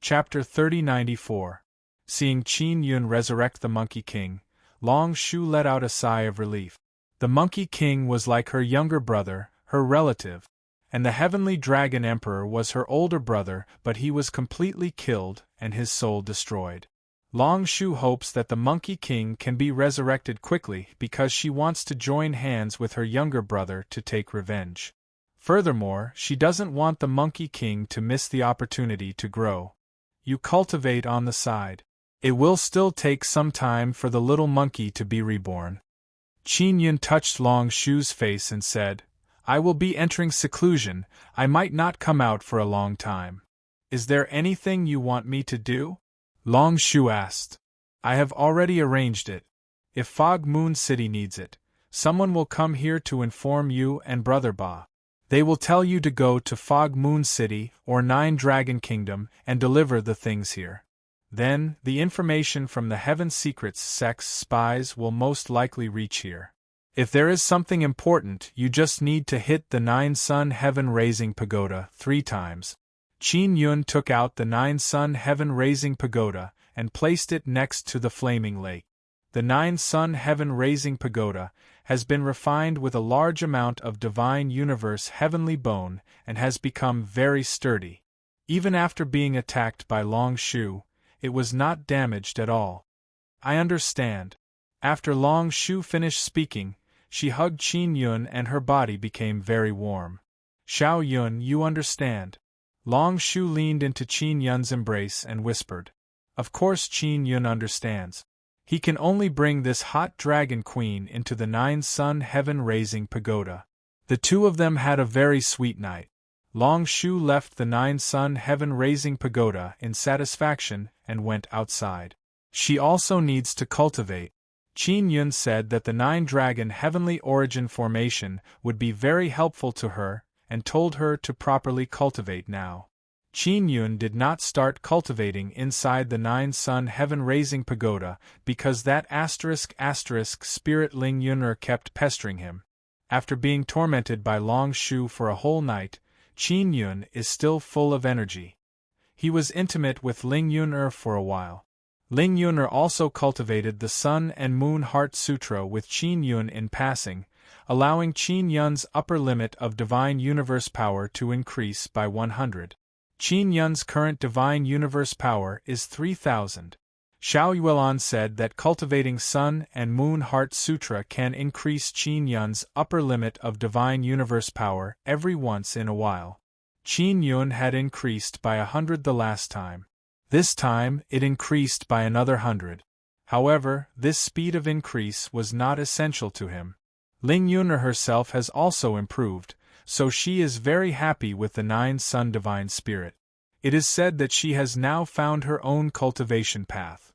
Chapter 3094. Seeing Qin Yun resurrect the Monkey King, Long Shu let out a sigh of relief. The Monkey King was like her younger brother, her relative, and the Heavenly Dragon Emperor was her older brother, but he was completely killed and his soul destroyed. Long Shu hopes that the Monkey King can be resurrected quickly because she wants to join hands with her younger brother to take revenge. Furthermore, she doesn't want the Monkey King to miss the opportunity to grow. You cultivate on the side. It will still take some time for the little monkey to be reborn. Qin Yun touched Long Shu's face and said, I will be entering seclusion, I might not come out for a long time. Is there anything you want me to do? Long Shu asked. I have already arranged it. If Fog Moon City needs it, someone will come here to inform you and Brother Ba. They will tell you to go to Fog Moon City or Nine Dragon Kingdom and deliver the things here. Then, the information from the Heaven Secrets Sect's spies will most likely reach here. If there is something important, you just need to hit the Nine Sun Heaven Raising Pagoda 3 times. Qin Yun took out the Nine Sun Heaven Raising Pagoda and placed it next to the Flaming Lake. The Nine Sun Heaven Raising Pagoda has been refined with a large amount of Divine Universe Heavenly Bone and has become very sturdy. Even after being attacked by Long Shu, it was not damaged at all. I understand. After Long Shu finished speaking, she hugged Qin Yun and her body became very warm. Xiao Yun, you understand. Long Shu leaned into Qin Yun's embrace and whispered. Of course Qin Yun understands. He can only bring this hot dragon queen into the Nine Sun Heaven Raising Pagoda. The two of them had a very sweet night. Long Shu left the Nine Sun Heaven Raising Pagoda in satisfaction and went outside. She also needs to cultivate. Qin Yun said that the Nine Dragon Heavenly Origin Formation would be very helpful to her and told her to properly cultivate now. Qin Yun did not start cultivating inside the Nine Sun Heaven Raising Pagoda because that *** spirit Ling Yuner kept pestering him. After being tormented by Long Shu for a whole night, Qin Yun is still full of energy. He was intimate with Ling Yuner for a while. Ling Yuner also cultivated the Sun and Moon Heart Sutra with Qin Yun in passing, allowing Qin Yun's upper limit of Divine Universe power to increase by 100. Qin Yun's current Divine Universe power is 3000. Xiao Yuelan said that cultivating Sun and Moon Heart Sutra can increase Qin Yun's upper limit of Divine Universe power every once in a while. Qin Yun had increased by 100 the last time. This time, it increased by another 100. However, this speed of increase was not essential to him. Ling Yuner herself has also improved, so she is very happy with the Nine Sun Divine Spirit. It is said that she has now found her own cultivation path.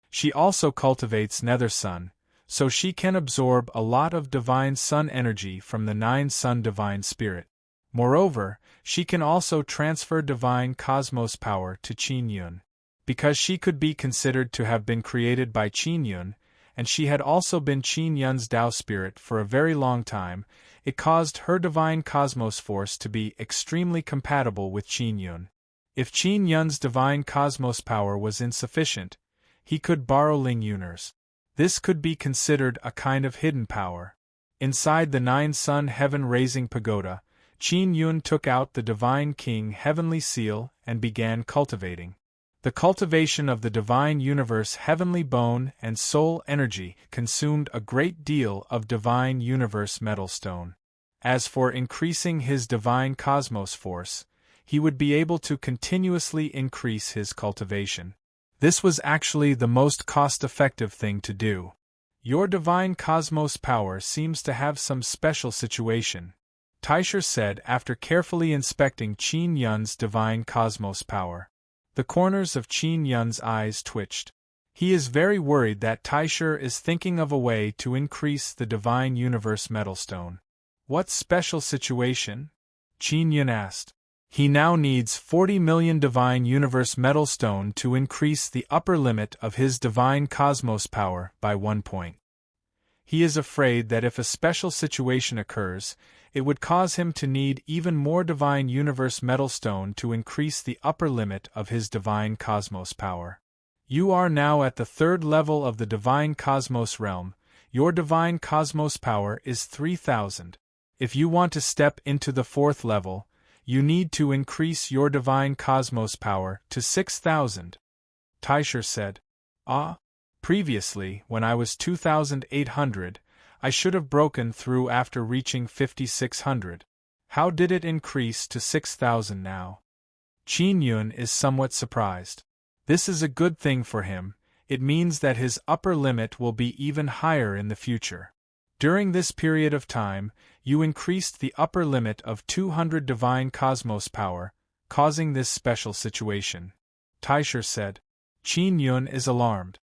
She also cultivates Nether Sun, so she can absorb a lot of Divine Sun energy from the Nine Sun Divine Spirit. Moreover, she can also transfer Divine Cosmos power to Qin Yun. Because she could be considered to have been created by Qin Yun, and she had also been Qin Yun's Tao spirit for a very long time, it caused her Divine Cosmos force to be extremely compatible with Qin Yun. If Qin Yun's Divine Cosmos power was insufficient, he could borrow Ling Yuner's. This could be considered a kind of hidden power. Inside the Nine Sun Heaven Raising Pagoda, Qin Yun took out the Divine King Heavenly Seal and began cultivating. The cultivation of the Divine Universe Heavenly Bone and Soul energy consumed a great deal of Divine Universe Metal Stone. As for increasing his Divine Cosmos force, he would be able to continuously increase his cultivation. This was actually the most cost-effective thing to do. Your Divine Cosmos power seems to have some special situation, Taisher said after carefully inspecting Qin Yun's Divine Cosmos power. The corners of Qin Yun's eyes twitched. He is very worried that Taisher is thinking of a way to increase the Divine Universe Metal Stone. What special situation? Qin Yun asked. He now needs 40 million Divine Universe Metal Stone to increase the upper limit of his Divine Cosmos power by 1 point. He is afraid that if a special situation occurs, it would cause him to need even more Divine Universe Metal Stone to increase the upper limit of his Divine Cosmos power. You are now at the third level of the Divine Cosmos realm. Your Divine Cosmos power is 3,000. If you want to step into the fourth level, you need to increase your Divine Cosmos power to 6,000. Taishi said. Previously, when I was 2,800, I should have broken through after reaching 5,600. How did it increase to 6,000 now? Qin Yun is somewhat surprised. This is a good thing for him. It means that his upper limit will be even higher in the future. During this period of time, you increased the upper limit of 200 Divine Cosmos power, causing this special situation. Taishi said. Qin Yun is alarmed.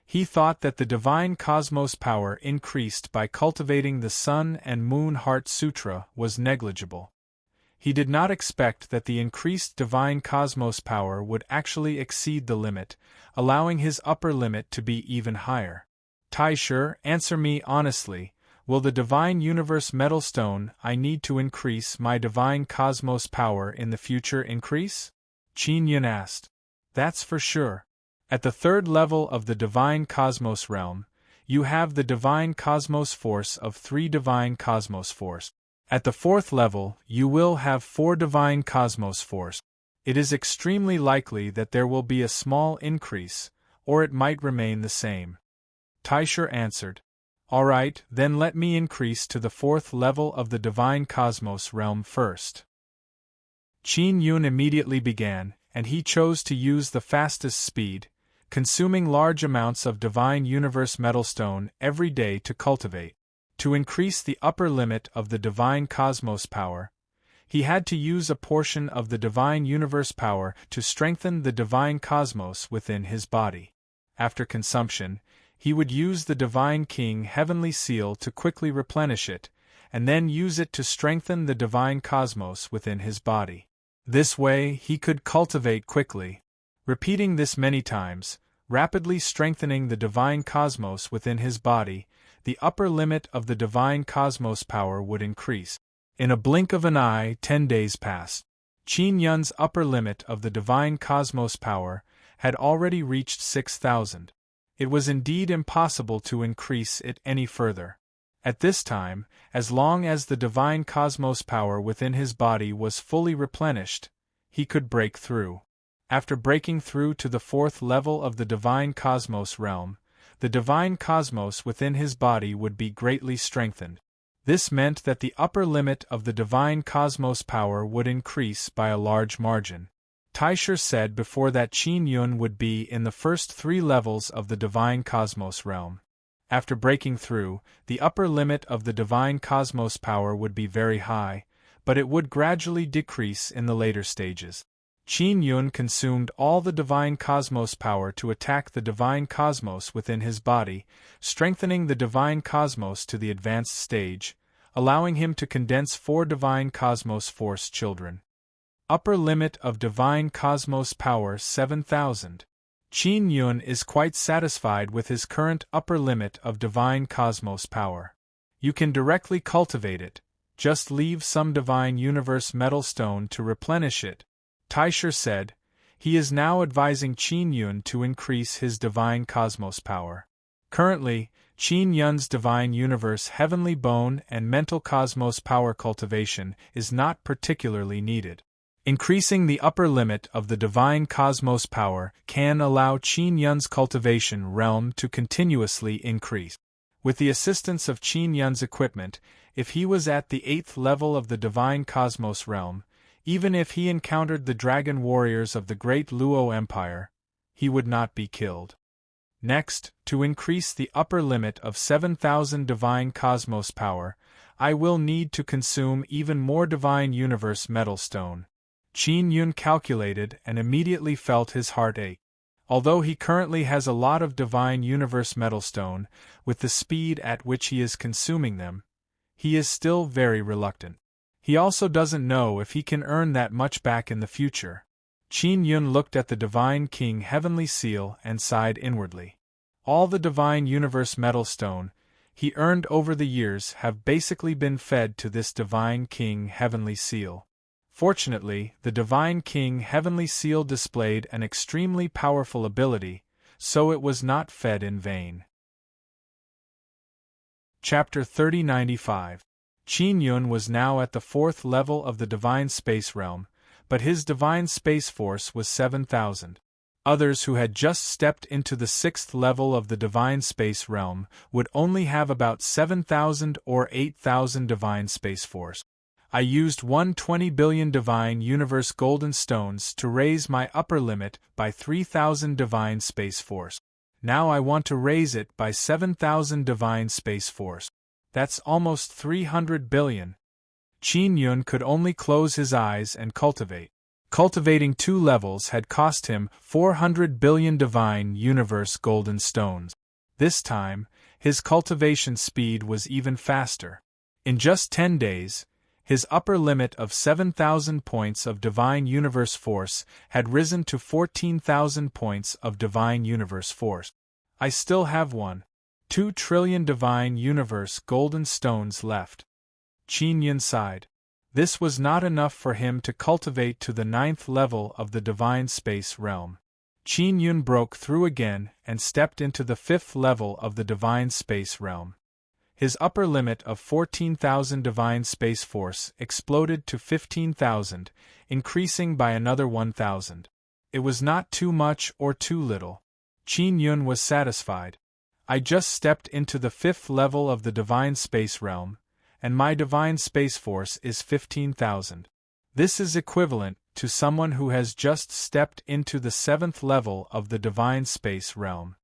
He thought that the Divine Cosmos power increased by cultivating the Sun and Moon Heart Sutra was negligible. He did not expect that the increased Divine Cosmos power would actually exceed the limit, allowing his upper limit to be even higher. Taishi, answer me honestly, will the Divine Universe Metal Stone I need to increase my Divine Cosmos power in the future increase? Qin Yun asked. That's for sure. At the third level of the Divine Cosmos realm, you have the Divine Cosmos Force of 3 Divine Cosmos Force. At the fourth level, you will have 4 Divine Cosmos Force. It is extremely likely that there will be a small increase, or it might remain the same. Taishi answered. Alright, then let me increase to the fourth level of the Divine Cosmos realm first. Qin Yun immediately began, and he chose to use the fastest speed, consuming large amounts of Divine Universe Metal Stone every day to cultivate. To increase the upper limit of the Divine Cosmos power, he had to use a portion of the Divine Universe power to strengthen the Divine Cosmos within his body. After consumption, he would use the Divine King Heavenly Seal to quickly replenish it, and then use it to strengthen the Divine Cosmos within his body. This way, he could cultivate quickly. Repeating this many times, rapidly strengthening the Divine Cosmos within his body, the upper limit of the Divine Cosmos power would increase. In a blink of an eye, 10 days passed. Qin Yun's upper limit of the Divine Cosmos power had already reached 6,000. It was indeed impossible to increase it any further. At this time, as long as the Divine Cosmos power within his body was fully replenished, he could break through. After breaking through to the fourth level of the Divine Cosmos realm, the Divine Cosmos within his body would be greatly strengthened. This meant that the upper limit of the Divine Cosmos power would increase by a large margin. Taishi said before that Qin Yun would be in the first 3 levels of the Divine Cosmos realm. After breaking through, the upper limit of the Divine Cosmos power would be very high, but it would gradually decrease in the later stages. Qin Yun consumed all the Divine Cosmos power to attack the Divine Cosmos within his body, strengthening the Divine Cosmos to the advanced stage, allowing him to condense 4 Divine Cosmos Force children. Upper limit of Divine Cosmos power 7,000. Qin Yun is quite satisfied with his current upper limit of Divine Cosmos power. You can directly cultivate it, just leave some Divine Universe Metal Stone to replenish it. Taishi said. He is now advising Qin Yun to increase his Divine Cosmos power. Currently, Qin Yun's Divine Universe Heavenly Bone and Mental Cosmos power cultivation is not particularly needed. Increasing the upper limit of the Divine Cosmos power can allow Qin Yun's cultivation realm to continuously increase. With the assistance of Qin Yun's equipment, if he was at the 8th level of the Divine Cosmos realm, even if he encountered the dragon warriors of the Great Luo Empire, he would not be killed. Next, to increase the upper limit of 7,000 Divine Cosmos power, I will need to consume even more Divine Universe Metal Stone. Qin Yun calculated and immediately felt his heart ache. Although he currently has a lot of Divine Universe Metal Stone, with the speed at which he is consuming them, he is still very reluctant. He also doesn't know if he can earn that much back in the future. Qin Yun looked at the Divine King Heavenly Seal and sighed inwardly. All the Divine Universe Metal Stone, he earned over the years have basically been fed to this Divine King Heavenly Seal. Fortunately, the Divine King Heavenly Seal displayed an extremely powerful ability, so it was not fed in vain. Chapter 3095. Qin Yun was now at the 4th level of the Divine Space Realm, but his Divine Space Force was 7,000. Others who had just stepped into the 6th level of the Divine Space Realm would only have about 7,000 or 8,000 Divine Space Force. I used 120 billion Divine Universe Golden Stones to raise my upper limit by 3,000 Divine Space Force. Now I want to raise it by 7,000 Divine Space Force. That's almost 300 billion. Qin Yun could only close his eyes and cultivate. Cultivating 2 levels had cost him 400 billion Divine Universe Golden Stones. This time, his cultivation speed was even faster. In just 10 days, his upper limit of 7,000 points of Divine Universe Force had risen to 14,000 points of Divine Universe Force. I still have 2 trillion Divine Universe Golden Stones left. Qin Yun sighed. This was not enough for him to cultivate to the 9th level of the Divine Space Realm. Qin Yun broke through again and stepped into the 5th level of the Divine Space Realm. His upper limit of 14,000 Divine Space Force exploded to 15,000, increasing by another 1,000. It was not too much or too little. Qin Yun was satisfied. I just stepped into the 5th level of the Divine Space Realm, and my Divine Space Force is 15,000. This is equivalent to someone who has just stepped into the 7th level of the Divine Space Realm.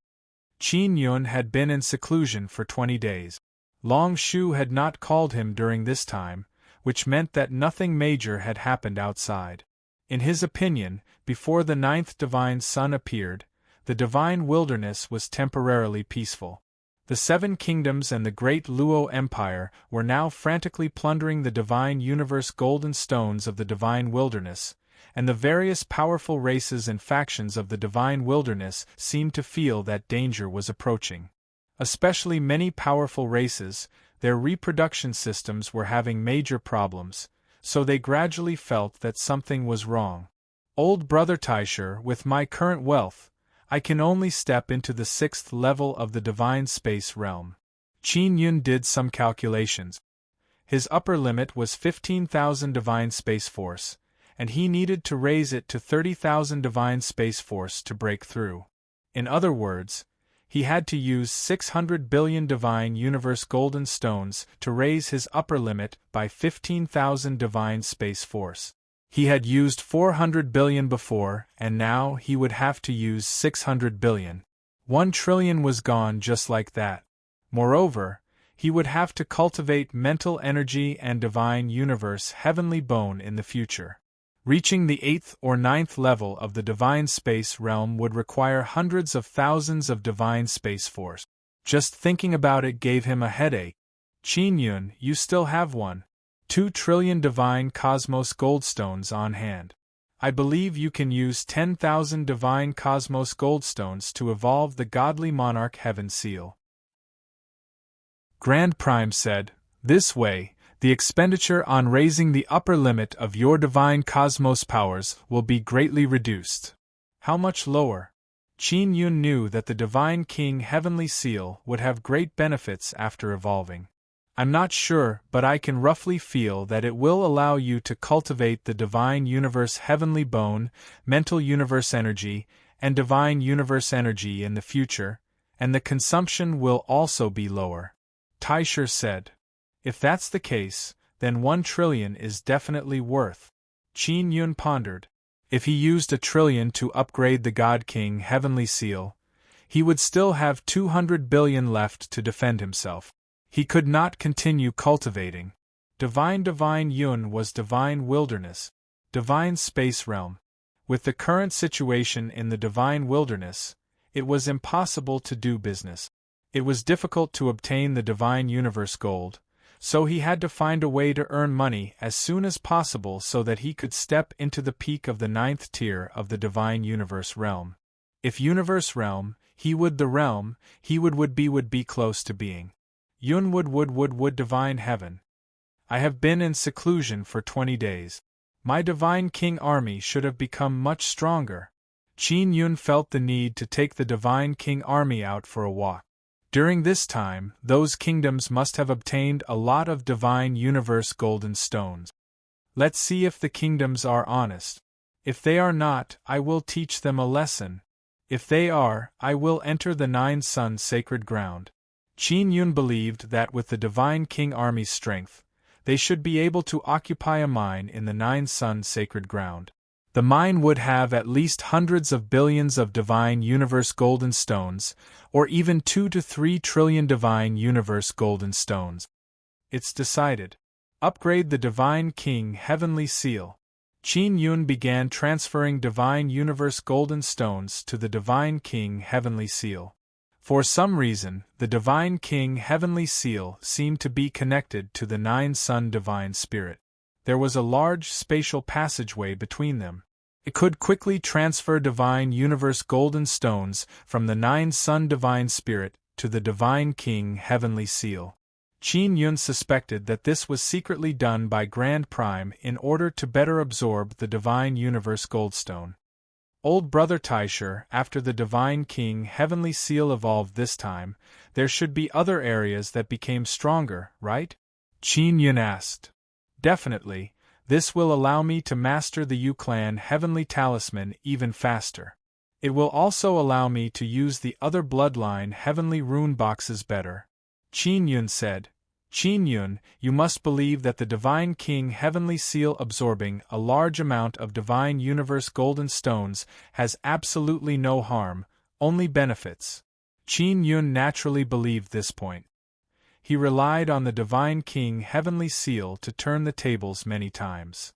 Qin Yun had been in seclusion for 20 days. Long Shu had not called him during this time, which meant that nothing major had happened outside. In his opinion, before the 9th Divine Sun appeared, the Divine Wilderness was temporarily peaceful. The 7 kingdoms and the great Luo Empire were now frantically plundering the Divine Universe Golden Stones of the Divine Wilderness, and the various powerful races and factions of the Divine Wilderness seemed to feel that danger was approaching. Especially many powerful races, their reproduction systems were having major problems, so they gradually felt that something was wrong. Old Brother Taisher, with my current wealth, I can only step into the 6th level of the Divine Space Realm. Qin Yun did some calculations. His upper limit was 15,000 Divine Space Force, and he needed to raise it to 30,000 Divine Space Force to break through. In other words, he had to use 600 billion Divine Universe Golden Stones to raise his upper limit by 15,000 Divine Space Force. He had used 400 billion before, and now he would have to use 600 billion. 1 trillion was gone just like that. Moreover, he would have to cultivate mental energy and Divine Universe Heavenly Bone in the future. Reaching the 8th or 9th level of the Divine Space Realm would require hundreds of thousands of Divine Space Force. Just thinking about it gave him a headache. Qin Yun, you still have 2 trillion Divine Cosmos Goldstones on hand. I believe you can use 10,000 Divine Cosmos Goldstones to evolve the Godly Monarch Heaven Seal. Grand Prime said, this way, the expenditure on raising the upper limit of your Divine Cosmos powers will be greatly reduced. How much lower? Qin Yun knew that the Divine King Heavenly Seal would have great benefits after evolving. I'm not sure, but I can roughly feel that it will allow you to cultivate the Divine Universe Heavenly Bone, Mental Universe Energy, and Divine Universe Energy in the future, and the consumption will also be lower. Taisher said. If that's the case, then 1 trillion is definitely worth. Qin Yun pondered. If he used 1 trillion to upgrade the God King Heavenly Seal, he would still have 200 billion left to defend himself. He could not continue cultivating. Divine Yun was Divine Wilderness, Divine Space Realm. With the current situation in the Divine Wilderness, it was impossible to do business. It was difficult to obtain the Divine Universe Gold, so he had to find a way to earn money as soon as possible so that he could step into the peak of the 9th tier of the Divine Universe Realm. If Universe Realm, he would be close to being. Yun would divine heaven. I have been in seclusion for 20 days. My divine king army should have become much stronger. Qin Yun felt the need to take the divine king army out for a walk. During this time, those kingdoms must have obtained a lot of divine universe golden stones. Let's see if the kingdoms are honest. If they are not, I will teach them a lesson. If they are, I will enter the Nine Sun sacred ground. Qin Yun believed that with the divine king army's strength, they should be able to occupy a mine in the Nine Sun sacred ground. The mine would have at least hundreds of billions of divine universe golden stones, or even 2 to 3 trillion divine universe golden stones. It's decided. Upgrade the divine king heavenly seal. Qin Yun began transferring divine universe golden stones to the divine king heavenly seal. For some reason, the divine king heavenly seal seemed to be connected to the Nine Sun divine spirit. There was a large spatial passageway between them. It could quickly transfer divine universe golden stones from the Nine Sun divine spirit to the divine king heavenly seal. Qin Yun suspected that this was secretly done by Grand Prime in order to better absorb the divine universe goldstone. Old Brother Taisher, after the Divine King Heavenly Seal evolved this time, there should be other areas that became stronger, right? Qin Yun asked. Definitely, this will allow me to master the Yu Clan Heavenly Talisman even faster. It will also allow me to use the other bloodline Heavenly Rune Boxes better. Qin Yun said. Qin Yun, you must believe that the Divine King Heavenly Seal absorbing a large amount of Divine Universe Golden Stones has absolutely no harm, only benefits. Qin Yun naturally believed this point. He relied on the Divine King Heavenly Seal to turn the tables many times.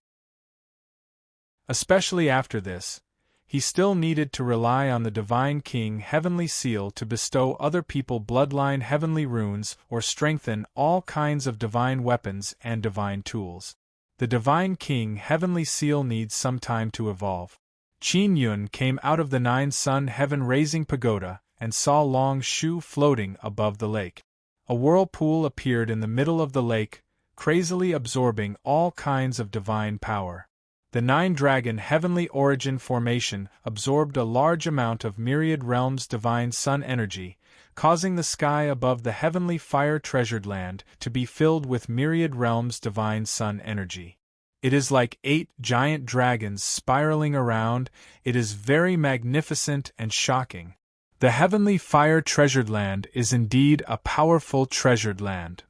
Especially after this, he still needed to rely on the Divine King Heavenly Seal to bestow other people bloodline heavenly runes or strengthen all kinds of divine weapons and divine tools. The Divine King Heavenly Seal needs some time to evolve. Qin Yun came out of the Nine Sun heaven-raising pagoda and saw Long Shu floating above the lake. A whirlpool appeared in the middle of the lake, crazily absorbing all kinds of divine power. The Nine-Dragon Heavenly Origin Formation absorbed a large amount of Myriad Realms Divine Sun energy, causing the sky above the Heavenly Fire Treasured Land to be filled with Myriad Realms Divine Sun energy. It is like 8 giant dragons spiraling around. It is very magnificent and shocking. The Heavenly Fire Treasured Land is indeed a powerful treasured land.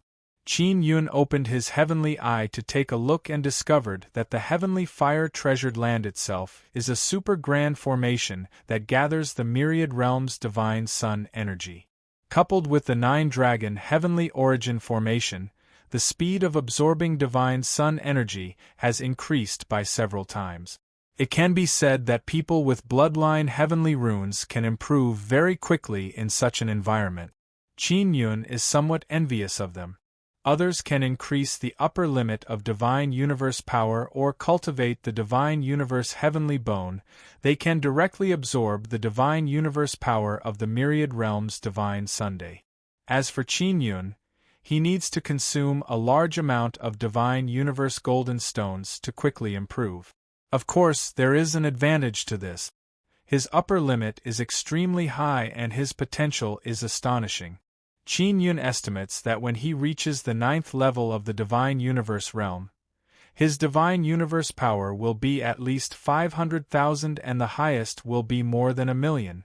Qin Yun opened his heavenly eye to take a look and discovered that the Heavenly Fire Treasured Land itself is a super grand formation that gathers the Myriad Realms Divine Sun energy. Coupled with the Nine-Dragon Heavenly Origin Formation, the speed of absorbing Divine Sun energy has increased by several times. It can be said that people with bloodline heavenly runes can improve very quickly in such an environment. Qin Yun is somewhat envious of them. Others can increase the upper limit of divine universe power or cultivate the divine universe heavenly bone. They can directly absorb the divine universe power of the Myriad Realms Divine Sunday. As for Qin Yun, he needs to consume a large amount of divine universe golden stones to quickly improve. Of course, there is an advantage to this. His upper limit is extremely high and his potential is astonishing. Qin Yun estimates that when he reaches the 9th level of the Divine Universe realm, his Divine Universe power will be at least 500,000 and the highest will be more than 1,000,000.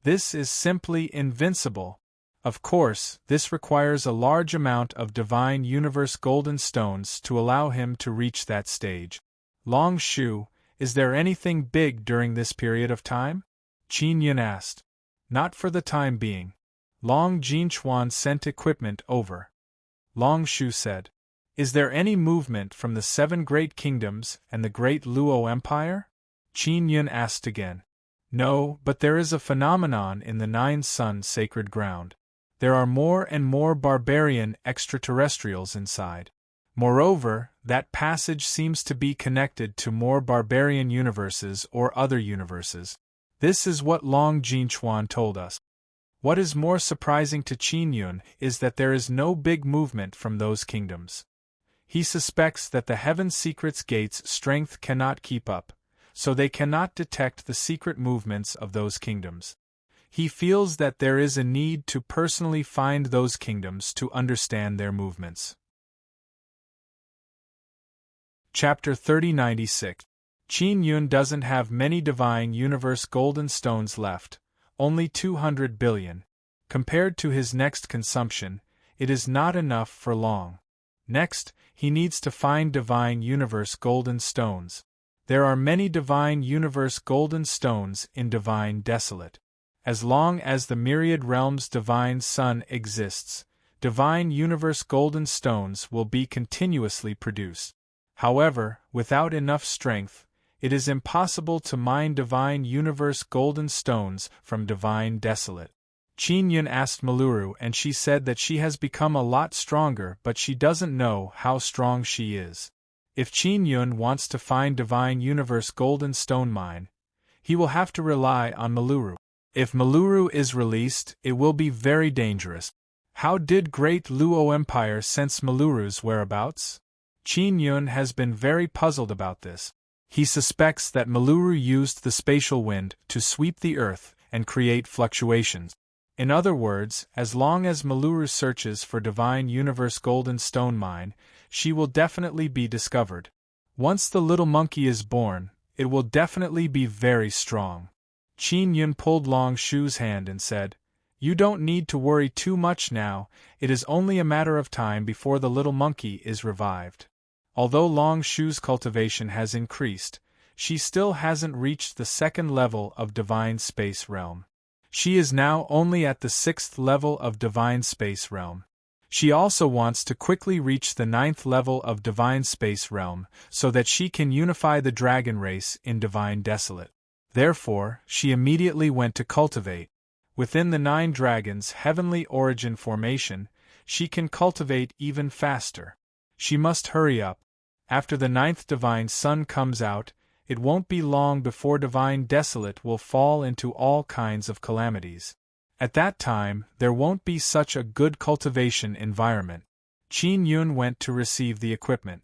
This is simply invincible. Of course, this requires a large amount of Divine Universe golden stones to allow him to reach that stage. Long Shu, is there anything big during this period of time? Qin Yun asked. Not for the time being. Long Jinchuan sent equipment over. Long Shu said. Is there any movement from the 7 great kingdoms and the great Luo Empire? Qin Yun asked again. No, but there is a phenomenon in the Nine Sun sacred ground. There are more and more barbarian extraterrestrials inside. Moreover, that passage seems to be connected to more barbarian universes or other universes. This is what Long Jinchuan told us. What is more surprising to Qin Yun is that there is no big movement from those kingdoms. He suspects that the Heaven Secret's gate's strength cannot keep up, so they cannot detect the secret movements of those kingdoms. He feels that there is a need to personally find those kingdoms to understand their movements. Chapter 3096. Qin Yun doesn't have many Divine Universe Golden Stones left, only 200 billion. Compared to his next consumption, it is not enough for long. Next, he needs to find Divine Universe Golden Stones. There are many Divine Universe Golden Stones in Divine Desolate. As long as the Myriad Realms Divine Sun exists, Divine Universe Golden Stones will be continuously produced. However, without enough strength, it is impossible to mine Divine Universe Golden Stones from Divine Desolate. Qin Yun asked Maluru and she said that she has become a lot stronger, but she doesn't know how strong she is. If Qin Yun wants to find Divine Universe Golden Stone mine, he will have to rely on Maluru. If Maluru is released, it will be very dangerous. How did Great Luo Empire sense Maluru's whereabouts? Qin Yun has been very puzzled about this. He suspects that Maluru used the spatial wind to sweep the earth and create fluctuations. In other words, as long as Maluru searches for Divine Universe Golden Stone mine, she will definitely be discovered. Once the little monkey is born, it will definitely be very strong. Qin Yun pulled Long Shu's hand and said, "You don't need to worry too much now, it is only a matter of time before the little monkey is revived." Although Long Shu's cultivation has increased, she still hasn't reached the second level of Divine Space Realm. She is now only at the 6th level of Divine Space Realm. She also wants to quickly reach the 9th level of Divine Space Realm so that she can unify the dragon race in Divine Desolate. Therefore, she immediately went to cultivate. Within the 9 dragons' heavenly origin formation, she can cultivate even faster. She must hurry up. After the 9th Divine Sun comes out, it won't be long before Divine Desolate will fall into all kinds of calamities. At that time, there won't be such a good cultivation environment. Qin Yun went to receive the equipment.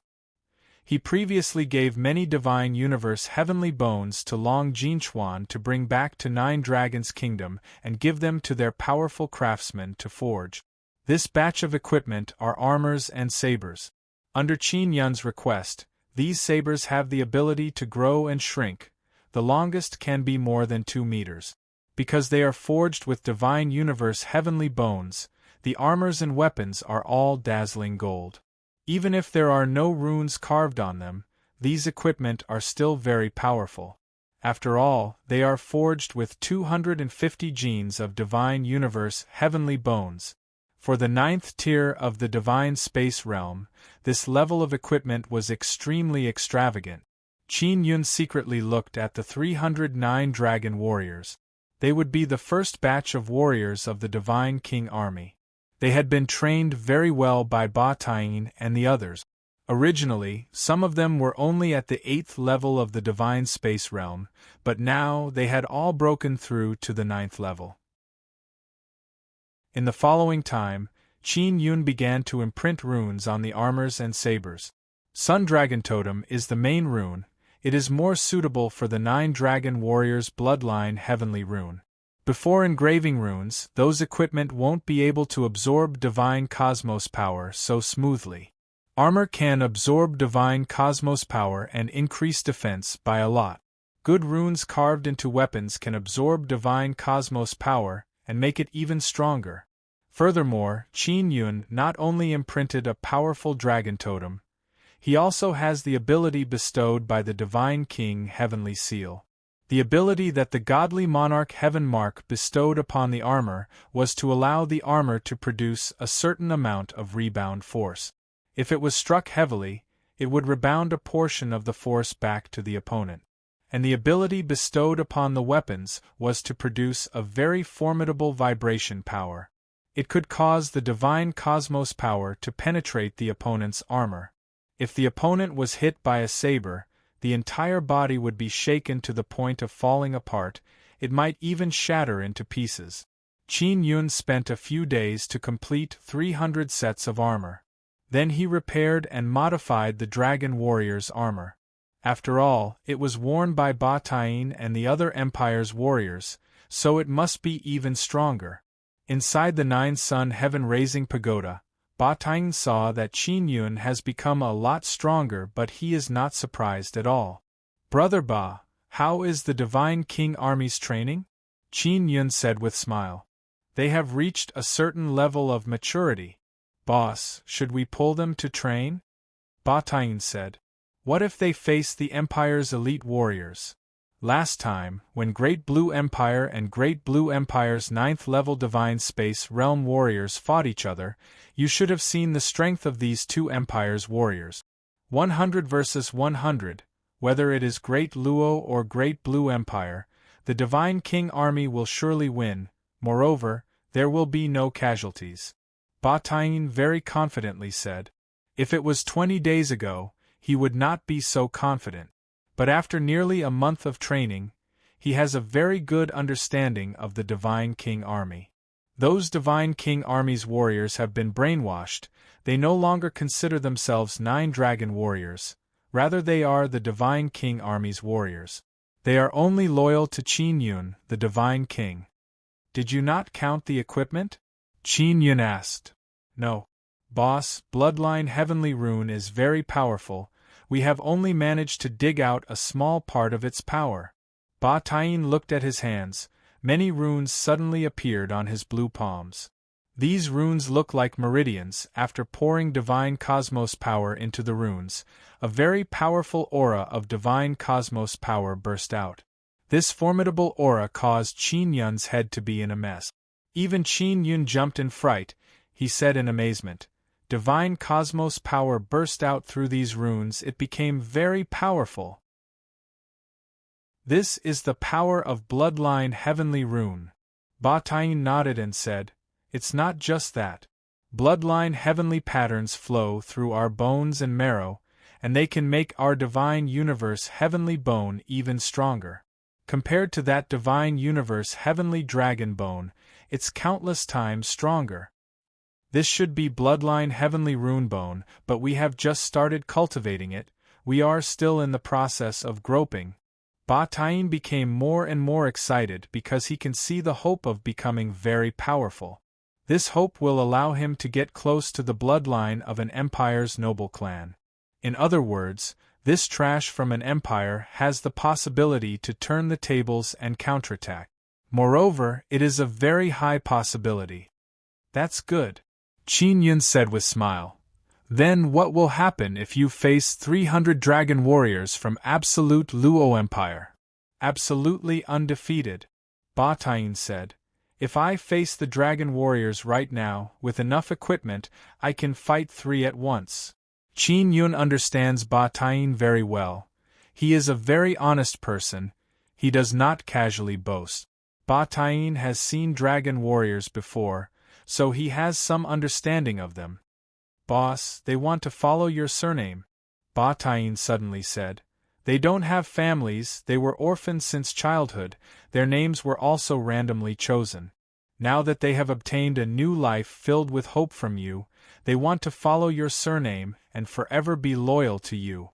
He previously gave many Divine Universe heavenly bones to Long Jinchuan to bring back to 9 Dragons' Kingdom and give them to their powerful craftsmen to forge. This batch of equipment are armors and sabers. Under Qin Yun's request, these sabers have the ability to grow and shrink. The longest can be more than 2 meters. Because they are forged with Divine Universe heavenly bones, the armors and weapons are all dazzling gold. Even if there are no runes carved on them, these equipment are still very powerful. After all, they are forged with 250 genes of Divine Universe heavenly bones. For the 9th tier of the Divine Space Realm, this level of equipment was extremely extravagant. Qin Yun secretly looked at the 309 dragon warriors. They would be the first batch of warriors of the Divine King Army. They had been trained very well by Ba Taiyin and the others. Originally, some of them were only at the 8th level of the Divine Space Realm, but now they had all broken through to the 9th level. In the following time, Qin Yun began to imprint runes on the armors and sabers. Sun Dragon Totem is the main rune. It is more suitable for the 9 Dragon Warriors' bloodline heavenly rune. Before engraving runes, those equipment won't be able to absorb Divine Cosmos power so smoothly. Armor can absorb Divine Cosmos power and increase defense by a lot. Good runes carved into weapons can absorb Divine Cosmos power and make it even stronger. Furthermore, Qin Yun not only imprinted a powerful dragon totem, he also has the ability bestowed by the Divine King Heavenly Seal. The ability that the godly monarch Heaven Mark bestowed upon the armor was to allow the armor to produce a certain amount of rebound force. If it was struck heavily, it would rebound a portion of the force back to the opponent. And the ability bestowed upon the weapons was to produce a very formidable vibration power. It could cause the Divine Cosmos power to penetrate the opponent's armor. If the opponent was hit by a saber, the entire body would be shaken to the point of falling apart. It might even shatter into pieces. Qin Yun spent a few days to complete 300 sets of armor. Then he repaired and modified the dragon warrior's armor. After all, it was worn by Ba Taiyin and the other empire's warriors, so it must be even stronger. Inside the nine-sun heaven-raising pagoda, Ba Taiyin saw that Qin Yun has become a lot stronger, but he is not surprised at all. "Brother Ba, how is the Divine King army's training?" Qin Yun said with smile. "They have reached a certain level of maturity. Boss, should we pull them to train?" Ba Taiyin said. "What if they face the Empire's elite warriors? Last time, when Great Blue Empire and Great Blue Empire's 9th-level Divine Space Realm warriors fought each other, you should have seen the strength of these two empires' warriors. 100 versus 100, whether it is Great Luo or Great Blue Empire, the Divine King army will surely win. Moreover, there will be no casualties." Ba Taiyin very confidently said. If it was 20 days ago, he would not be so confident. But after nearly a month of training, he has a very good understanding of the Divine King army. Those Divine King army's warriors have been brainwashed. They no longer consider themselves 9 dragon warriors, rather they are the Divine King army's warriors. They are only loyal to Qin Yun, the Divine King. "Did you not count the equipment?" Qin Yun asked. "No. Boss, Bloodline Heavenly Rune is very powerful. We have only managed to dig out a small part of its power." Ba Taiyin looked at his hands. Many runes suddenly appeared on his blue palms. These runes look like meridians. After pouring divine cosmos power into the runes, a very powerful aura of divine cosmos power burst out. This formidable aura caused Qin Yun's head to be in a mess. Even Qin Yun jumped in fright. He said in amazement, "Divine cosmos power burst out through these runes. It became very powerful." "This is the power of Bloodline Heavenly Rune." Ba Taiyin nodded and said, "It's not just that. Bloodline Heavenly patterns flow through our bones and marrow, and they can make our Divine Universe Heavenly Bone even stronger. Compared to that Divine Universe Heavenly Dragon Bone, it's countless times stronger. This should be Bloodline Heavenly Rune Bone, but we have just started cultivating it. We are still in the process of groping." Ba Taiyin became more and more excited because he can see the hope of becoming very powerful. This hope will allow him to get close to the bloodline of an empire's noble clan. In other words, this trash from an empire has the possibility to turn the tables and counterattack. Moreover, it is a very high possibility. "That's good," Qin Yun said with smile. "Then what will happen if you face 300 dragon warriors from absolute Luo Empire?" "Absolutely undefeated," Ba Taiyin said. "If I face the dragon warriors right now, with enough equipment, I can fight 3 at once." Qin Yun understands Ba Taiyin very well. He is a very honest person. He does not casually boast. Ba Taiyin has seen dragon warriors before, so he has some understanding of them. "Boss, they want to follow your surname," Ba Taiyin suddenly said. "They don't have families, they were orphaned since childhood, their names were also randomly chosen. Now that they have obtained a new life filled with hope from you, they want to follow your surname and forever be loyal to you.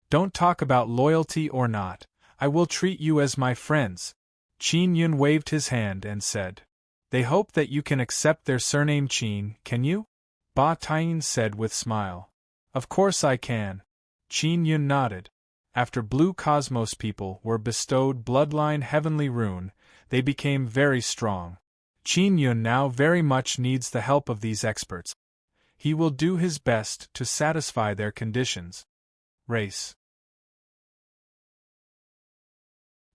Don't talk about loyalty or not, I will treat you as my friends." Qin Yun waved his hand and said, "They hope that you can accept their surname Qin, can you?" Ba Taiyin said with smile. "Of course I can." Qin Yun nodded. After Blue Cosmos people were bestowed Bloodline Heavenly Rune, they became very strong. Qin Yun now very much needs the help of these experts. He will do his best to satisfy their conditions. Race.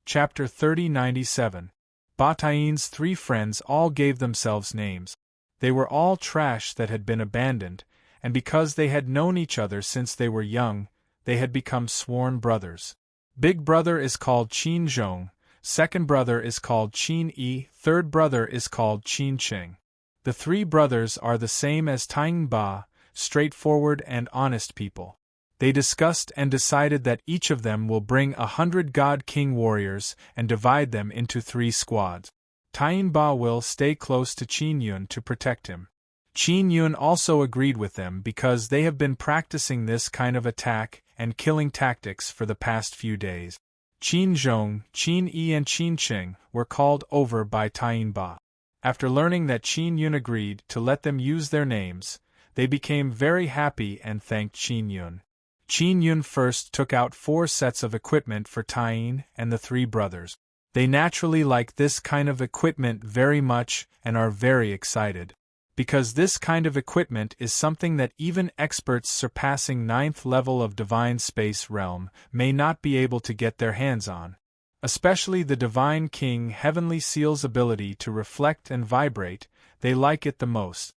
Chapter 3097. Ba Taiyin's 3 friends all gave themselves names. They were all trash that had been abandoned, and because they had known each other since they were young, they had become sworn brothers. Big brother is called Qin Zhong, second brother is called Qin Yi, third brother is called Qin Qing. The 3 brothers are the same as Taiyin Ba, straightforward and honest people. They discussed and decided that each of them will bring 100 God King warriors and divide them into 3 squads. Tying Ba will stay close to Qin Yun to protect him. Qin Yun also agreed with them because they have been practicing this kind of attack and killing tactics for the past few days. Qin Zhong, Qin Yi and Qin Qing were called over by Tying Ba. After learning that Qin Yun agreed to let them use their names, they became very happy and thanked Qin Yun. Qin Yun first took out 4 sets of equipment for Tying and the 3 brothers. They naturally like this kind of equipment very much and are very excited. Because this kind of equipment is something that even experts surpassing 9th level of Divine Space Realm may not be able to get their hands on. Especially the Divine King Heavenly Seal's ability to reflect and vibrate, they like it the most.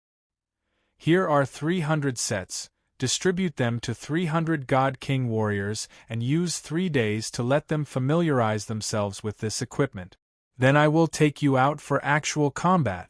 Here are 300 sets, distribute them to 300 God King warriors and use 3 days to let them familiarize themselves with this equipment. Then I will take you out for actual combat.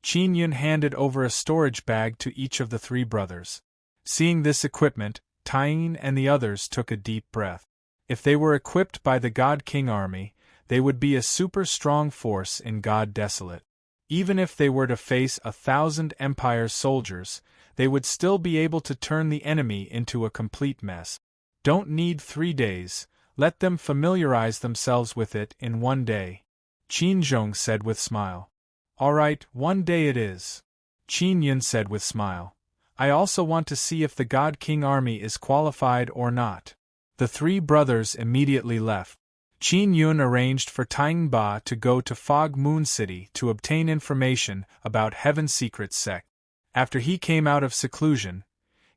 Qin Yun handed over a storage bag to each of the 3 brothers. Seeing this equipment, Tying and the others took a deep breath. If they were equipped by the God King army, they would be a super strong force in God Desolate. Even if they were to face 1,000 Empire soldiers, they would still be able to turn the enemy into a complete mess. Don't need 3 days, let them familiarize themselves with it in 1 day. Qin Zhong said with smile. All right, 1 day it is. Qin Yun said with smile. I also want to see if the God King army is qualified or not. The 3 brothers immediately left. Qin Yun arranged for Tying Ba to go to Fog Moon City to obtain information about Heaven Secret Sect. After he came out of seclusion,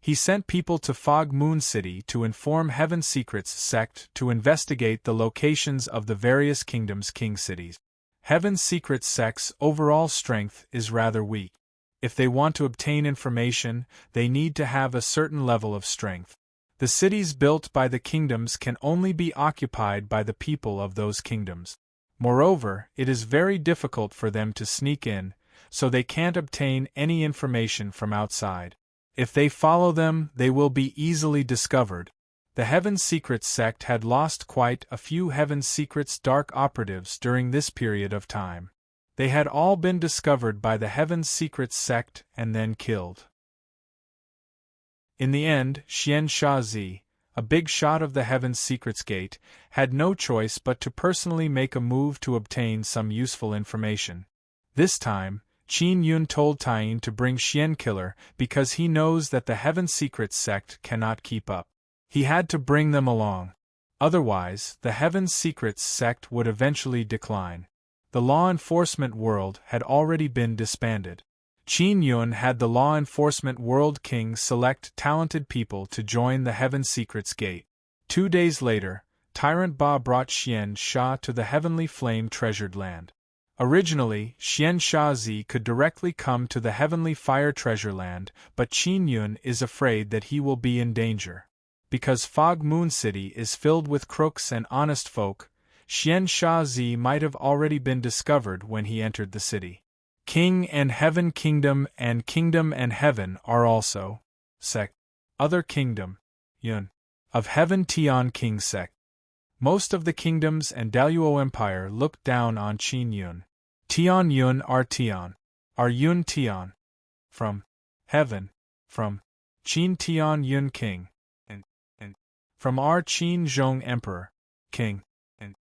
he sent people to Fog Moon City to inform Heaven Secrets Sect to investigate the locations of the various kingdoms' king cities. Heaven Secret Sect's overall strength is rather weak. If they want to obtain information, they need to have a certain level of strength. The cities built by the kingdoms can only be occupied by the people of those kingdoms. Moreover, it is very difficult for them to sneak in, so they can't obtain any information from outside. If they follow them, they will be easily discovered. The Heaven Secrets Sect had lost quite a few Heaven Secrets dark operatives during this period of time. They had all been discovered by the Heaven Secrets Sect and then killed. In the end, Xian Shazi, a big shot of the Heaven Secrets Gate, had no choice but to personally make a move to obtain some useful information. This time, Qin Yun told Tying to bring Xian Killer because he knows that the Heaven Secrets Sect cannot keep up. He had to bring them along. Otherwise, the Heaven Secrets Sect would eventually decline. The law enforcement world had already been disbanded. Qin Yun had the law enforcement world king select talented people to join the Heaven Secrets Gate. 2 days later, Tyrant Ba brought Xian Sha to the Heavenly Flame Treasured Land. Originally, Xian Shazi could directly come to the Heavenly Fire Treasure Land, but Qin Yun is afraid that he will be in danger. Because Fog Moon City is filled with crooks and honest folk, Xian Shazi might have already been discovered when he entered the city. King and Heaven Kingdom and Heaven are also sect. Other kingdom, Yun, of Heaven Tian King sect. Most of the kingdoms and Daluo Empire looked down on Qin Yun. Tian Yun are Tian. Are Yun Tian. From Heaven. From Qin Tian Yun King. And from our Qin Zhong Emperor. King. And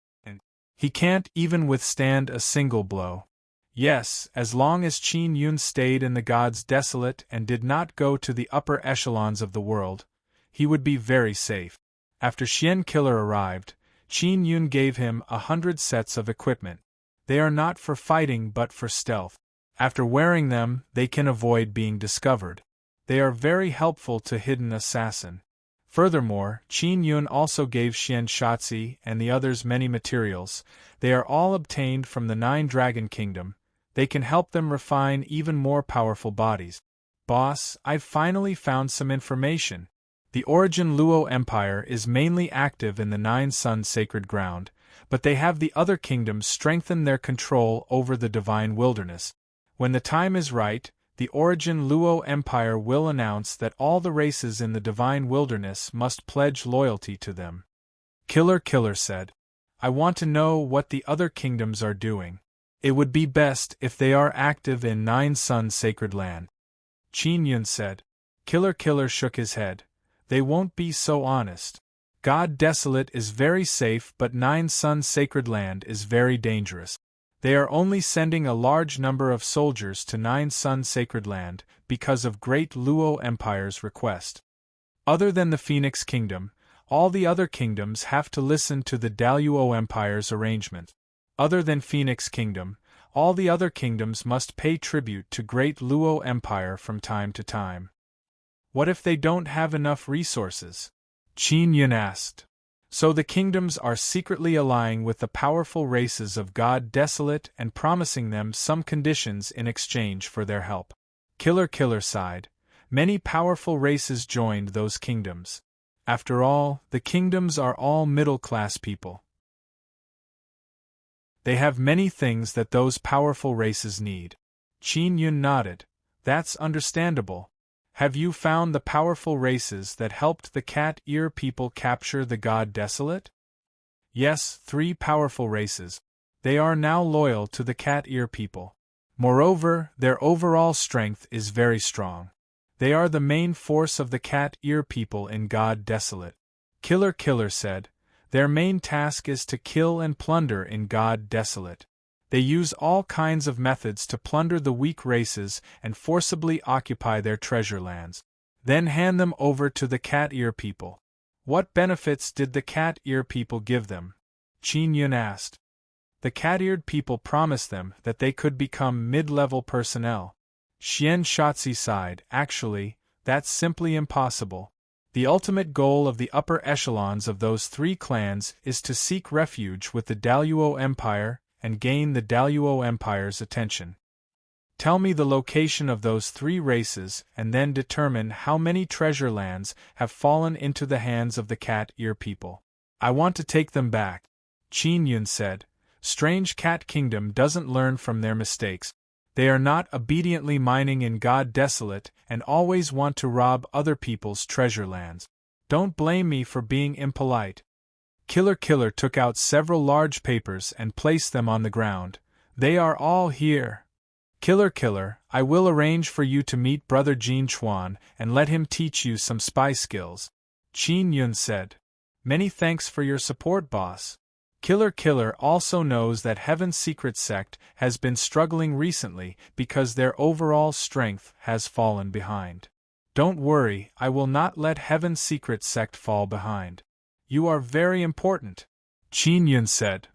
he can't even withstand a single blow. Yes, as long as Qin Yun stayed in the gods desolate and did not go to the upper echelons of the world, he would be very safe. After Xian Killer arrived, Qin Yun gave him 100 sets of equipment. They are not for fighting but for stealth. After wearing them, they can avoid being discovered. They are very helpful to hidden assassin. Furthermore, Qin Yun also gave Xian Shatzi and the others many materials. They are all obtained from the 9 Dragon Kingdom. They can help them refine even more powerful bodies. Boss, I've finally found some information. The Origin Luo Empire is mainly active in the 9 Sun Sacred Ground, but they have the other kingdoms strengthen their control over the Divine Wilderness. When the time is right, the Origin Luo Empire will announce that all the races in the Divine Wilderness must pledge loyalty to them. Killer said, I want to know what the other kingdoms are doing. It would be best if they are active in Nine Suns' sacred land. Qin Yun said. Killer shook his head. They won't be so honest. God Desolate is very safe, but Nine Suns' sacred land is very dangerous. They are only sending a large number of soldiers to Nine Suns' sacred land because of Great Luo Empire's request. Other than the Phoenix Kingdom, all the other kingdoms have to listen to the Daluo Empire's arrangement. Other than Phoenix Kingdom, all the other kingdoms must pay tribute to Great Luo Empire from time to time. What if they don't have enough resources? Qin Yun asked. So the kingdoms are secretly allying with the powerful races of God Desolate and promising them some conditions in exchange for their help. Killer sighed. Many powerful races joined those kingdoms. After all, the kingdoms are all middle-class people. They have many things that those powerful races need. Qin Yun nodded. That's understandable. Have you found the powerful races that helped the Cat Ear people capture the God Desolate? Yes, 3 powerful races. They are now loyal to the Cat Ear people. Moreover, their overall strength is very strong. They are the main force of the Cat Ear people in God Desolate. Killer said. Their main task is to kill and plunder in God Desolate. They use all kinds of methods to plunder the weak races and forcibly occupy their treasure lands, then hand them over to the Cat Ear people. What benefits did the Cat Ear people give them? Qin Yun asked. The cat-eared people promised them that they could become mid-level personnel. Xian Shotzi sighed. Actually, that's simply impossible. The ultimate goal of the upper echelons of those 3 clans is to seek refuge with the Daluo Empire and gain the Daluo Empire's attention. Tell me the location of those 3 races and then determine how many treasure lands have fallen into the hands of the Cat Ear people. I want to take them back. Qin Yun said. Strange Cat Kingdom doesn't learn from their mistakes. They are not obediently mining in God Desolate and always want to rob other people's treasure lands. Don't blame me for being impolite. Killer took out several large papers and placed them on the ground. They are all here. Killer, I will arrange for you to meet Brother Jin Chuan and let him teach you some spy skills. Qin Yun said. Many thanks for your support, boss. Killer also knows that Heaven's Secret Sect has been struggling recently because their overall strength has fallen behind. Don't worry, I will not let Heaven's Secret Sect fall behind. You are very important, Qin Yun said.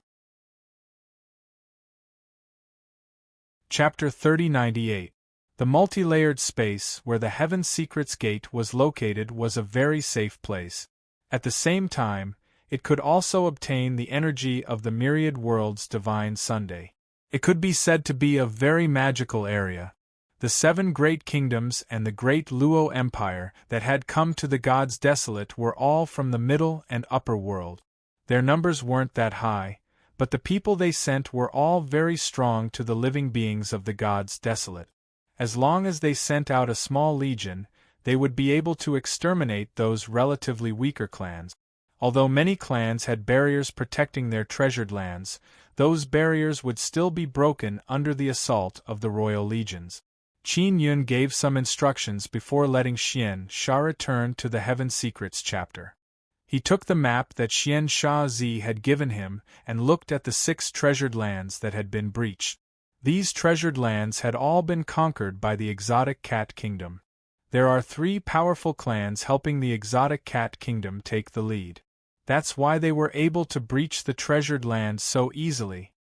Chapter 3098. The multi-layered space where the Heaven Secrets Gate was located was a very safe place. At the same time, it could also obtain the energy of the myriad worlds divine Sunday. It could be said to be a very magical area. The 7 great kingdoms and the great Luo Empire that had come to the Gods Desolate were all from the middle and upper world. Their numbers weren't that high, but the people they sent were all very strong to the living beings of the Gods Desolate. As long as they sent out a small legion, they would be able to exterminate those relatively weaker clans. Although many clans had barriers protecting their treasured lands, those barriers would still be broken under the assault of the royal legions. Qin Yun gave some instructions before letting Xian Sha return to the Heaven Secrets chapter. He took the map that Xian Sha Zi had given him and looked at the 6 treasured lands that had been breached. These treasured lands had all been conquered by the exotic Cat Kingdom. There are 3 powerful clans helping the exotic Cat Kingdom take the lead. That's why they were able to breach the treasured land so easily.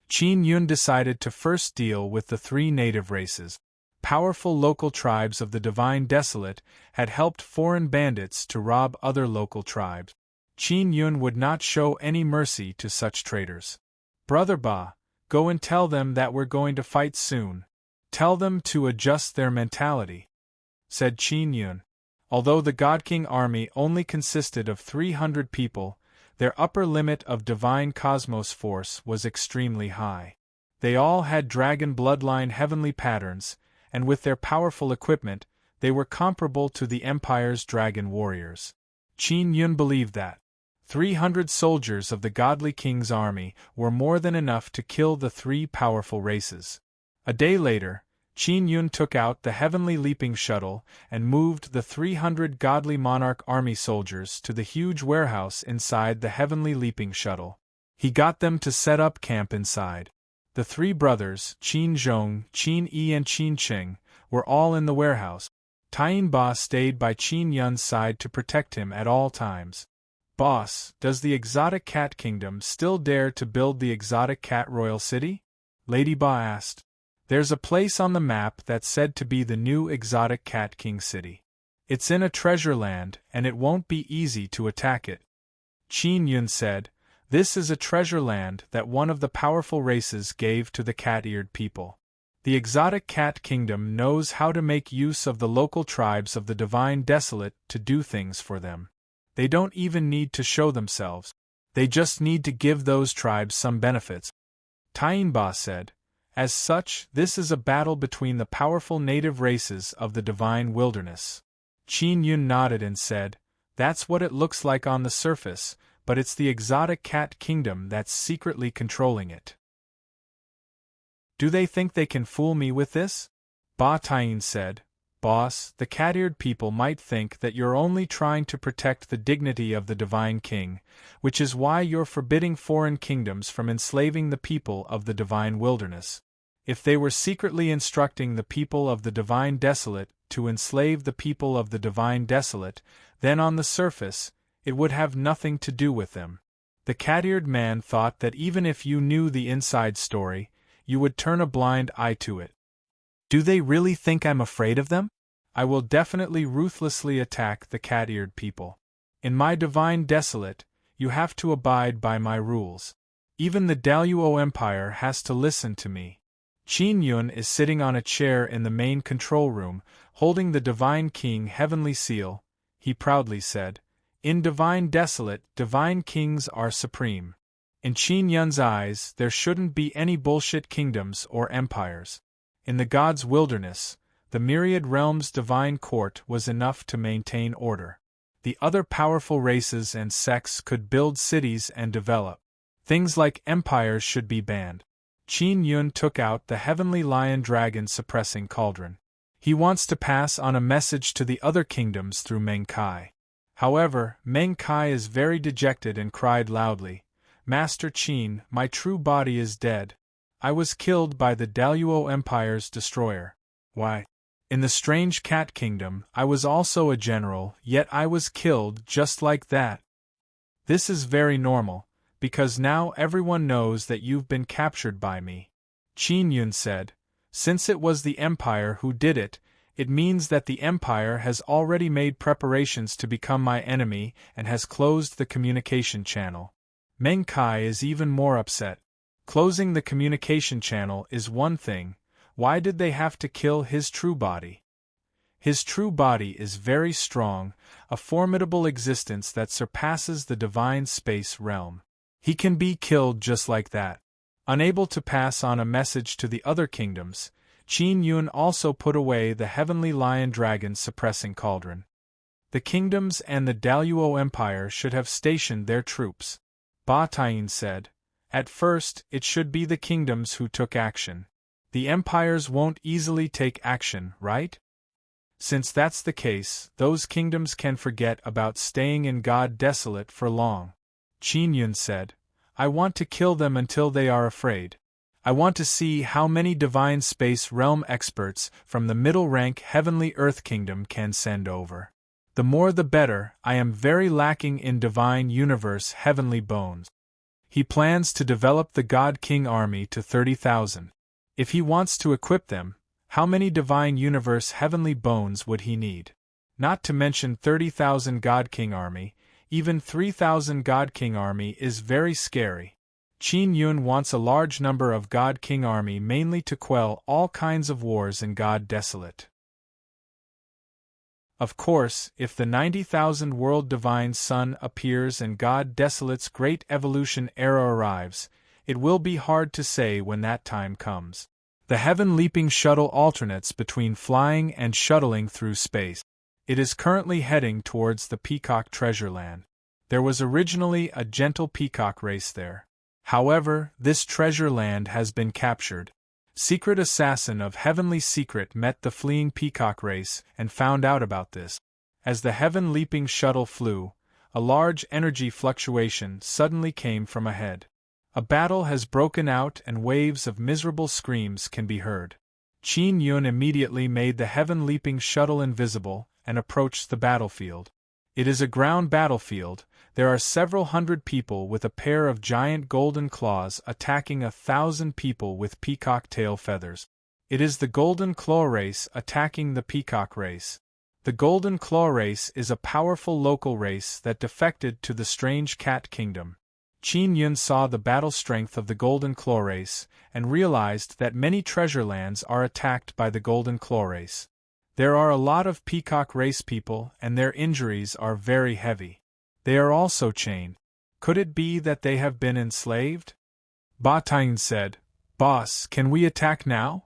Qin Yun decided to first deal with the 3 native races. Powerful local tribes of the Divine Desolate had helped foreign bandits to rob other local tribes. Qin Yun would not show any mercy to such traitors. Brother Ba, go and tell them that we're going to fight soon. Tell them to adjust their mentality, said Qin Yun. Although the God King army only consisted of 300 people, their upper limit of divine cosmos force was extremely high. They all had dragon bloodline heavenly patterns, and with their powerful equipment, they were comparable to the Empire's dragon warriors. Qin Yun believed that 300 soldiers of the godly king's army were more than enough to kill the three powerful races. A day later, Qin Yun took out the heavenly leaping shuttle and moved the 300 godly monarch army soldiers to the huge warehouse inside the heavenly leaping shuttle. He got them to set up camp inside. The three brothers, Qin Zhong, Qin Yi and Qin Cheng, were all in the warehouse. Tian Ba stayed by Qin Yun's side to protect him at all times. "Boss, does the exotic cat kingdom still dare to build the exotic cat royal city?" Lady Ba asked. "There's a place on the map that's said to be the new exotic cat king city. It's in a treasure land and it won't be easy to attack it." Qin Yun said, "This is a treasure land that one of the powerful races gave to the cat-eared people. The exotic cat kingdom knows how to make use of the local tribes of the divine desolate to do things for them. They don't even need to show themselves. They just need to give those tribes some benefits." Tian Ba said, "As such, this is a battle between the powerful native races of the divine wilderness." Qin Yun nodded and said, "That's what it looks like on the surface, but it's the exotic cat kingdom that's secretly controlling it." "Do they think they can fool me with this?" Ba Tian said, "Boss, the cat-eared people might think that you're only trying to protect the dignity of the divine king, which is why you're forbidding foreign kingdoms from enslaving the people of the divine wilderness. If they were secretly instructing the people of the divine desolate to enslave the people of the divine desolate, then on the surface, it would have nothing to do with them. The cat-eared man thought that even if you knew the inside story, you would turn a blind eye to it. Do they really think I'm afraid of them? I will definitely ruthlessly attack the cat-eared people. In my divine desolate, you have to abide by my rules. Even the Daluo Empire has to listen to me." Qin Yun is sitting on a chair in the main control room, holding the divine king heavenly seal. He proudly said, "In divine desolate, divine kings are supreme. In Qin Yun's eyes, there shouldn't be any bullshit kingdoms or empires. In the gods' wilderness, the myriad realms' divine court was enough to maintain order. The other powerful races and sects could build cities and develop. Things like empires should be banned." Qin Yun took out the heavenly lion-dragon suppressing cauldron. He wants to pass on a message to the other kingdoms through Meng Kai. However, Meng Kai is very dejected and cried loudly, "Master Qin, my true body is dead. I was killed by the Daluo Empire's destroyer. Why? In the strange cat kingdom, I was also a general, yet I was killed just like that. This is very normal, because now everyone knows that you've been captured by me." Qin Yun said, "Since it was the Empire who did it, it means that the Empire has already made preparations to become my enemy and has closed the communication channel." Meng Kai is even more upset. Closing the communication channel is one thing. Why did they have to kill his true body? His true body is very strong, a formidable existence that surpasses the divine space realm. He can be killed just like that. Unable to pass on a message to the other kingdoms, Qin Yun also put away the heavenly lion-dragon suppressing cauldron. The kingdoms and the Daluo Empire should have stationed their troops. Ba Tian said, "At first, it should be the kingdoms who took action. The empires won't easily take action, right? Since that's the case, those kingdoms can forget about staying in God desolate for long." Qin Yun said, "I want to kill them until they are afraid. I want to see how many divine space realm experts from the middle-rank heavenly earth kingdom can send over. The more the better. I am very lacking in divine universe heavenly bones." He plans to develop the God King army to 30,000. If he wants to equip them, how many divine universe heavenly bones would he need? Not to mention 30,000 God King army, even 3,000 God King army is very scary. Qin Yun wants a large number of God King army mainly to quell all kinds of wars in God Desolate. Of course, if the 90,000 world divine sun appears and God Desolate's great evolution era arrives, it will be hard to say when that time comes. The heaven-leaping shuttle alternates between flying and shuttling through space. It is currently heading towards the Peacock Treasure Land. There was originally a gentle peacock race there. However, this treasure land has been captured. Secret assassin of Heavenly Secret met the fleeing peacock race and found out about this. As the heaven-leaping shuttle flew, a large energy fluctuation suddenly came from ahead. A battle has broken out and waves of miserable screams can be heard. Qin Yun immediately made the heaven-leaping shuttle invisible and approached the battlefield. It is a ground battlefield. There are several hundred people with a pair of giant golden claws attacking 1,000 people with peacock tail feathers. It is the Golden Claw race attacking the peacock race. The Golden Claw race is a powerful local race that defected to the strange cat kingdom. Qin Yun saw the battle strength of the Golden Claw race and realized that many treasure lands are attacked by the Golden Claw race. There are a lot of peacock race people and their injuries are very heavy. They are also chained. Could it be that they have been enslaved? Ba Tain said, "Boss, can we attack now?"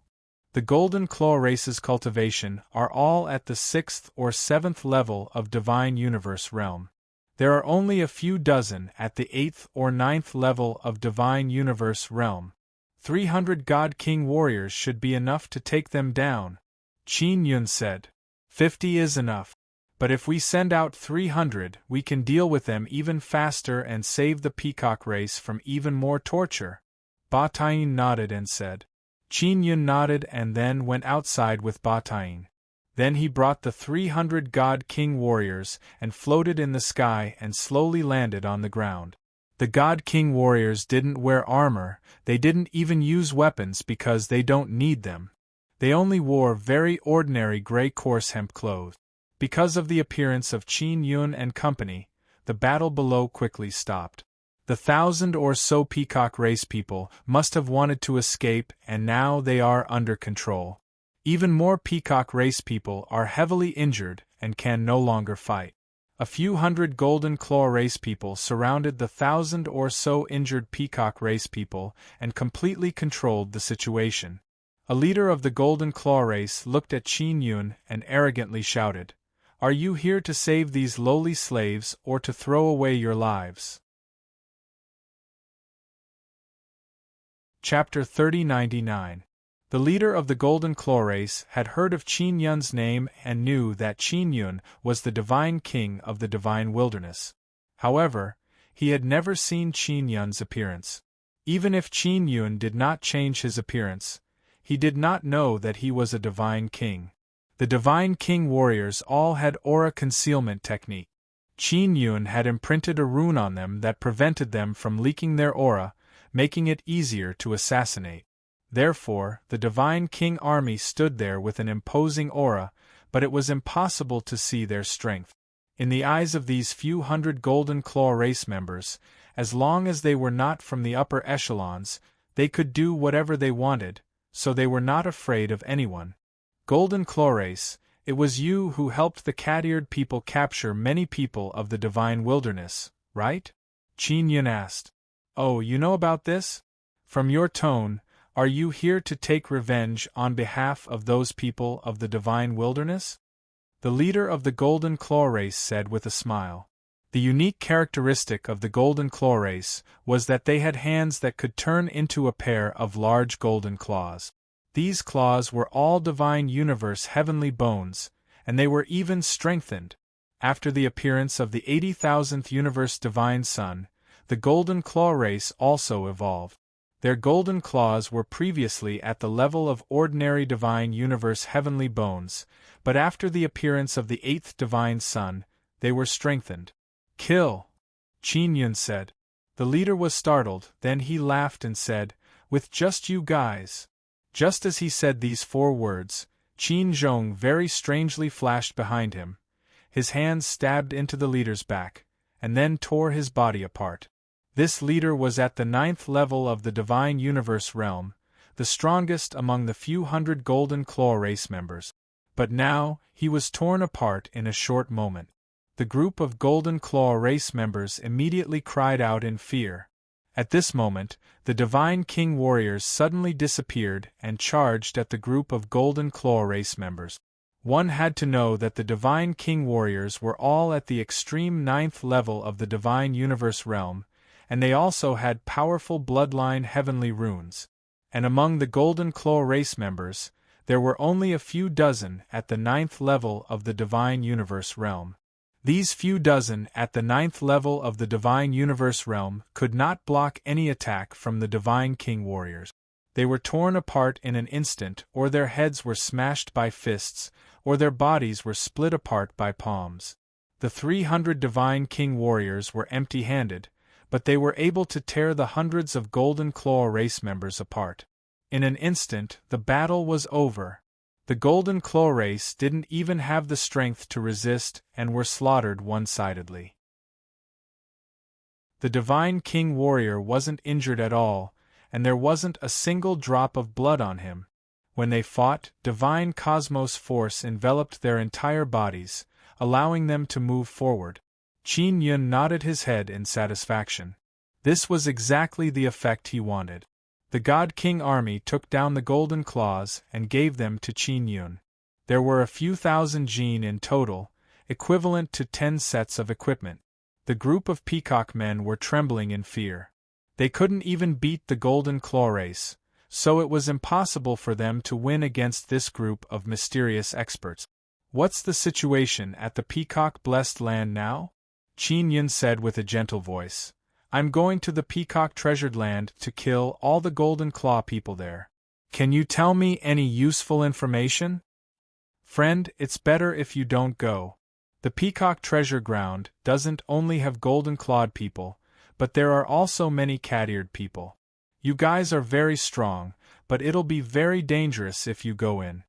The Golden Claw race's cultivation are all at the 6th or 7th level of Divine Universe realm. There are only a few dozen at the 8th or 9th level of Divine Universe realm. 300 God King warriors should be enough to take them down. Qin Yun said, 50 is enough. But if we send out 300, we can deal with them even faster and save the peacock race from even more torture. Ba Tain nodded and said. Qin Yun nodded and then went outside with Ba Tain. Then he brought the 300 God King warriors and floated in the sky and slowly landed on the ground. The God King warriors didn't wear armor, they didn't even use weapons because they don't need them. They only wore very ordinary gray coarse hemp clothes. Because of the appearance of Qin Yun and company, the battle below quickly stopped. The 1,000 or so peacock race people must have wanted to escape and now they are under control. Even more peacock race people are heavily injured and can no longer fight. A few hundred Golden Claw race people surrounded the 1,000 or so injured peacock race people and completely controlled the situation. A leader of the Golden Claw race looked at Qin Yun and arrogantly shouted, "Are you here to save these lowly slaves or to throw away your lives?" Chapter 3099. The leader of the Golden Claw race had heard of Qin Yun's name and knew that Qin Yun was the divine king of the divine wilderness. However, he had never seen Qin Yun's appearance. Even if Qin Yun did not change his appearance, he did not know that he was a divine king. The Divine King warriors all had aura concealment technique. Qin Yun had imprinted a rune on them that prevented them from leaking their aura, making it easier to assassinate. Therefore, the Divine King army stood there with an imposing aura, but it was impossible to see their strength. In the eyes of these few hundred Golden Claw race members, as long as they were not from the upper echelons, they could do whatever they wanted, so they were not afraid of anyone. Golden Claw race, it was you who helped the cat-eared people capture many people of the divine wilderness, right? Qin Yun asked. Oh, you know about this? From your tone, are you here to take revenge on behalf of those people of the divine wilderness? The leader of the Golden Claw race said with a smile. The unique characteristic of the Golden Claw race was that they had hands that could turn into a pair of large golden claws. These claws were all divine universe heavenly bones, and they were even strengthened. After the appearance of the 80,000th universe divine sun, the Golden Claw race also evolved. Their golden claws were previously at the level of ordinary divine universe heavenly bones, but after the appearance of the 8th divine sun, they were strengthened. Kill! Qin Yun said. The leader was startled, then he laughed and said, "With just you guys." Just as he said these 4 words, Qin Zhong very strangely flashed behind him. His hands stabbed into the leader's back, and then tore his body apart. This leader was at the 9th level of the Divine Universe realm, the strongest among the few hundred Golden Claw race members. But now, he was torn apart in a short moment. The group of Golden Claw race members immediately cried out in fear. At this moment, the Divine King warriors suddenly disappeared and charged at the group of Golden Claw race members. One had to know that the Divine King warriors were all at the extreme 9th level of the Divine Universe realm, and they also had powerful bloodline heavenly runes. And among the Golden Claw race members, there were only a few dozen at the 9th level of the Divine Universe realm. These few dozen at the 9th level of the Divine Universe realm could not block any attack from the Divine King warriors. They were torn apart in an instant, or their heads were smashed by fists, or their bodies were split apart by palms. The 300 Divine King warriors were empty-handed, but they were able to tear the hundreds of Golden Claw race members apart. In an instant, the battle was over. The Golden Claw race didn't even have the strength to resist and were slaughtered one-sidedly. The Divine King warrior wasn't injured at all, and there wasn't a single drop of blood on him. When they fought, divine cosmos force enveloped their entire bodies, allowing them to move forward. Qin Yun nodded his head in satisfaction. This was exactly the effect he wanted. The God King army took down the Golden Claws and gave them to Qin Yun. There were a few thousand jin in total, equivalent to 10 sets of equipment. The group of peacock men were trembling in fear. They couldn't even beat the Golden Claw race, so it was impossible for them to win against this group of mysterious experts. "What's the situation at the Peacock-blessed land now?" Qin Yun said with a gentle voice. "I'm going to the Peacock-treasured land to kill all the Golden Claw people there. Can you tell me any useful information?" "Friend, it's better if you don't go. The Peacock Treasure Ground doesn't only have golden-clawed people, but there are also many cat-eared people. You guys are very strong, but it'll be very dangerous if you go in."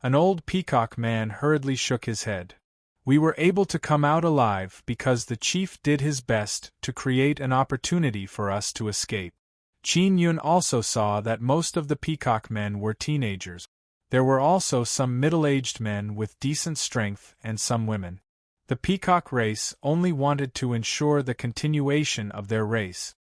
An old peacock man hurriedly shook his head. "We were able to come out alive because the chief did his best to create an opportunity for us to escape." Qin Yun also saw that most of the peacock men were teenagers. There were also some middle-aged men with decent strength and some women. The peacock race only wanted to ensure the continuation of their race.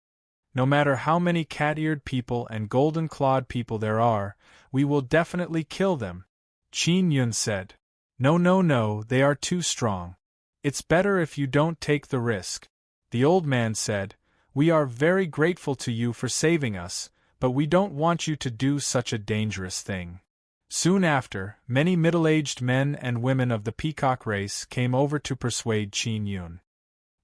"No matter how many cat-eared people and golden-clawed people there are, we will definitely kill them," Qin Yun said. No, they are too strong. It's better if you don't take the risk." The old man said, "We are very grateful to you for saving us, but we don't want you to do such a dangerous thing." Soon after, many middle-aged men and women of the peacock race came over to persuade Qin Yun.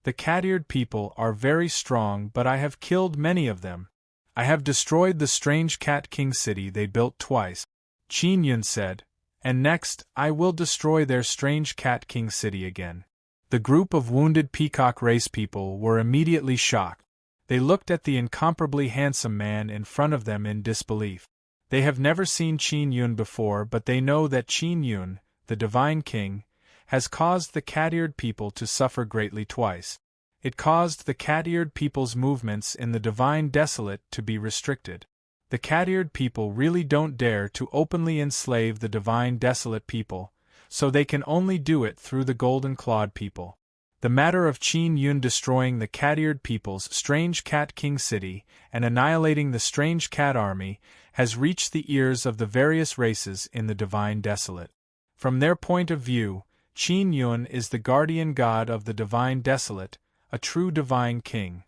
"The cat-eared people are very strong, but I have killed many of them. I have destroyed the strange Cat King city they built twice," Qin Yun said, "and next I will destroy their strange Cat King city again." The group of wounded peacock race people were immediately shocked. They looked at the incomparably handsome man in front of them in disbelief. They have never seen Qin Yun before, but they know that Qin Yun, the Divine King, has caused the cat-eared people to suffer greatly twice. It caused the cat-eared people's movements in the Divine Desolate to be restricted. The cat-eared people really don't dare to openly enslave the Divine Desolate people, so they can only do it through the golden-clawed people. The matter of Qin Yun destroying the cat-eared people's strange Cat King city and annihilating the strange cat army has reached the ears of the various races in the Divine Desolate. From their point of view, Qin Yun is the guardian god of the Divine Desolate, a true Divine King.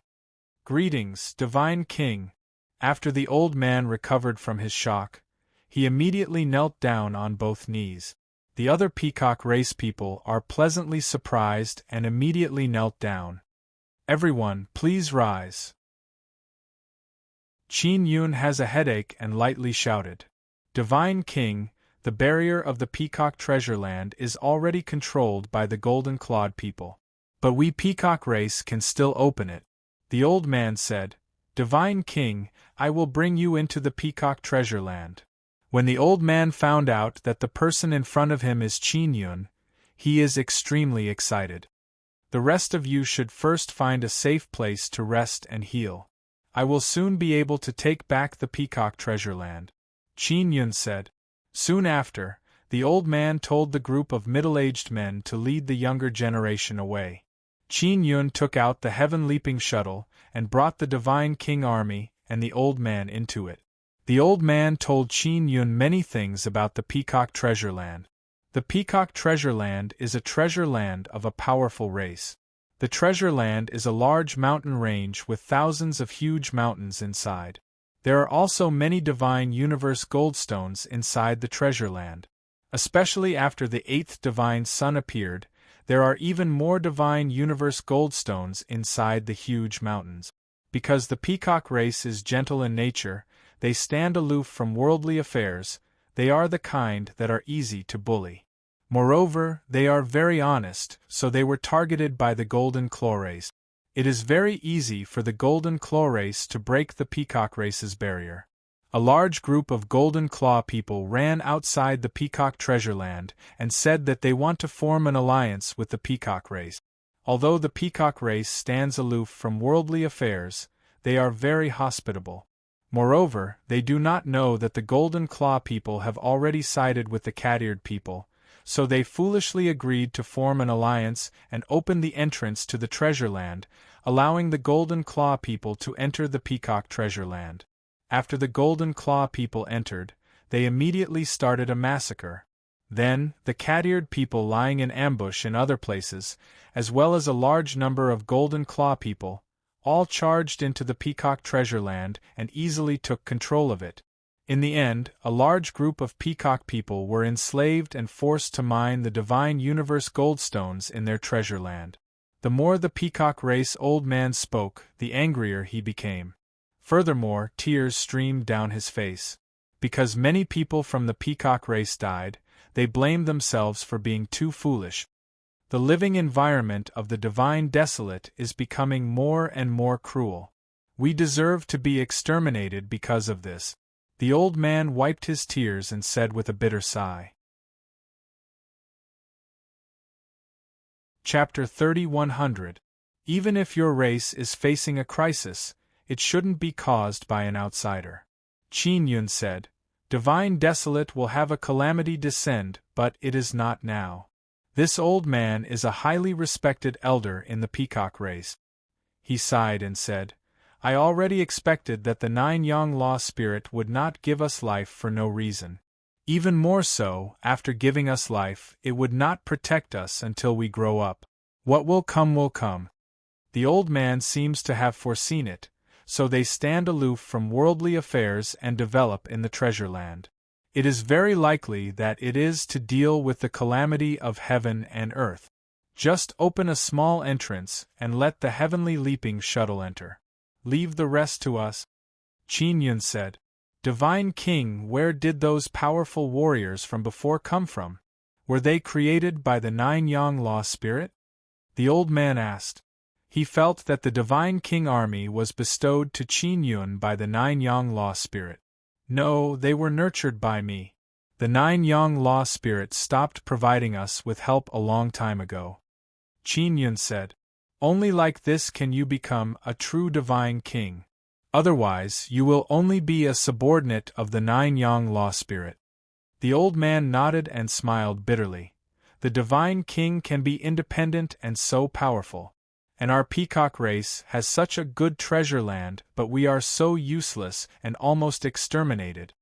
"Greetings, Divine King." After the old man recovered from his shock, he immediately knelt down on both knees. The other peacock race people are pleasantly surprised and immediately knelt down. "Everyone, please rise." Qin Yun has a headache and lightly shouted. "Divine King, the barrier of the Peacock Treasure Land is already controlled by the golden-clawed people. But we peacock race can still open it." The old man said, "Divine King, I will bring you into the Peacock Treasure Land." When the old man found out that the person in front of him is Qin Yun, he is extremely excited. "The rest of you should first find a safe place to rest and heal. I will soon be able to take back the Peacock Treasure Land," Qin Yun said. Soon after, the old man told the group of middle-aged men to lead the younger generation away. Qin Yun took out the heaven-leaping shuttle and brought the Divine King army and the old man into it. The old man told Qin Yun many things about the Peacock Treasure Land. The Peacock Treasure Land is a treasure land of a powerful race. The Treasure Land is a large mountain range with thousands of huge mountains inside. There are also many divine universe goldstones inside the Treasure Land. Especially after the 8th divine sun appeared, there are even more divine universe goldstones inside the huge mountains. Because the peacock race is gentle in nature, they stand aloof from worldly affairs. They are the kind that are easy to bully. Moreover, they are very honest, so they were targeted by the Golden Claw race. It is very easy for the Golden Claw race to break the peacock race's barrier. A large group of Golden Claw people ran outside the Peacock Treasure Land and said that they want to form an alliance with the peacock race. Although the peacock race stands aloof from worldly affairs, they are very hospitable. Moreover, they do not know that the Golden Claw people have already sided with the cat-eared people, so they foolishly agreed to form an alliance and open the entrance to the Treasure Land, allowing the Golden Claw people to enter the Peacock Treasure Land. After the Golden Claw people entered, they immediately started a massacre. Then, the cat-eared people lying in ambush in other places, as well as a large number of Golden Claw people, all charged into the Peacock Treasure Land and easily took control of it. In the end, a large group of peacock people were enslaved and forced to mine the divine universe goldstones in their treasure land. The more the peacock race old man spoke, the angrier he became. Furthermore, tears streamed down his face. Because many people from the peacock race died, they blamed themselves for being too foolish. The living environment of the divine desolate is becoming more and more cruel. We deserve to be exterminated because of this. The old man wiped his tears and said with a bitter sigh. Chapter 3100. Even if your race is facing a crisis, it shouldn't be caused by an outsider. Qin Yun said, Divine Desolate will have a calamity descend, but it is not now. This old man is a highly respected elder in the peacock race. He sighed and said, I already expected that the 9-yang law spirit would not give us life for no reason. Even more so, after giving us life, it would not protect us until we grow up. What will come will come. The old man seems to have foreseen it, so they stand aloof from worldly affairs and develop in the treasure land. It is very likely that it is to deal with the calamity of heaven and earth. Just open a small entrance and let the heavenly leaping shuttle enter. Leave the rest to us. Qin Yun said, Divine King, where did those powerful warriors from before come from? Were they created by the 9-yang law spirit? The old man asked. He felt that the Divine King army was bestowed to Qin Yun by the 9-yang law spirit. No, they were nurtured by me. The 9-yang law spirit stopped providing us with help a long time ago. Qin Yun said, Only like this can you become a true Divine King. Otherwise, you will only be a subordinate of the 9-yang law spirit. The old man nodded and smiled bitterly. The Divine King can be independent and so powerful. And our peacock race has such a good treasure land, but we are so useless and almost exterminated.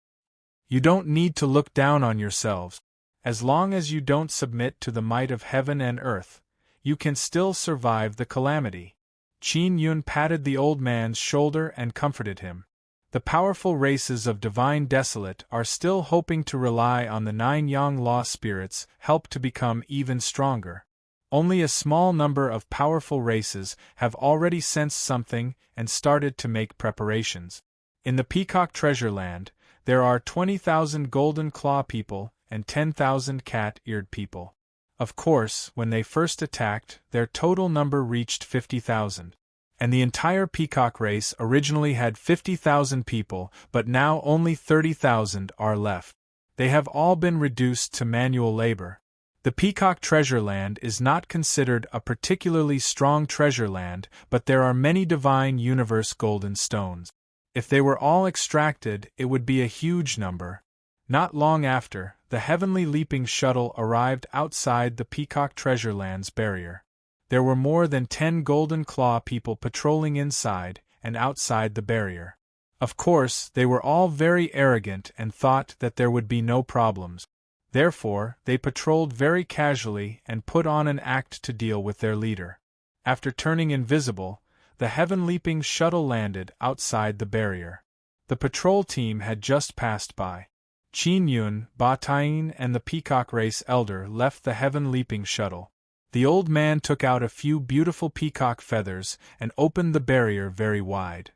You don't need to look down on yourselves. As long as you don't submit to the might of heaven and earth, you can still survive the calamity. Qin Yun patted the old man's shoulder and comforted him. The powerful races of Divine Desolate are still hoping to rely on the 9-yang law spirit's help to become even stronger. Only a small number of powerful races have already sensed something and started to make preparations. In the Peacock Treasure Land, there are 20,000 Golden Claw people and 10,000 cat-eared people. Of course, when they first attacked, their total number reached 50,000. And the entire peacock race originally had 50,000 people, but now only 30,000 are left. They have all been reduced to manual labor. The Peacock Treasure Land is not considered a particularly strong treasure land, but there are many divine universe golden stones. If they were all extracted, it would be a huge number. Not long after, the heavenly leaping shuttle arrived outside the Peacock Treasure Land's barrier. There were more than 10 Golden Claw people patrolling inside and outside the barrier. Of course, they were all very arrogant and thought that there would be no problems. Therefore, they patrolled very casually and put on an act to deal with their leader. After turning invisible, the heaven-leaping shuttle landed outside the barrier. The patrol team had just passed by. Qin Yun, Ba Taiyin and the Peacock Race Elder left the heaven-leaping shuttle. The old man took out a few beautiful peacock feathers and opened the barrier very wide.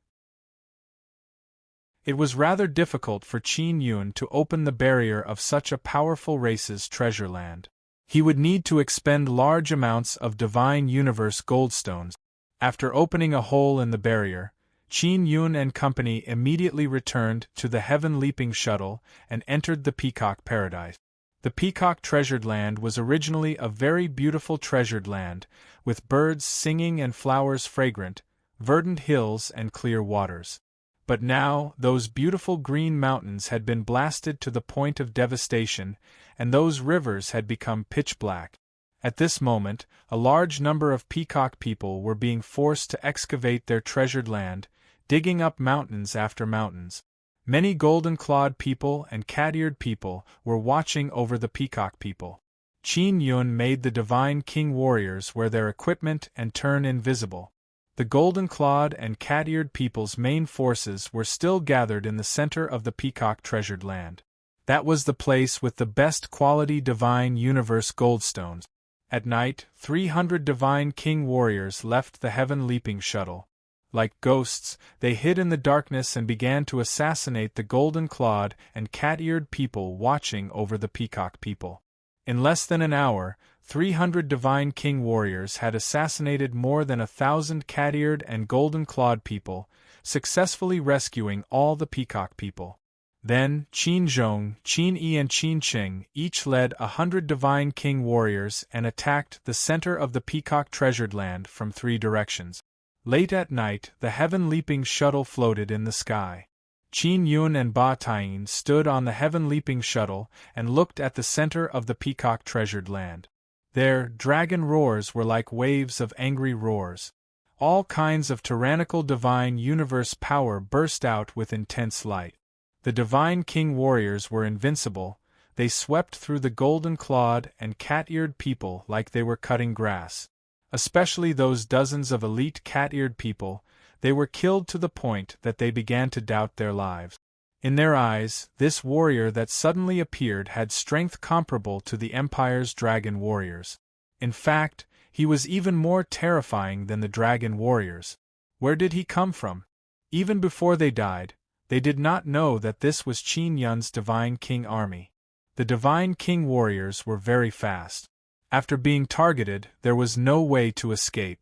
It was rather difficult for Qin Yun to open the barrier of such a powerful race's treasure land. He would need to expend large amounts of Divine Universe goldstones. After opening a hole in the barrier, Qin Yun and company immediately returned to the heaven-leaping shuttle and entered the Peacock Paradise. The Peacock Treasured Land was originally a very beautiful treasured land, with birds singing and flowers fragrant, verdant hills and clear waters. But now, those beautiful green mountains had been blasted to the point of devastation, and those rivers had become pitch black. At this moment, a large number of peacock people were being forced to excavate their treasured land, digging up mountains after mountains. Many golden-clawed people and cat-eared people were watching over the peacock people. Qin Yun made the Divine King warriors wear their equipment and turn invisible. The golden-clawed and cat-eared people's main forces were still gathered in the center of the Peacock Treasured Land. That was the place with the best quality Divine Universe goldstones. At night, 300 Divine King warriors left the heaven-leaping shuttle. Like ghosts, they hid in the darkness and began to assassinate the golden-clawed and cat-eared people watching over the peacock people. In less than an hour, 300 Divine King warriors had assassinated more than 1,000 cat-eared and golden-clawed people, successfully rescuing all the peacock people. Then, Qin Zhong, Qin Yi and Qin Qing each led 100 Divine King warriors and attacked the center of the Peacock Treasured Land from 3 directions. Late at night, the heaven-leaping shuttle floated in the sky. Qin Yun and Ba Taiyin stood on the heaven-leaping shuttle and looked at the center of the Peacock Treasured Land. Their dragon roars were like waves of angry roars. All kinds of tyrannical Divine Universe power burst out with intense light. The Divine King warriors were invincible. They swept through the golden-clawed and cat-eared people like they were cutting grass. Especially those dozens of elite cat-eared people, they were killed to the point that they began to doubt their lives. In their eyes, this warrior that suddenly appeared had strength comparable to the Empire's dragon warriors. In fact, he was even more terrifying than the dragon warriors. Where did he come from? Even before they died, they did not know that this was Qin Yun's Divine King army. The Divine King warriors were very fast. After being targeted, there was no way to escape.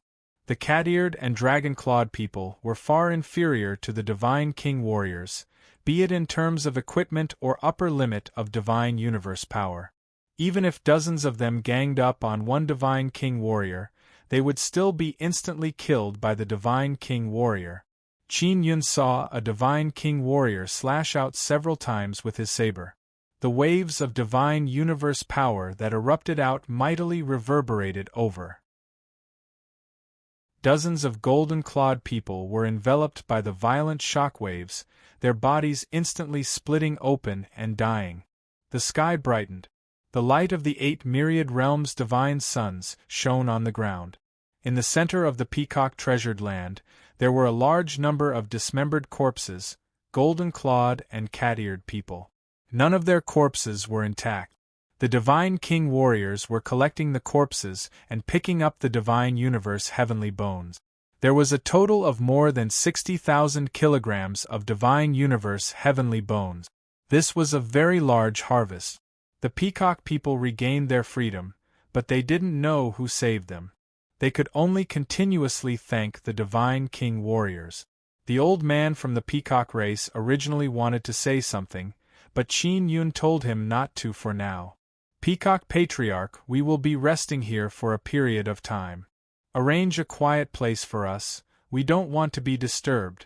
The cat-eared and dragon-clawed people were far inferior to the Divine King warriors, be it in terms of equipment or upper limit of Divine Universe power. Even if dozens of them ganged up on one Divine King warrior, they would still be instantly killed by the Divine King warrior. Qin Yun saw a Divine King warrior slash out several times with his saber. The waves of Divine Universe power that erupted out mightily reverberated over. Dozens of golden-clawed people were enveloped by the violent shock waves, their bodies instantly splitting open and dying. The sky brightened. The light of the 8 myriad realms' divine suns shone on the ground. In the center of the Peacock Treasured Land, there were a large number of dismembered corpses, golden-clawed and cat-eared people. None of their corpses were intact. The Divine King warriors were collecting the corpses and picking up the Divine Universe heavenly bones. There was a total of more than 60,000 kilograms of Divine Universe heavenly bones. This was a very large harvest. The Peacock people regained their freedom, but they didn't know who saved them. They could only continuously thank the Divine King warriors. The old man from the Peacock race originally wanted to say something, but Qin Yun told him not to for now. Peacock Patriarch, we will be resting here for a period of time. Arrange a quiet place for us, we don't want to be disturbed.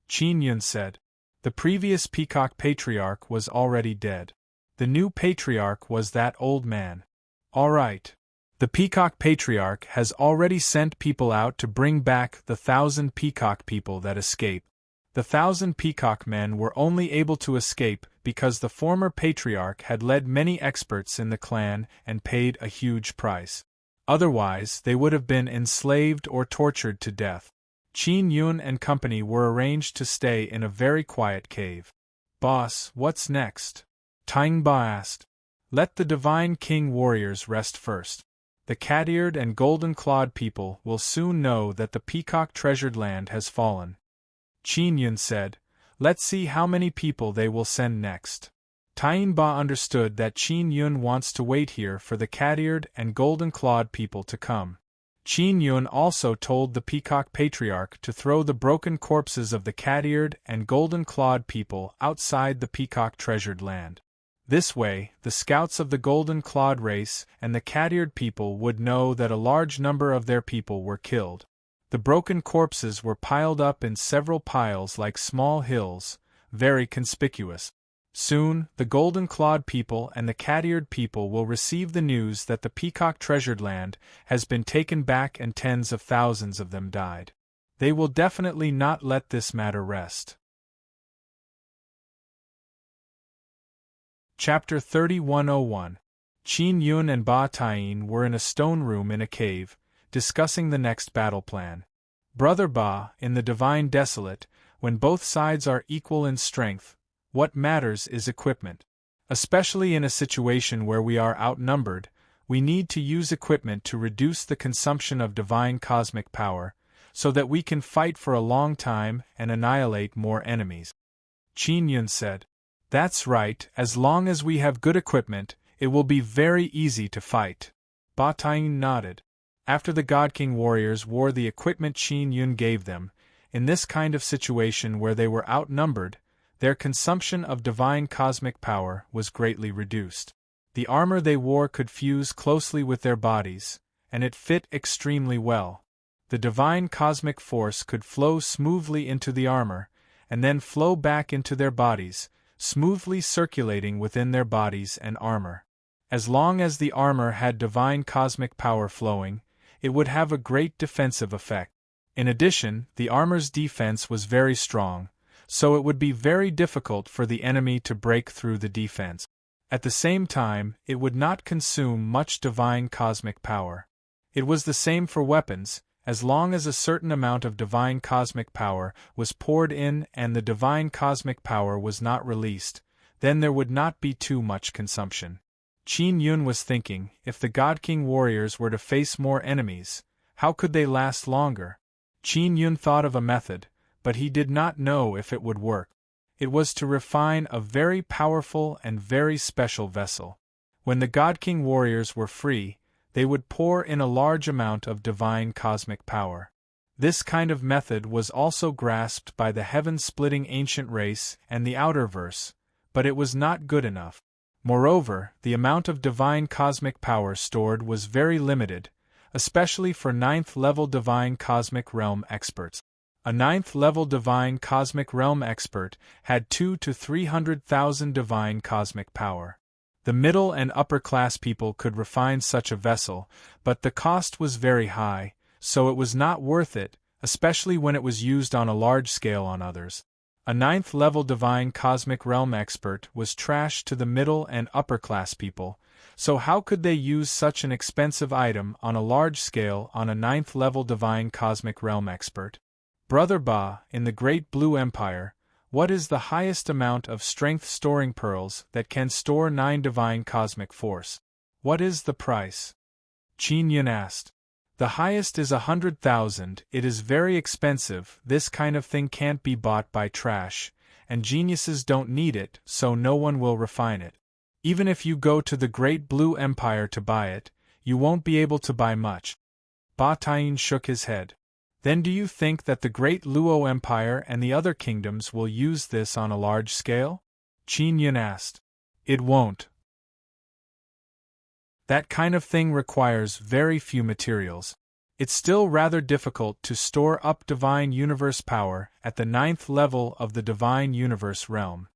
Qin Yun said. The previous Peacock Patriarch was already dead. The new Patriarch was that old man. All right. The Peacock Patriarch has already sent people out to bring back the 1,000 peacock people that escaped. The 1,000 peacock men were only able to escape because the former patriarch had led many experts in the clan and paid a huge price. Otherwise, they would have been enslaved or tortured to death. Qin Yun and company were arranged to stay in a very quiet cave. "Boss, what's next?" Tang Ba asked. "Let the Divine King warriors rest first. The cat-eared and golden-clawed people will soon know that the peacock-treasured land has fallen." Qin Yun said, "Let's see how many people they will send next." Tang Ba understood that Qin Yun wants to wait here for the cat-eared and golden-clawed people to come. Qin Yun also told the Peacock Patriarch to throw the broken corpses of the cat-eared and golden-clawed people outside the peacock-treasured land. This way, the scouts of the golden-clawed race and the cat-eared people would know that a large number of their people were killed. The broken corpses were piled up in several piles like small hills, very conspicuous. Soon, the golden-clawed people and the cat-eared people will receive the news that the peacock-treasured land has been taken back and tens of thousands of them died. They will definitely not let this matter rest. Chapter 3101. Qin Yun and Ba Taiyin were in a stone room in a cave, discussing the next battle plan. "Brother Ba, in the Divine Desolate, when both sides are equal in strength, what matters is equipment. Especially in a situation where we are outnumbered, we need to use equipment to reduce the consumption of divine cosmic power, so that we can fight for a long time and annihilate more enemies." Qin Yun said. "That's right, as long as we have good equipment, it will be very easy to fight." Ba Taiyin nodded. After the God King warriors wore the equipment Qin Yun gave them, in this kind of situation where they were outnumbered, their consumption of divine cosmic power was greatly reduced. The armor they wore could fuse closely with their bodies, and it fit extremely well. The divine cosmic force could flow smoothly into the armor, and then flow back into their bodies, smoothly circulating within their bodies and armor. As long as the armor had divine cosmic power flowing, it would have a great defensive effect. In addition, the armor's defense was very strong, so it would be very difficult for the enemy to break through the defense. At the same time, it would not consume much divine cosmic power. It was the same for weapons. As long as a certain amount of divine cosmic power was poured in and the divine cosmic power was not released, then there would not be too much consumption. Qin Yun was thinking, if the God King warriors were to face more enemies, how could they last longer? Qin Yun thought of a method, but he did not know if it would work. It was to refine a very powerful and very special vessel. When the God King warriors were free, they would pour in a large amount of divine cosmic power. This kind of method was also grasped by the heaven-splitting ancient race and the outer verse, but it was not good enough. Moreover, the amount of divine cosmic power stored was very limited, especially for 9th-level divine cosmic realm experts. A 9th-level divine cosmic realm expert had 200,000 to 300,000 divine cosmic power. The middle and upper class people could refine such a vessel, but the cost was very high, so it was not worth it, especially when it was used on a large scale on others. A 9th-level divine cosmic realm expert was trash to the middle and upper class people, so how could they use such an expensive item on a large scale on a 9th-level divine cosmic realm expert? "Brother Ba, in the Great Blue Empire, what is the highest amount of strength-storing pearls that can store 9 divine cosmic force? What is the price?" Qin Yun asked. "The highest is 100,000, it is very expensive, this kind of thing can't be bought by trash, and geniuses don't need it, so no one will refine it. Even if you go to the Great Blue Empire to buy it, you won't be able to buy much." Ba Taiyin shook his head. "Then do you think that the Great Luo Empire and the other kingdoms will use this on a large scale?" Qin Yun asked. "It won't. That kind of thing requires very few materials. It's still rather difficult to store up divine universe power at the 9th level of the divine universe realm."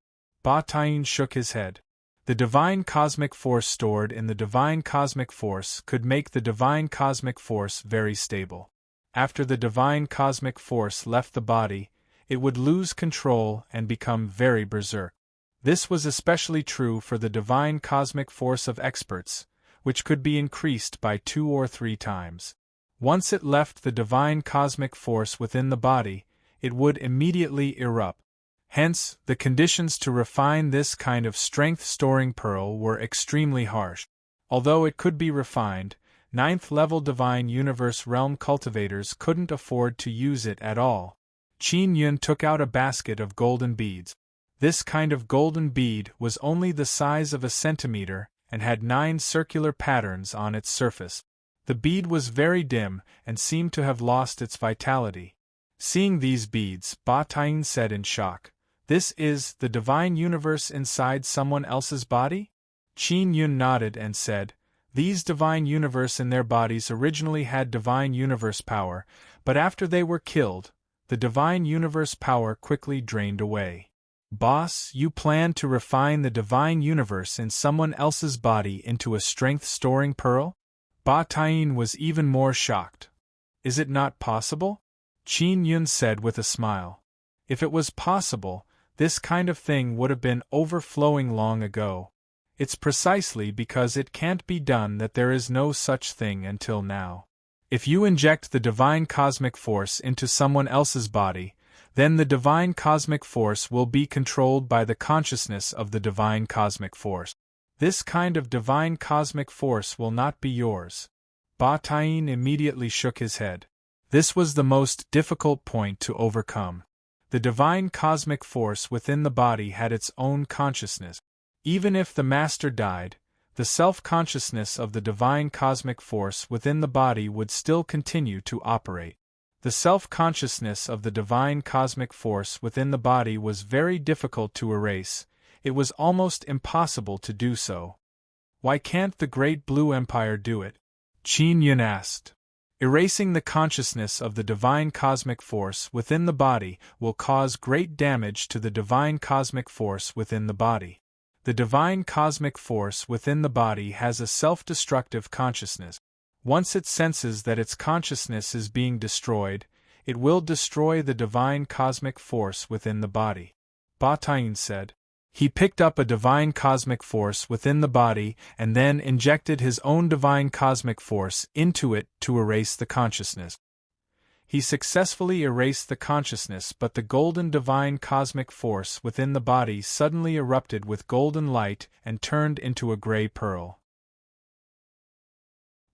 Ba Taiyin shook his head. The divine cosmic force stored in the divine cosmic force could make the divine cosmic force very stable. After the divine cosmic force left the body, it would lose control and become very berserk. This was especially true for the divine cosmic force of experts, which could be increased by 2 or 3 times. Once it left the divine cosmic force within the body, it would immediately erupt. Hence, the conditions to refine this kind of strength-storing pearl were extremely harsh. Although it could be refined, 9th-level Divine Universe Realm cultivators couldn't afford to use it at all. Qin Yun took out a basket of golden beads. This kind of golden bead was only the size of a centimeter and had 9 circular patterns on its surface. The bead was very dim and seemed to have lost its vitality. Seeing these beads, Ba Tian said in shock, "This is the divine universe inside someone else's body?" Qin Yun nodded and said, "These divine universe in their bodies originally had divine universe power, but after they were killed, the divine universe power quickly drained away." "Boss, you plan to refine the divine universe in someone else's body into a strength-storing pearl?" Ba Tian was even more shocked. "Is it not possible?" Qin Yun said with a smile. "If it was possible, this kind of thing would have been overflowing long ago. It's precisely because it can't be done that there is no such thing until now. If you inject the divine cosmic force into someone else's body, then the divine cosmic force will be controlled by the consciousness of the divine cosmic force. This kind of divine cosmic force will not be yours." Ba Tian immediately shook his head. This was the most difficult point to overcome. The divine cosmic force within the body had its own consciousness. Even if the master died, the self-consciousness of the divine cosmic force within the body would still continue to operate. The self-consciousness of the divine cosmic force within the body was very difficult to erase. It was almost impossible to do so. "Why can't the Great Blue Empire do it?" Qin Yun asked. "Erasing the consciousness of the divine cosmic force within the body will cause great damage to the divine cosmic force within the body. The divine cosmic force within the body has a self-destructive consciousness. Once it senses that its consciousness is being destroyed, it will destroy the divine cosmic force within the body," Ba Tian said. He picked up a divine cosmic force within the body and then injected his own divine cosmic force into it to erase the consciousness. He successfully erased the consciousness, but the golden divine cosmic force within the body suddenly erupted with golden light and turned into a gray pearl.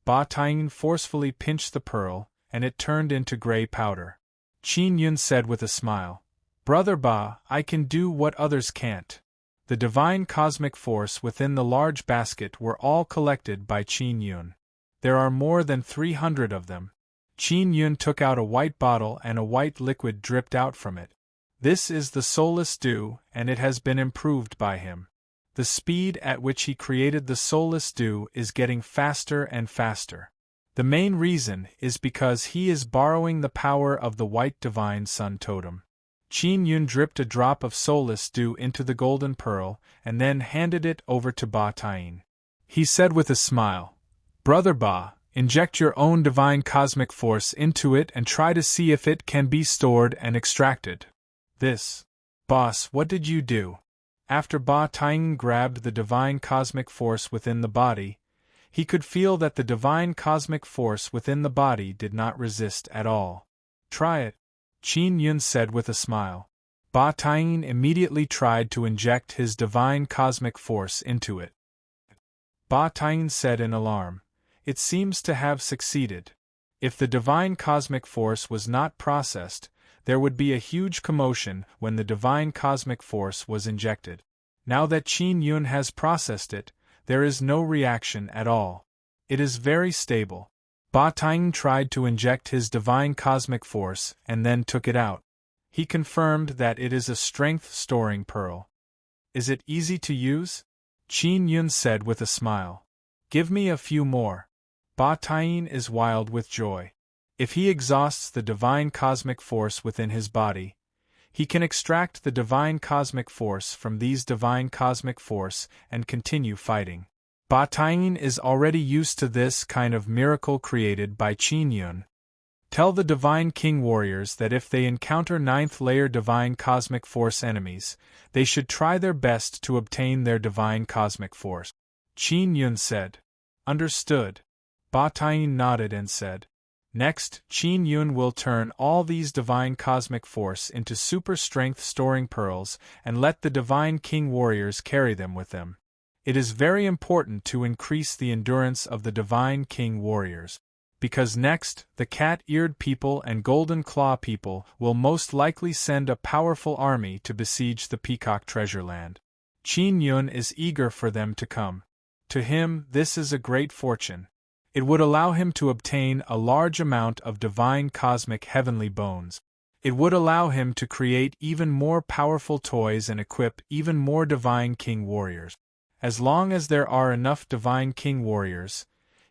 Ba Tian forcefully pinched the pearl, and it turned into gray powder. Qin Yun said with a smile, "Brother Ba, I can do what others can't." The divine cosmic force within the large basket were all collected by Qin Yun. There are more than 300 of them. Qin Yun took out a white bottle and a white liquid dripped out from it. This is the soulless dew, and it has been improved by him. The speed at which he created the soulless dew is getting faster and faster. The main reason is because he is borrowing the power of the white divine sun totem. Qin Yun dripped a drop of soulless dew into the golden pearl and then handed it over to Ba Tian. He said with a smile, "Brother Ba, inject your own divine cosmic force into it and try to see if it can be stored and extracted." "This. Boss, what did you do?" After Ba Tian grabbed the divine cosmic force within the body, he could feel that the divine cosmic force within the body did not resist at all. "Try it," Qin Yun said with a smile. Ba Tian immediately tried to inject his divine cosmic force into it. Ba Tian said in alarm, "It seems to have succeeded. If the divine cosmic force was not processed, there would be a huge commotion when the divine cosmic force was injected. Now that Qin Yun has processed it, there is no reaction at all. It is very stable." Ba Tian tried to inject his divine cosmic force and then took it out. He confirmed that it is a strength-storing pearl. "Is it easy to use?" Qin Yun said with a smile. "Give me a few more." Ba Tian is wild with joy. If he exhausts the divine cosmic force within his body, he can extract the divine cosmic force from these divine cosmic force and continue fighting. Ba Tian is already used to this kind of miracle created by Qin Yun. Tell the Divine King warriors that if they encounter 9th-layer Divine Cosmic Force enemies, they should try their best to obtain their Divine Cosmic Force. Qin Yun said. Understood. Ba Taiyin nodded and said. Next, Qin Yun will turn all these Divine Cosmic Force into super strength storing pearls and let the Divine King warriors carry them with them. It is very important to increase the endurance of the Divine King warriors, because next, the cat-eared people and golden claw people will most likely send a powerful army to besiege the Peacock Treasure Land. Qin Yun is eager for them to come. To him, this is a great fortune. It would allow him to obtain a large amount of divine cosmic heavenly bones. It would allow him to create even more powerful toys and equip even more Divine King warriors. As long as there are enough Divine King warriors,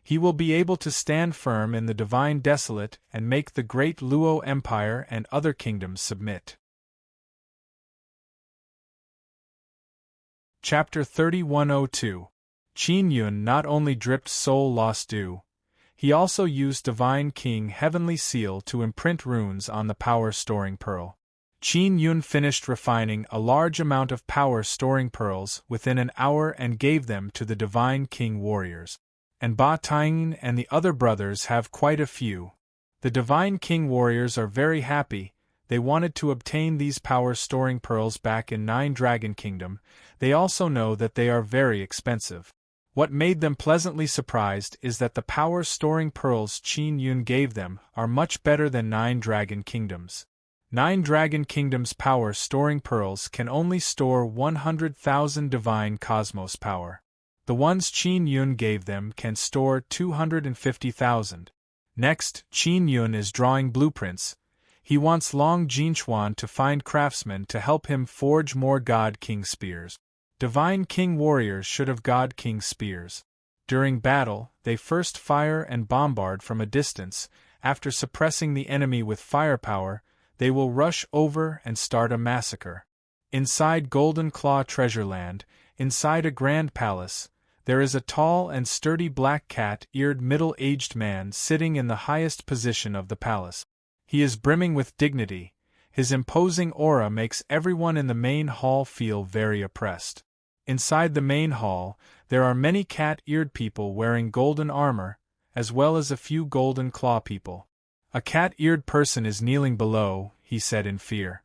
he will be able to stand firm in the Divine Desolate and make the great Luo Empire and other kingdoms submit. Chapter 3102. Qin Yun not only dripped Soul Lost Dew, he also used Divine King Heavenly Seal to imprint runes on the power-storing pearl. Qin Yun finished refining a large amount of power-storing pearls within an hour and gave them to the Divine King warriors. And Ba Taiyin and the other brothers have quite a few. The Divine King warriors are very happy. They wanted to obtain these power-storing pearls back in 9 Dragon Kingdom. They also know that they are very expensive. What made them pleasantly surprised is that the power-storing pearls Qin Yun gave them are much better than 9 Dragon Kingdoms. 9 Dragon Kingdoms power-storing pearls can only store 100,000 divine cosmos power. The ones Qin Yun gave them can store 250,000. Next, Qin Yun is drawing blueprints. He wants Long Jinchuan to find craftsmen to help him forge more God King spears. Divine King warriors should have God King spears. During battle, they first fire and bombard from a distance. After suppressing the enemy with firepower, they will rush over and start a massacre. Inside Golden Claw Treasure Land, inside a grand palace, there is a tall and sturdy black cat-eared middle-aged man sitting in the highest position of the palace. He is brimming with dignity. His imposing aura makes everyone in the main hall feel very oppressed. Inside the main hall, there are many cat-eared people wearing golden armor, as well as a few golden claw people. A cat-eared person is kneeling below, he said in fear.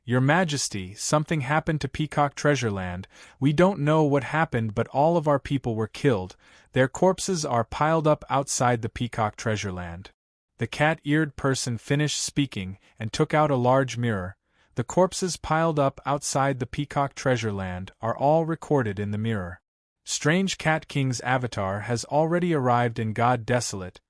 Your Majesty, something happened to Peacock Treasure Land. We don't know what happened, but all of our people were killed. Their corpses are piled up outside the Peacock Treasure Land. The cat-eared person finished speaking and took out a large mirror. The corpses piled up outside the Peacock Treasure Land are all recorded in the mirror. Strange Cat King's avatar has already arrived in God Desolate.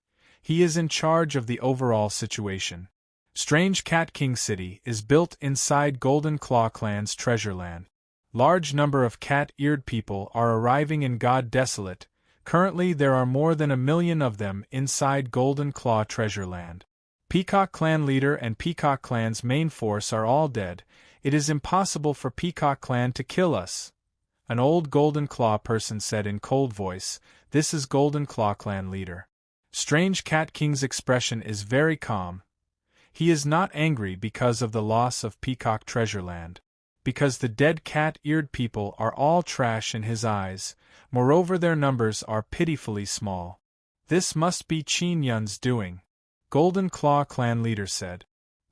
He is in charge of the overall situation. Strange Cat King City is built inside Golden Claw Clan's Treasure Land. Large number of cat-eared people are arriving in God Desolate. Currently there are more than 1 million of them inside Golden Claw Treasure Land. Peacock Clan leader and Peacock Clan's main force are all dead. It is impossible for Peacock Clan to kill us. An old Golden Claw person said in cold voice. This is Golden Claw Clan leader. Strange Cat King's expression is very calm. He is not angry because of the loss of Peacock Treasure Land. Because the dead cat-eared people are all trash in his eyes, moreover their numbers are pitifully small. This must be Qin Yun's doing. Golden Claw Clan leader said.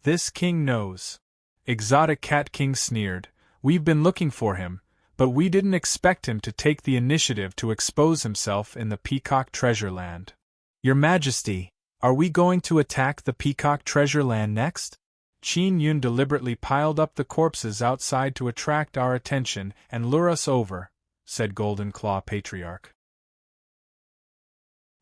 This king knows. Exotic Cat King sneered. We've been looking for him, but we didn't expect him to take the initiative to expose himself in the Peacock Treasure Land. Your Majesty, are we going to attack the Peacock Treasure Land next? Qin Yun deliberately piled up the corpses outside to attract our attention and lure us over, said Golden Claw Patriarch.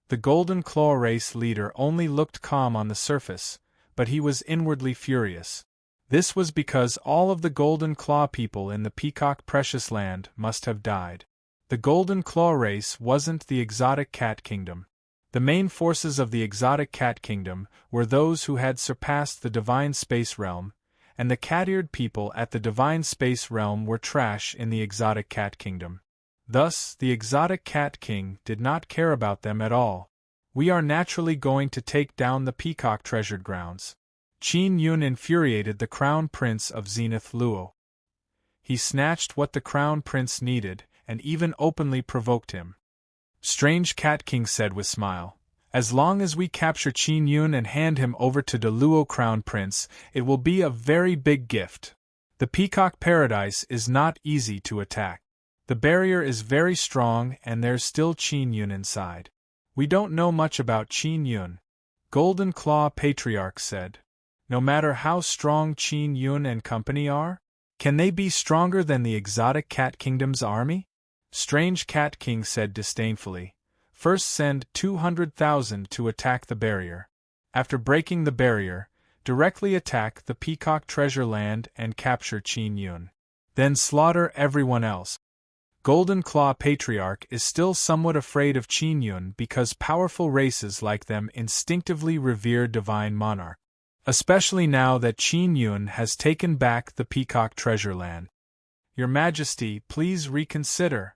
The Golden Claw race leader only looked calm on the surface, but he was inwardly furious. This was because all of the Golden Claw people in the Peacock Precious Land must have died. The Golden Claw race wasn't the Exotic Cat Kingdom. The main forces of the Exotic Cat Kingdom were those who had surpassed the Divine Space Realm, and the cat-eared people at the Divine Space Realm were trash in the Exotic Cat Kingdom. Thus, the Exotic Cat King did not care about them at all. We are naturally going to take down the peacock treasured grounds. Qin Yun infuriated the crown prince of Zenith Luo. He snatched what the crown prince needed, and even openly provoked him. Strange Cat King said with smile, "As long as we capture Qin Yun and hand him over to the Luo crown prince, it will be a very big gift. The peacock paradise is not easy to attack. The barrier is very strong and there's still Qin Yun inside. We don't know much about Qin Yun," Golden Claw Patriarch said. "No matter how strong Qin Yun and company are, can they be stronger than the exotic Cat Kingdom's army?" Strange Cat King said disdainfully, "First send 200,000 to attack the barrier. After breaking the barrier, directly attack the Peacock Treasure Land and capture Qin Yun. Then slaughter everyone else." Golden Claw Patriarch is still somewhat afraid of Qin Yun because powerful races like them instinctively revere Divine Monarch. Especially now that Qin Yun has taken back the Peacock Treasure Land. "Your Majesty, please reconsider,"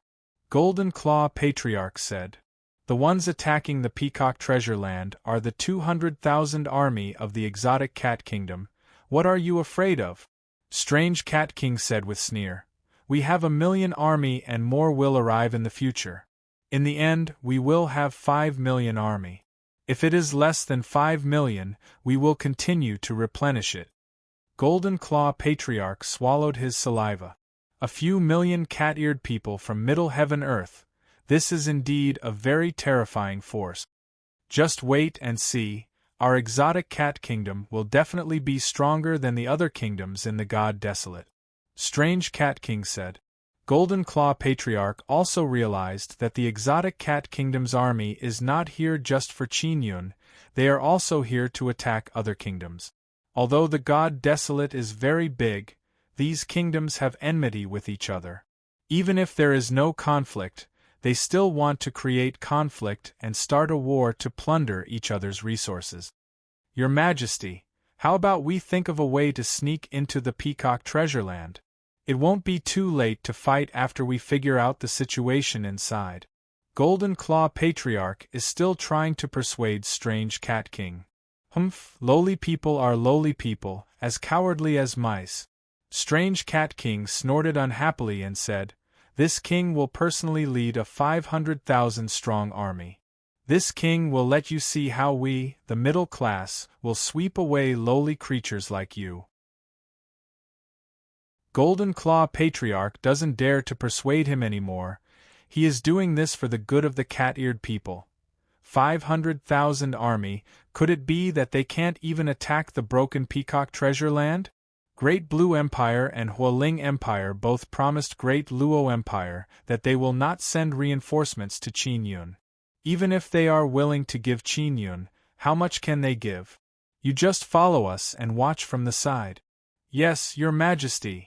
Golden Claw Patriarch said. "The ones attacking the Peacock Treasure Land are the 200,000 army of the exotic Cat Kingdom. What are you afraid of?" Strange Cat King said with sneer. "We have 1,000,000 army and more will arrive in the future. In the end, we will have 5,000,000 army. If it is less than 5,000,000, we will continue to replenish it." Golden Claw Patriarch swallowed his saliva. A few million cat-eared people from Middle Heaven Earth. This is indeed a very terrifying force. Just wait and see, our exotic Cat Kingdom will definitely be stronger than the other kingdoms in the God Desolate. Strange Cat King said. Golden Claw Patriarch also realized that the exotic Cat Kingdom's army is not here just for Qin Yun, they are also here to attack other kingdoms. Although the God Desolate is very big, these kingdoms have enmity with each other. Even if there is no conflict, they still want to create conflict and start a war to plunder each other's resources. "Your Majesty, how about we think of a way to sneak into the Peacock Treasure Land? It won't be too late to fight after we figure out the situation inside." Golden Claw Patriarch is still trying to persuade Strange Cat King. Lowly people are lowly people, as cowardly as mice." Strange Cat King snorted unhappily and said, "This king will personally lead a 500,000 strong army. This king will let you see how we, the middle class, will sweep away lowly creatures like you." Golden Claw Patriarch doesn't dare to persuade him anymore. He is doing this for the good of the cat-eared people. 500,000 army, could it be that they can't even attack the broken Peacock Treasure Land? Great Blue Empire and Hualing Empire both promised Great Luo Empire that they will not send reinforcements to Qin Yun. Even if they are willing to give Qin Yun, how much can they give? "You just follow us and watch from the side." "Yes, Your Majesty."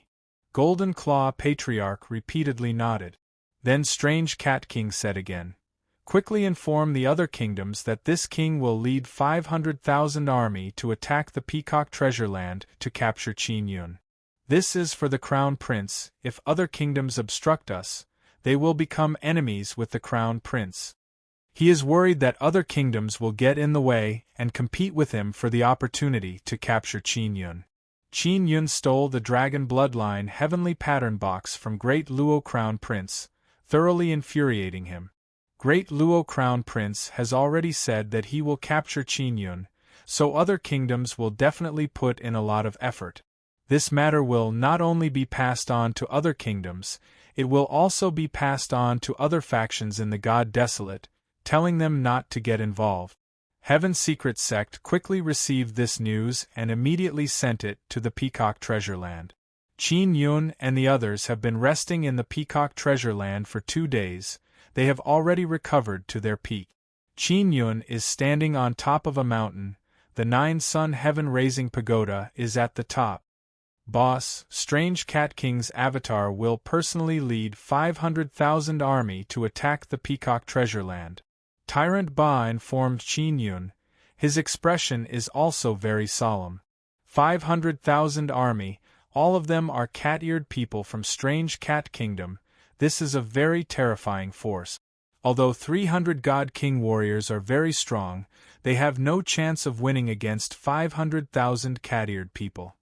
Golden Claw Patriarch repeatedly nodded. Then Strange Cat King said again, "Quickly inform the other kingdoms that this king will lead 500,000 army to attack the Peacock Treasure Land to capture Qin Yun. This is for the Crown Prince. If other kingdoms obstruct us, they will become enemies with the Crown Prince. He is worried that other kingdoms will get in the way and compete with him for the opportunity to capture Qin Yun." Qin Yun stole the Dragon Bloodline Heavenly Pattern Box from Great Luo Crown Prince, thoroughly infuriating him. Great Luo Crown Prince has already said that he will capture Qin Yun, so other kingdoms will definitely put in a lot of effort. This matter will not only be passed on to other kingdoms, it will also be passed on to other factions in the God Desolate, telling them not to get involved. Heaven's secret sect quickly received this news and immediately sent it to the Peacock Treasure Land. Qin Yun and the others have been resting in the Peacock Treasure Land for 2 days. They have already recovered to their peak. Qin Yun is standing on top of a mountain. The 9-sun heaven-raising pagoda is at the top. Boss, Strange Cat King's avatar will personally lead 500,000 army to attack the Peacock Treasure Land. Tyrant Ba informed Qin Yun. His expression is also very solemn. 500,000 army, all of them are cat-eared people from Strange Cat Kingdom. This is a very terrifying force. Although 300 God King warriors are very strong, they have no chance of winning against 500,000 cat-eared people.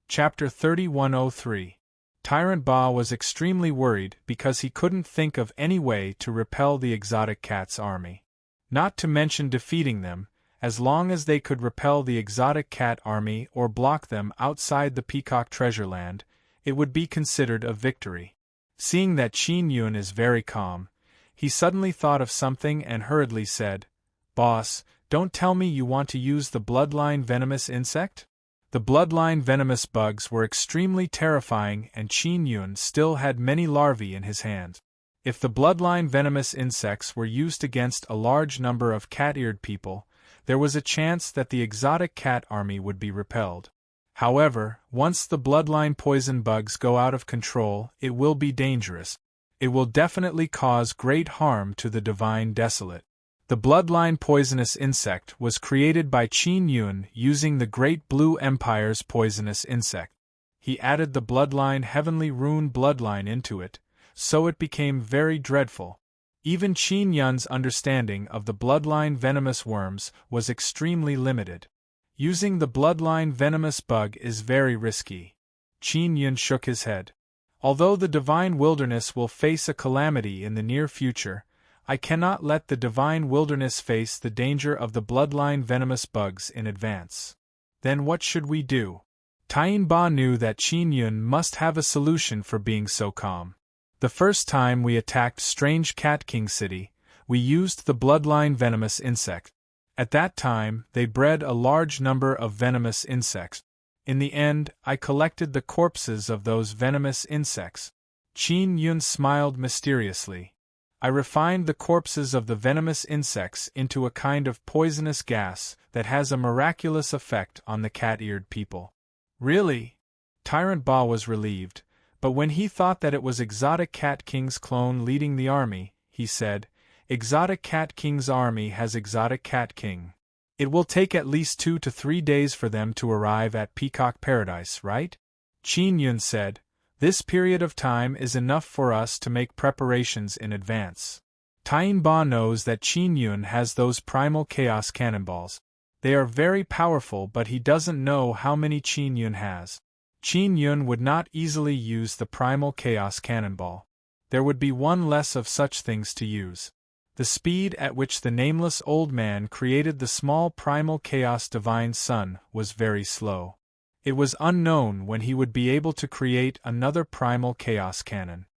Chapter 3103. Tyrant Ba was extremely worried because he couldn't think of any way to repel the exotic cat's army. Not to mention defeating them, as long as they could repel the exotic cat army or block them outside the Peacock Treasure Land, it would be considered a victory. Seeing that Qin Yun is very calm, he suddenly thought of something and hurriedly said, "Boss, don't tell me you want to use the bloodline venomous insect?" The bloodline venomous bugs were extremely terrifying and Qin Yun still had many larvae in his hand. If the bloodline venomous insects were used against a large number of cat-eared people, there was a chance that the exotic cat army would be repelled. However, once the bloodline poison bugs go out of control, it will be dangerous. It will definitely cause great harm to the Divine Desolate. The bloodline poisonous insect was created by Qin Yun using the Great Blue Empire's poisonous insect. He added the bloodline Heavenly Rune bloodline into it, so it became very dreadful. Even Qin Yun's understanding of the bloodline venomous worms was extremely limited. Using the bloodline venomous bug is very risky. Qin Yun shook his head. Although the Divine Wilderness will face a calamity in the near future, I cannot let the Divine Wilderness face the danger of the bloodline venomous bugs in advance. Then what should we do? Tien Ba knew that Qin Yun must have a solution for being so calm. The first time we attacked Strange Cat King City, we used the bloodline venomous insect. At that time, they bred a large number of venomous insects. In the end, I collected the corpses of those venomous insects. Qin Yun smiled mysteriously. I refined the corpses of the venomous insects into a kind of poisonous gas that has a miraculous effect on the cat-eared people. Really? Tyrant Ba was relieved, but when he thought that it was Exotic Cat King's clone leading the army, he said, "Exotic Cat King's army has Exotic Cat King. It will take at least 2 to 3 days for them to arrive at Peacock Paradise, right?" Qin Yun said, "This period of time is enough for us to make preparations in advance." Tien Ba knows that Qin Yun has those primal chaos cannonballs. They are very powerful, but he doesn't know how many Qin Yun has. Qin Yun would not easily use the primal chaos cannonball. There would be one less of such things to use. The speed at which the nameless old man created the small primal chaos divine sun was very slow. It was unknown when he would be able to create another primal chaos cannon.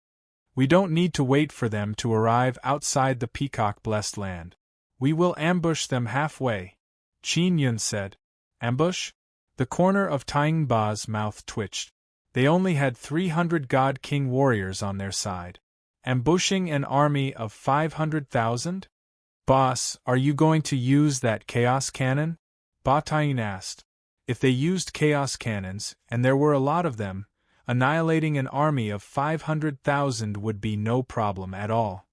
We don't need to wait for them to arrive outside the Peacock Blessed Land. We will ambush them halfway, Qin Yun said. Ambush? The corner of Tien Ba's mouth twitched. They only had 300 God King warriors on their side. Ambushing an army of 500,000? Boss, are you going to use that chaos cannon? Ba Tien asked. If they used chaos cannons, and there were a lot of them, annihilating an army of 500,000 would be no problem at all.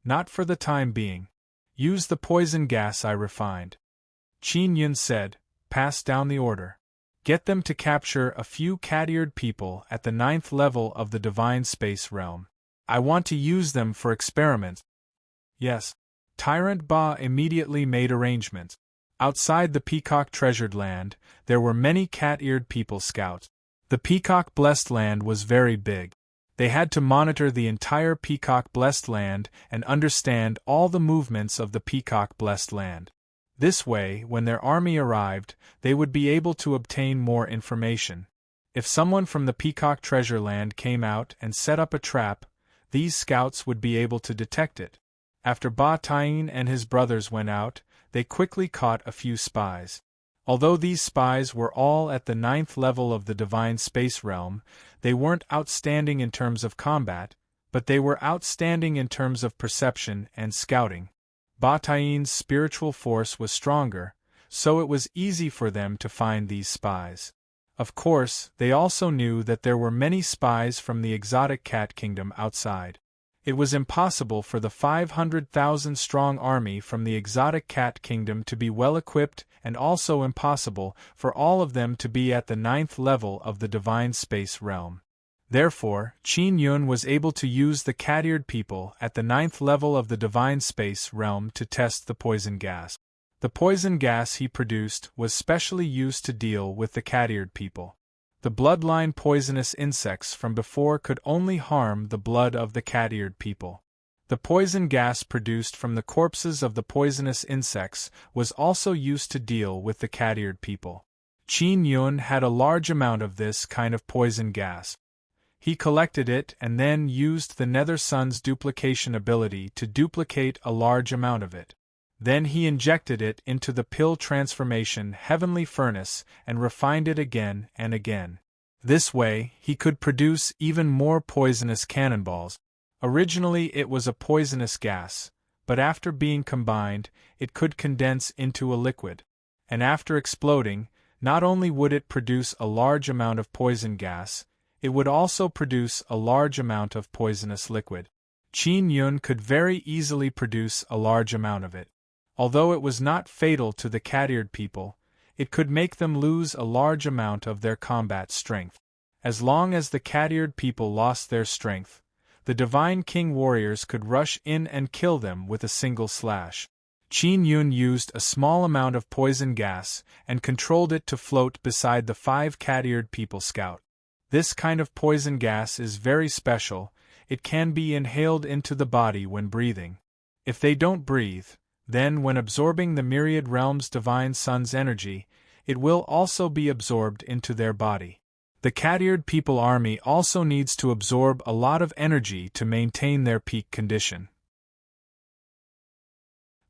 Not for the time being. Use the poison gas I refined. Qin Yun said, pass down the order. Get them to capture a few cat-eared people at the 9th level of the Divine Space Realm. I want to use them for experiments. Yes. Tyrant Ba immediately made arrangements. Outside the Peacock Treasured Land, there were many cat-eared people scouts. The Peacock Blessed Land was very big. They had to monitor the entire Peacock Blessed Land and understand all the movements of the Peacock Blessed Land. This way, when their army arrived, they would be able to obtain more information. If someone from the Peacock Treasure Land came out and set up a trap, these scouts would be able to detect it. After Ba Tien and his brothers went out, they quickly caught a few spies. Although these spies were all at the 9th level of the Divine Space Realm, they weren't outstanding in terms of combat, but they were outstanding in terms of perception and scouting. Ba Tien's spiritual force was stronger, so it was easy for them to find these spies. Of course, they also knew that there were many spies from the exotic cat kingdom outside. It was impossible for the 500,000-strong army from the exotic cat kingdom to be well equipped and also impossible for all of them to be at the 9th level of the divine space realm. Therefore, Qin Yun was able to use the cat-eared people at the 9th level of the divine space realm to test the poison gas. The poison gas he produced was specially used to deal with the cat-eared people. The bloodline poisonous insects from before could only harm the blood of the cat-eared people. The poison gas produced from the corpses of the poisonous insects was also used to deal with the cat-eared people. Qin Yun had a large amount of this kind of poison gas. He collected it and then used the Nether Sun's duplication ability to duplicate a large amount of it. Then he injected it into the pill transformation heavenly furnace and refined it again and again. This way, he could produce even more poisonous cannonballs. Originally it was a poisonous gas, but after being combined, it could condense into a liquid. And after exploding, not only would it produce a large amount of poison gas, it would also produce a large amount of poisonous liquid. Qin Yun could very easily produce a large amount of it. Although it was not fatal to the cat-eared people, it could make them lose a large amount of their combat strength. As long as the cat-eared people lost their strength, the Divine King warriors could rush in and kill them with a single slash. Qin Yun used a small amount of poison gas and controlled it to float beside the 5 cat-eared people scout. This kind of poison gas is very special. It can be inhaled into the body when breathing. If they don't breathe, then when absorbing the myriad realms' divine sun's energy, it will also be absorbed into their body. The cat-eared people army also needs to absorb a lot of energy to maintain their peak condition.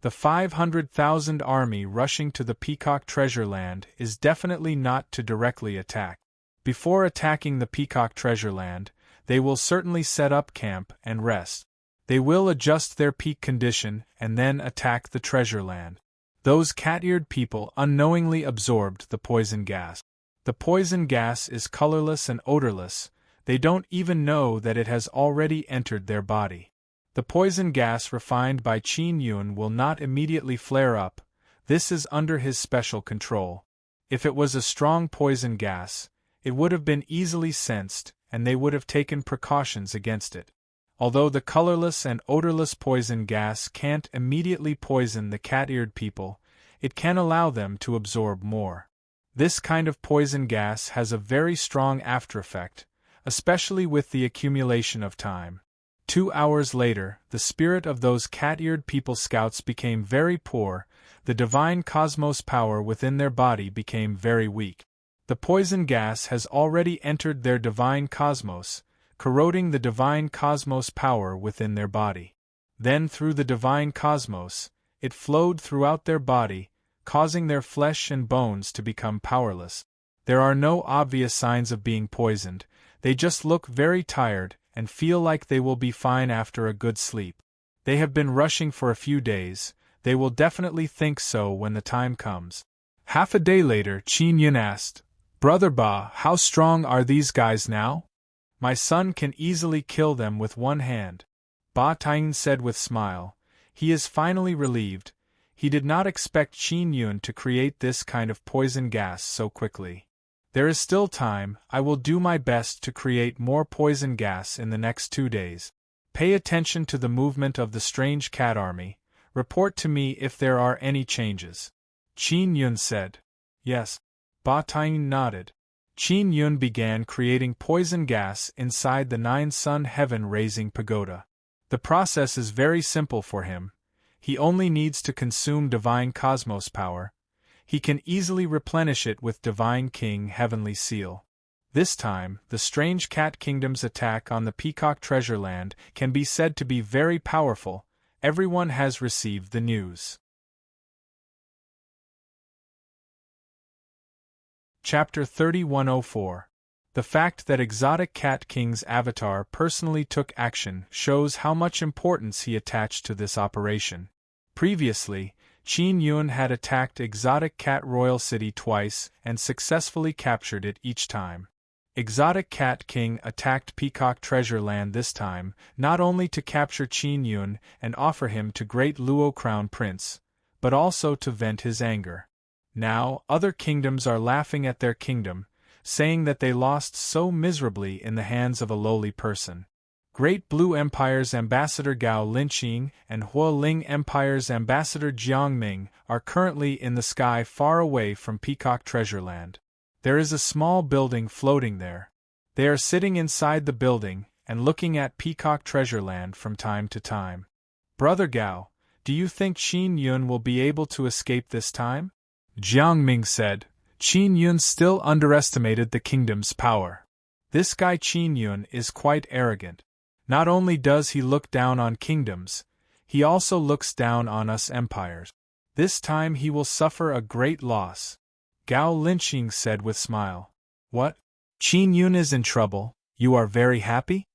The 500,000 army rushing to the Peacock Treasure Land is definitely not to directly attack. Before attacking the Peacock Treasure Land, they will certainly set up camp and rest. They will adjust their peak condition and then attack the treasure land. Those cat-eared people unknowingly absorbed the poison gas. The poison gas is colorless and odorless. They don't even know that it has already entered their body. The poison gas refined by Qin Yun will not immediately flare up. This is under his special control. If it was a strong poison gas, it would have been easily sensed, and they would have taken precautions against it. Although the colorless and odorless poison gas can't immediately poison the cat-eared people, it can allow them to absorb more. This kind of poison gas has a very strong aftereffect, especially with the accumulation of time. 2 hours later, the spirit of those cat-eared people scouts became very poor. The divine cosmos power within their body became very weak. The poison gas has already entered their divine cosmos, corroding the divine cosmos power within their body. Then through the divine cosmos, it flowed throughout their body, causing their flesh and bones to become powerless. There are no obvious signs of being poisoned, they just look very tired and feel like they will be fine after a good sleep. They have been rushing for a few days, they will definitely think so when the time comes. Half a day later, Qin Yun asked, "Brother Ba, how strong are these guys now?" "My son can easily kill them with one hand," Ba Taiyin said with smile. He is finally relieved. He did not expect Qin Yun to create this kind of poison gas so quickly. "There is still time. I will do my best to create more poison gas in the next 2 days. Pay attention to the movement of the strange cat army. Report to me if there are any changes." Qin Yun said. "Yes." Ba Taiyin nodded. Qin Yun began creating poison gas inside the 9-sun heaven-raising pagoda. The process is very simple for him. He only needs to consume divine cosmos power. He can easily replenish it with Divine King Heavenly Seal. This time, the strange cat kingdom's attack on the Peacock Treasure Land can be said to be very powerful. Everyone has received the news. Chapter 3104. The fact that Exotic Cat King's avatar personally took action shows how much importance he attached to this operation. Previously, Qin Yun had attacked Exotic Cat Royal City twice and successfully captured it each time. Exotic Cat King attacked Peacock Treasure Land this time, not only to capture Qin Yun and offer him to Great Luo Crown Prince, but also to vent his anger. Now, other kingdoms are laughing at their kingdom, saying that they lost so miserably in the hands of a lowly person. Great Blue Empire's ambassador Gao Linqing and Hualing Empire's ambassador Jiangming are currently in the sky far away from Peacock Treasure Land. There is a small building floating there. They are sitting inside the building and looking at Peacock Treasure Land from time to time. Brother Gao, do you think Qin Yun will be able to escape this time? Jiangming said. Qin Yun still underestimated the kingdom's power. This guy Qin Yun is quite arrogant. Not only does he look down on kingdoms, he also looks down on us empires. This time he will suffer a great loss. Gao Linqing said with smile. What? Qin Yun is in trouble, you are very happy?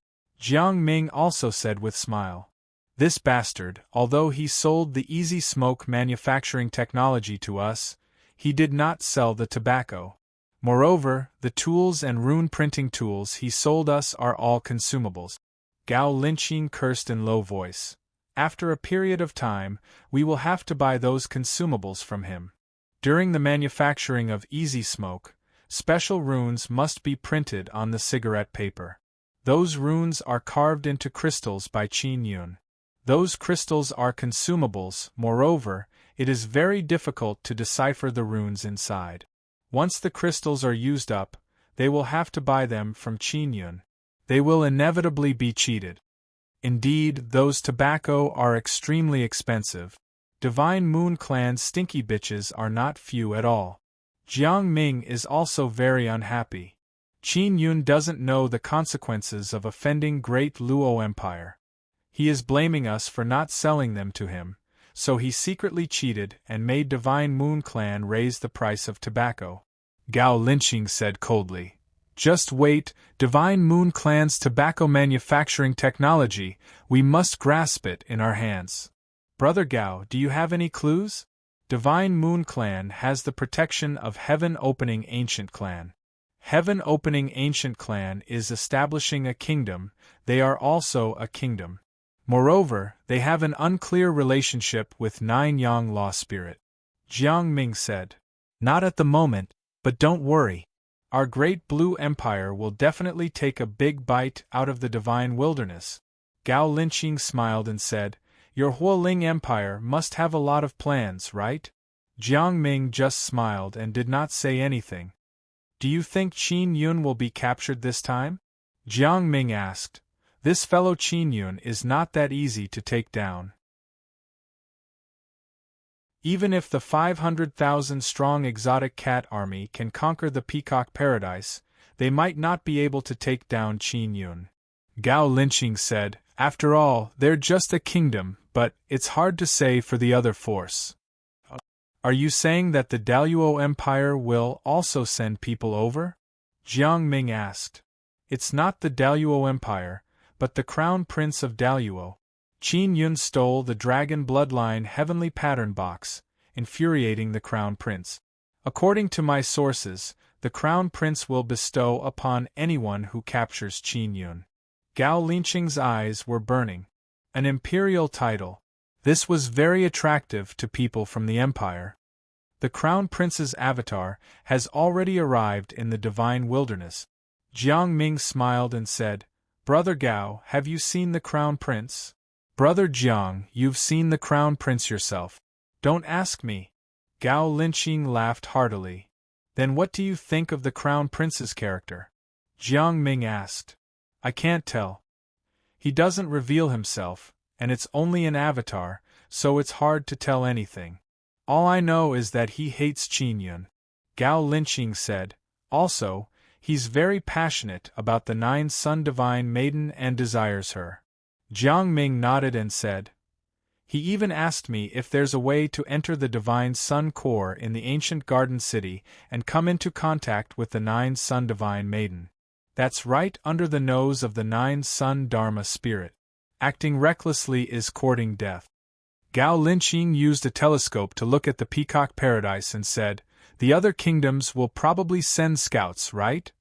Jiang Ming also said with smile. This bastard, although he sold the easy smoke manufacturing technology to us, he did not sell the tobacco. Moreover, the tools and rune printing tools he sold us are all consumables. Gao Linqing cursed in low voice. After a period of time, we will have to buy those consumables from him. During the manufacturing of easy smoke, special runes must be printed on the cigarette paper. Those runes are carved into crystals by Qin Yun. Those crystals are consumables. Moreover, it is very difficult to decipher the runes inside. Once the crystals are used up, they will have to buy them from Qin Yun. They will inevitably be cheated. Indeed, those tobacco are extremely expensive. Divine Moon Clan's stinky bitches are not few at all. Jiang Ming is also very unhappy. Qin Yun doesn't know the consequences of offending Great Luo Empire. He is blaming us for not selling them to him, so he secretly cheated and made Divine Moon Clan raise the price of tobacco. Gao Linqing said coldly. Just wait, Divine Moon Clan's tobacco manufacturing technology, we must grasp it in our hands. Brother Gao, do you have any clues? Divine Moon Clan has the protection of Heaven Opening Ancient Clan. Heaven Opening Ancient Clan is establishing a kingdom, they are also a kingdom. Moreover, they have an unclear relationship with Nine Yang Law Spirit. Jiang Ming said. Not at the moment, but don't worry. Our Great Blue Empire will definitely take a big bite out of the Divine Wilderness. Gao Linqing smiled and said, Your Hualing Empire must have a lot of plans, right? Jiang Ming just smiled and did not say anything. Do you think Qin Yun will be captured this time? Jiang Ming asked. This fellow Qin Yun is not that easy to take down. Even if the 500,000-strong exotic cat army can conquer the Peacock Paradise, they might not be able to take down Qin Yun. Gao Linqing said, After all, they're just a kingdom, but it's hard to say for the other force. Are you saying that the Daluo Empire will also send people over? Jiang Ming asked. It's not the Daluo Empire, but the Crown Prince of Daluo. Qin Yun stole the Dragon Bloodline Heavenly Pattern Box, infuriating the Crown Prince. According to my sources, the Crown Prince will bestow upon anyone who captures Qin Yun. Gao Linqing's eyes were burning. An imperial title. This was very attractive to people from the Empire. The Crown Prince's avatar has already arrived in the Divine Wilderness. Jiang Ming smiled and said, Brother Gao, have you seen the Crown Prince? Brother Jiang, you've seen the Crown Prince yourself. Don't ask me. Gao Linqing laughed heartily. Then what do you think of the Crown Prince's character? Jiang Ming asked. I can't tell. He doesn't reveal himself, and it's only an avatar, so it's hard to tell anything. All I know is that he hates Qin Yun. Gao Linqing said. Also, he's very passionate about the Nine Sun Divine Maiden and desires her. Jiang Ming nodded and said, He even asked me if there's a way to enter the Divine Sun Core in the ancient Garden City and come into contact with the Nine Sun Divine Maiden. That's right under the nose of the Nine Sun Dharma Spirit. Acting recklessly is courting death. Gao Linqing used a telescope to look at the Peacock Paradise and said, The other kingdoms will probably send scouts, right?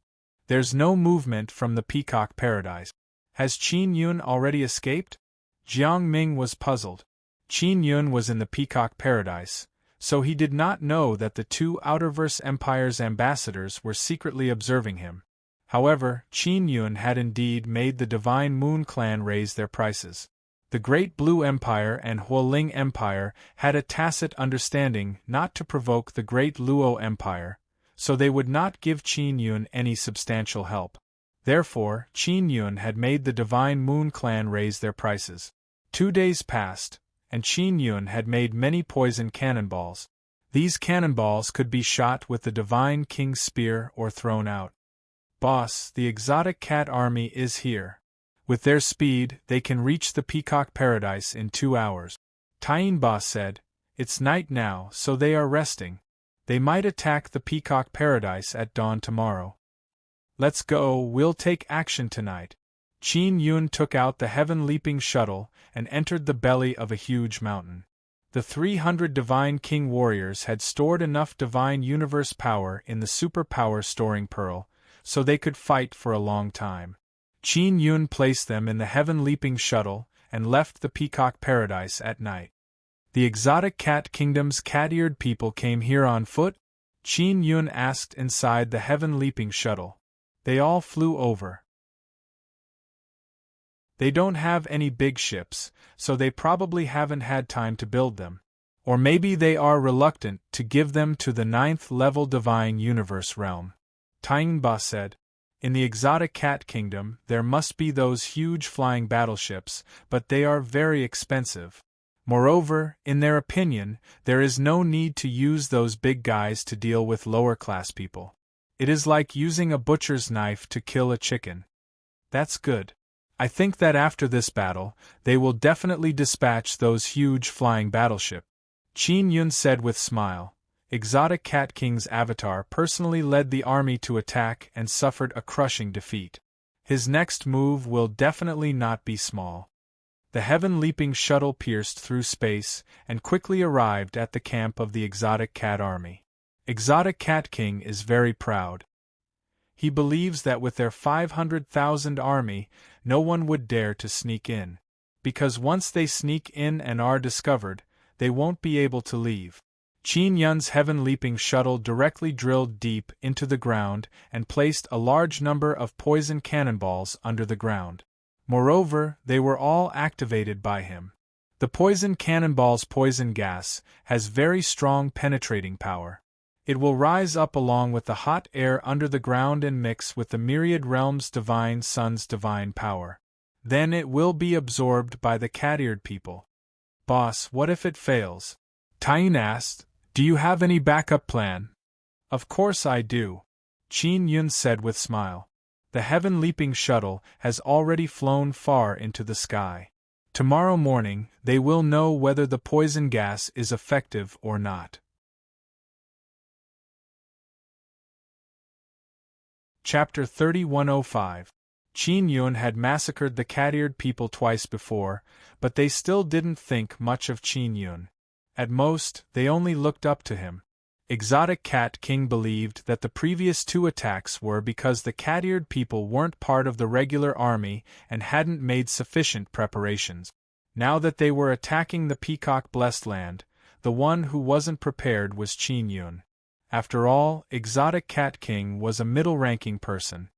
There's no movement from the Peacock Paradise. Has Qin Yun already escaped? Jiang Ming was puzzled. Qin Yun was in the Peacock Paradise, so he did not know that the two Outerverse Empire's ambassadors were secretly observing him. However, Qin Yun had indeed made the Divine Moon Clan raise their prices. The Great Blue Empire and Huoling Empire had a tacit understanding not to provoke the Great Luo Empire, so they would not give Qin Yun any substantial help. Therefore, Qin Yun had made the Divine Moon Clan raise their prices. 2 days passed, and Qin Yun had made many poison cannonballs. These cannonballs could be shot with the Divine King's spear or thrown out. "Boss, the exotic cat army is here. With their speed, they can reach the Peacock Paradise in 2 hours. Tying Boss said, "It's night now, so they are resting. They might attack the Peacock Paradise at dawn tomorrow. Let's go, we'll take action tonight." Qin Yun took out the heaven-leaping shuttle and entered the belly of a huge mountain. The 300 Divine King warriors had stored enough Divine Universe power in the Superpower Storing Pearl, so they could fight for a long time. Qin Yun placed them in the heaven-leaping shuttle and left the Peacock Paradise at night. "The exotic cat kingdom's cat-eared people came here on foot?" Qin Yun asked inside the heaven-leaping shuttle. "They all flew over. They don't have any big ships, so they probably haven't had time to build them. Or maybe they are reluctant to give them to the 9th-level Divine Universe realm," Taingba said. "In the exotic cat kingdom, there must be those huge flying battleships, but they are very expensive. Moreover, in their opinion, there is no need to use those big guys to deal with lower-class people. It is like using a butcher's knife to kill a chicken." "That's good. I think that after this battle, they will definitely dispatch those huge flying battleships," Qin Yun said with smile. Exotic Cat King's avatar personally led the army to attack and suffered a crushing defeat. His next move will definitely not be small. The heaven-leaping shuttle pierced through space and quickly arrived at the camp of the Exotic Cat Army. Exotic Cat King is very proud. He believes that with their 500,000 army, no one would dare to sneak in. Because once they sneak in and are discovered, they won't be able to leave. Qin Yun's heaven-leaping shuttle directly drilled deep into the ground and placed a large number of poison cannonballs under the ground. Moreover, they were all activated by him. The poison cannonball's poison gas has very strong penetrating power. It will rise up along with the hot air under the ground and mix with the myriad realms' divine sun's divine power. Then it will be absorbed by the cat-eared people. "Boss, what if it fails?" Tain asked. "Do you have any backup plan?" "Of course I do," Qin Yun said with smile. "The heaven-leaping shuttle has already flown far into the sky. Tomorrow morning, they will know whether the poison gas is effective or not." Chapter 3105. Qin Yun had massacred the cat-eared people twice before, but they still didn't think much of Qin Yun. At most, they only looked up to him. Exotic Cat King believed that the previous 2 attacks were because the cat-eared people weren't part of the regular army and hadn't made sufficient preparations. Now that they were attacking the Peacock-blessed land, the one who wasn't prepared was Qin Yun. After all, Exotic Cat King was a middle-ranking person.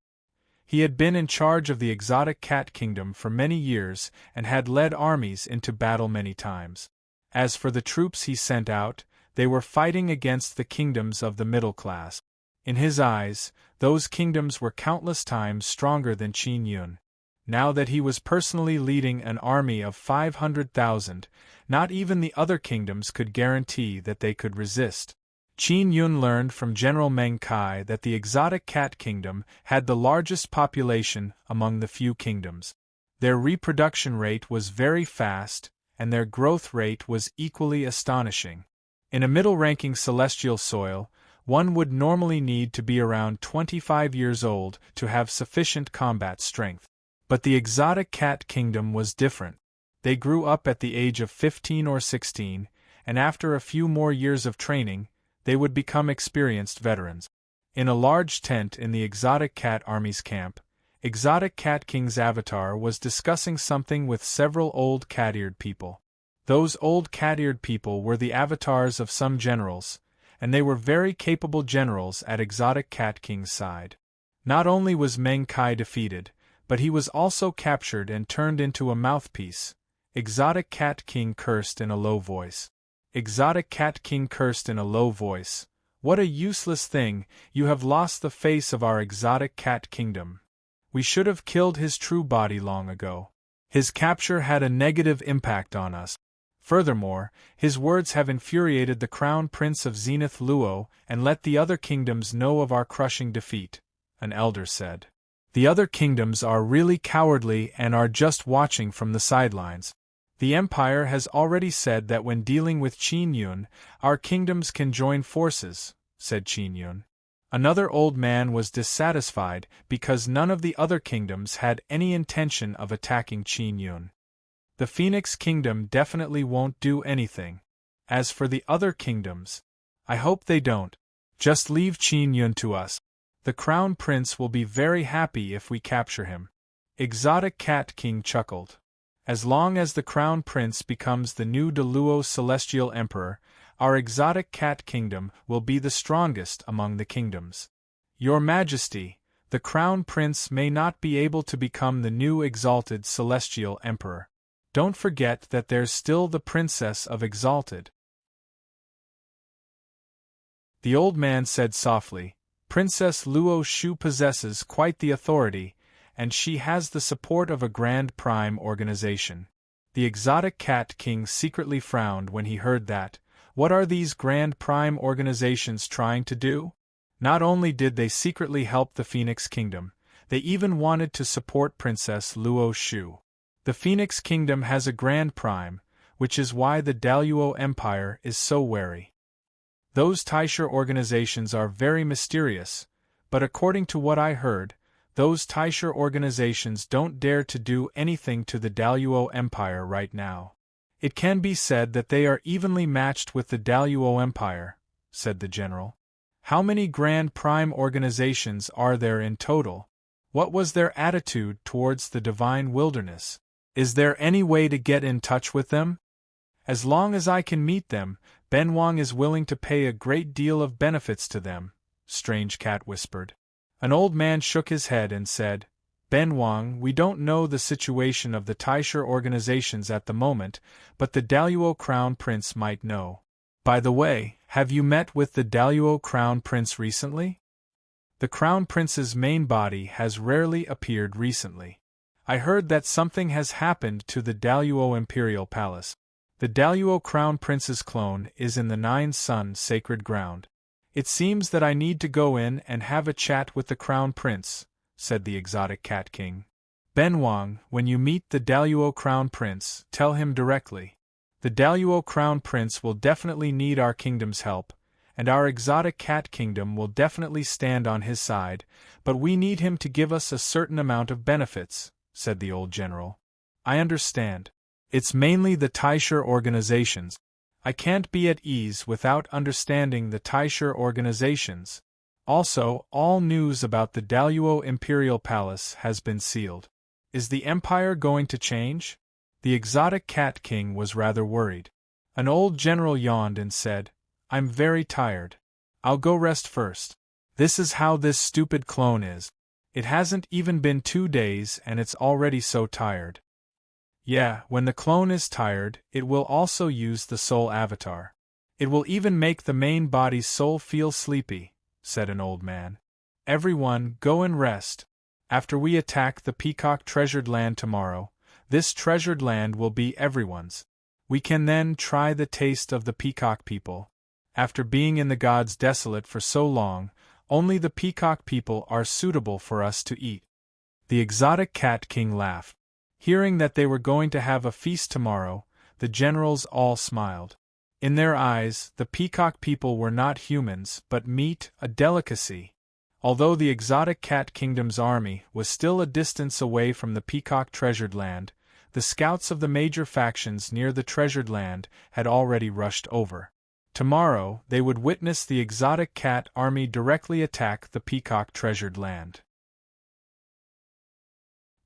He had been in charge of the Exotic Cat Kingdom for many years and had led armies into battle many times. As for the troops he sent out, they were fighting against the kingdoms of the middle class. In his eyes, those kingdoms were countless times stronger than Qin Yun. Now that he was personally leading an army of 500,000, not even the other kingdoms could guarantee that they could resist. Qin Yun learned from General Meng Kai that the Exotic Cat Kingdom had the largest population among the few kingdoms. Their reproduction rate was very fast, and their growth rate was equally astonishing. In a middle-ranking celestial soil, one would normally need to be around 25 years old to have sufficient combat strength. But the Exotic Cat Kingdom was different. They grew up at the age of 15 or 16, and after a few more years of training, they would become experienced veterans. In a large tent in the Exotic Cat Army's camp, Exotic Cat King's avatar was discussing something with several old cat-eared people. Those old cat-eared people were the avatars of some generals, and they were very capable generals at Exotic Cat King's side. Not only was Meng Kai defeated, but he was also captured and turned into a mouthpiece. Exotic Cat King cursed in a low voice. Exotic Cat King cursed in a low voice. What a useless thing, you have lost the face of our exotic cat kingdom. We should have killed his true body long ago. His capture had a negative impact on us. Furthermore, his words have infuriated the Crown Prince of Zenith Luo and let the other kingdoms know of our crushing defeat, an elder said. The other kingdoms are really cowardly and are just watching from the sidelines. The Empire has already said that when dealing with Qin Yun, our kingdoms can join forces, said Qin Yun. Another old man was dissatisfied because none of the other kingdoms had any intention of attacking Qin Yun. The Phoenix Kingdom definitely won't do anything. As for the other kingdoms, I hope they don't. Just leave Qin Yun to us. The Crown Prince will be very happy if we capture him. Exotic Cat King chuckled. As long as the Crown Prince becomes the new Deluo Celestial Emperor, our exotic cat kingdom will be the strongest among the kingdoms. Your Majesty, the Crown Prince may not be able to become the new exalted Celestial Emperor. Don't forget that there's still the Princess of Exalted. The old man said softly, Princess Luo Shu possesses quite the authority, and she has the support of a Grand Prime organization. The exotic cat king secretly frowned when he heard that. What are these Grand Prime organizations trying to do? Not only did they secretly help the Phoenix Kingdom, they even wanted to support Princess Luo Shu. The Phoenix Kingdom has a Grand Prime, which is why the Daluo Empire is so wary. Those Taisha organizations are very mysterious, but according to what I heard, those Taisha organizations don't dare to do anything to the Daluo Empire right now. It can be said that they are evenly matched with the Daluo Empire, said the general. How many Grand Prime organizations are there in total? What was their attitude towards the Divine Wilderness? Is there any way to get in touch with them? As long as I can meet them, Ben Wang is willing to pay a great deal of benefits to them, Strange Cat whispered. An old man shook his head and said, Ben Wang, we don't know the situation of the Taisha organizations at the moment, but the Daluo Crown Prince might know. By the way, have you met with the Daluo Crown Prince recently? The Crown Prince's main body has rarely appeared recently. I heard that something has happened to the Daluo Imperial Palace. The Daluo Crown Prince's clone is in the Nine Sun Sacred Ground. It seems that I need to go in and have a chat with the Crown Prince, said the exotic cat king. Ben Wang, when you meet the Daluo Crown Prince, tell him directly. The Daluo Crown Prince will definitely need our kingdom's help, and our exotic cat kingdom will definitely stand on his side, but we need him to give us a certain amount of benefits, said the old general. I understand. It's mainly the Taisha organizations. I can't be at ease without understanding the Taisha organizations. Also, all news about the Daluo Imperial Palace has been sealed. Is the Empire going to change? The exotic cat king was rather worried. An old general yawned and said, I'm very tired. I'll go rest first. This is how this stupid clone is. It hasn't even been 2 days and it's already so tired. Yeah, when the clone is tired, it will also use the soul avatar. It will even make the main body's soul feel sleepy, said an old man. Everyone, go and rest. After we attack the Peacock Treasured Land tomorrow, this treasured land will be everyone's. We can then try the taste of the Peacock people. After being in the gods desolate for so long, only the Peacock people are suitable for us to eat. The exotic cat king laughed. Hearing that they were going to have a feast tomorrow, the generals all smiled. In their eyes, the Peacock people were not humans, but meat, a delicacy. Although the exotic cat kingdom's army was still a distance away from the Peacock Treasured Land, the scouts of the major factions near the Treasured Land had already rushed over. Tomorrow, they would witness the exotic cat army directly attack the Peacock Treasured Land.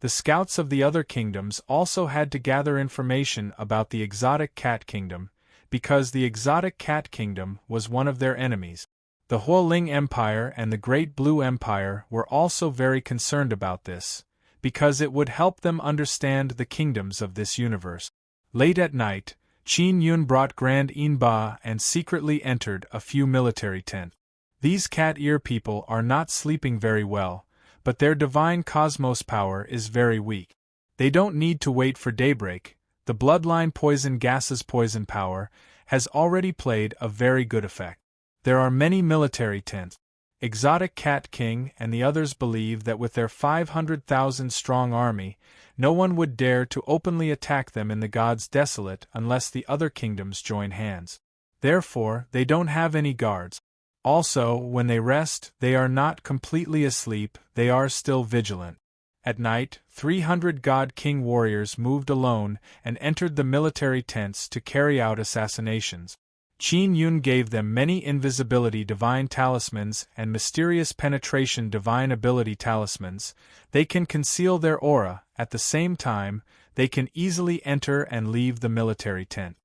The scouts of the other kingdoms also had to gather information about the exotic cat kingdom, because the exotic cat kingdom was one of their enemies. The Huoling Empire and the Great Blue Empire were also very concerned about this, because it would help them understand the kingdoms of this universe. Late at night, Qin Yun brought Grand Inba and secretly entered a few military tents. These cat ear people are not sleeping very well, but their divine cosmos power is very weak. They don't need to wait for daybreak. The bloodline poison gas's poison power has already played a very good effect. There are many military tents. Exotic Cat King and the others believe that with their 500,000 strong army, no one would dare to openly attack them in the gods desolate unless the other kingdoms join hands. Therefore, they don't have any guards. Also, when they rest, they are not completely asleep, they are still vigilant. At night, 300 God King warriors moved alone and entered the military tents to carry out assassinations. Qin Yun gave them many invisibility divine talismans and mysterious penetration divine ability talismans. They can conceal their aura, at the same time, they can easily enter and leave the military tent.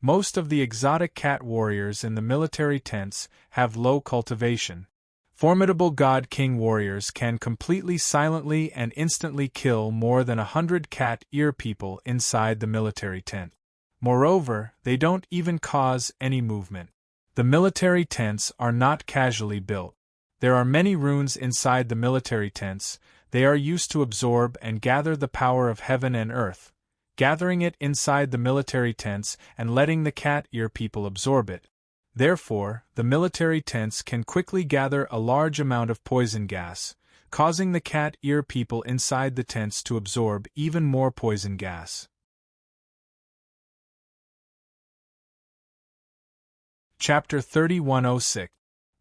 Most of the exotic cat warriors in the military tents have low cultivation. Formidable God King warriors can completely silently and instantly kill more than 100 cat ear people inside the military tent. Moreover, they don't even cause any movement. The military tents are not casually built. There are many runes inside the military tents. They are used to absorb and gather the power of heaven and earth, gathering it inside the military tents and letting the cat ear people absorb it. Therefore, the military tents can quickly gather a large amount of poison gas, causing the cat ear people inside the tents to absorb even more poison gas. Chapter 3106.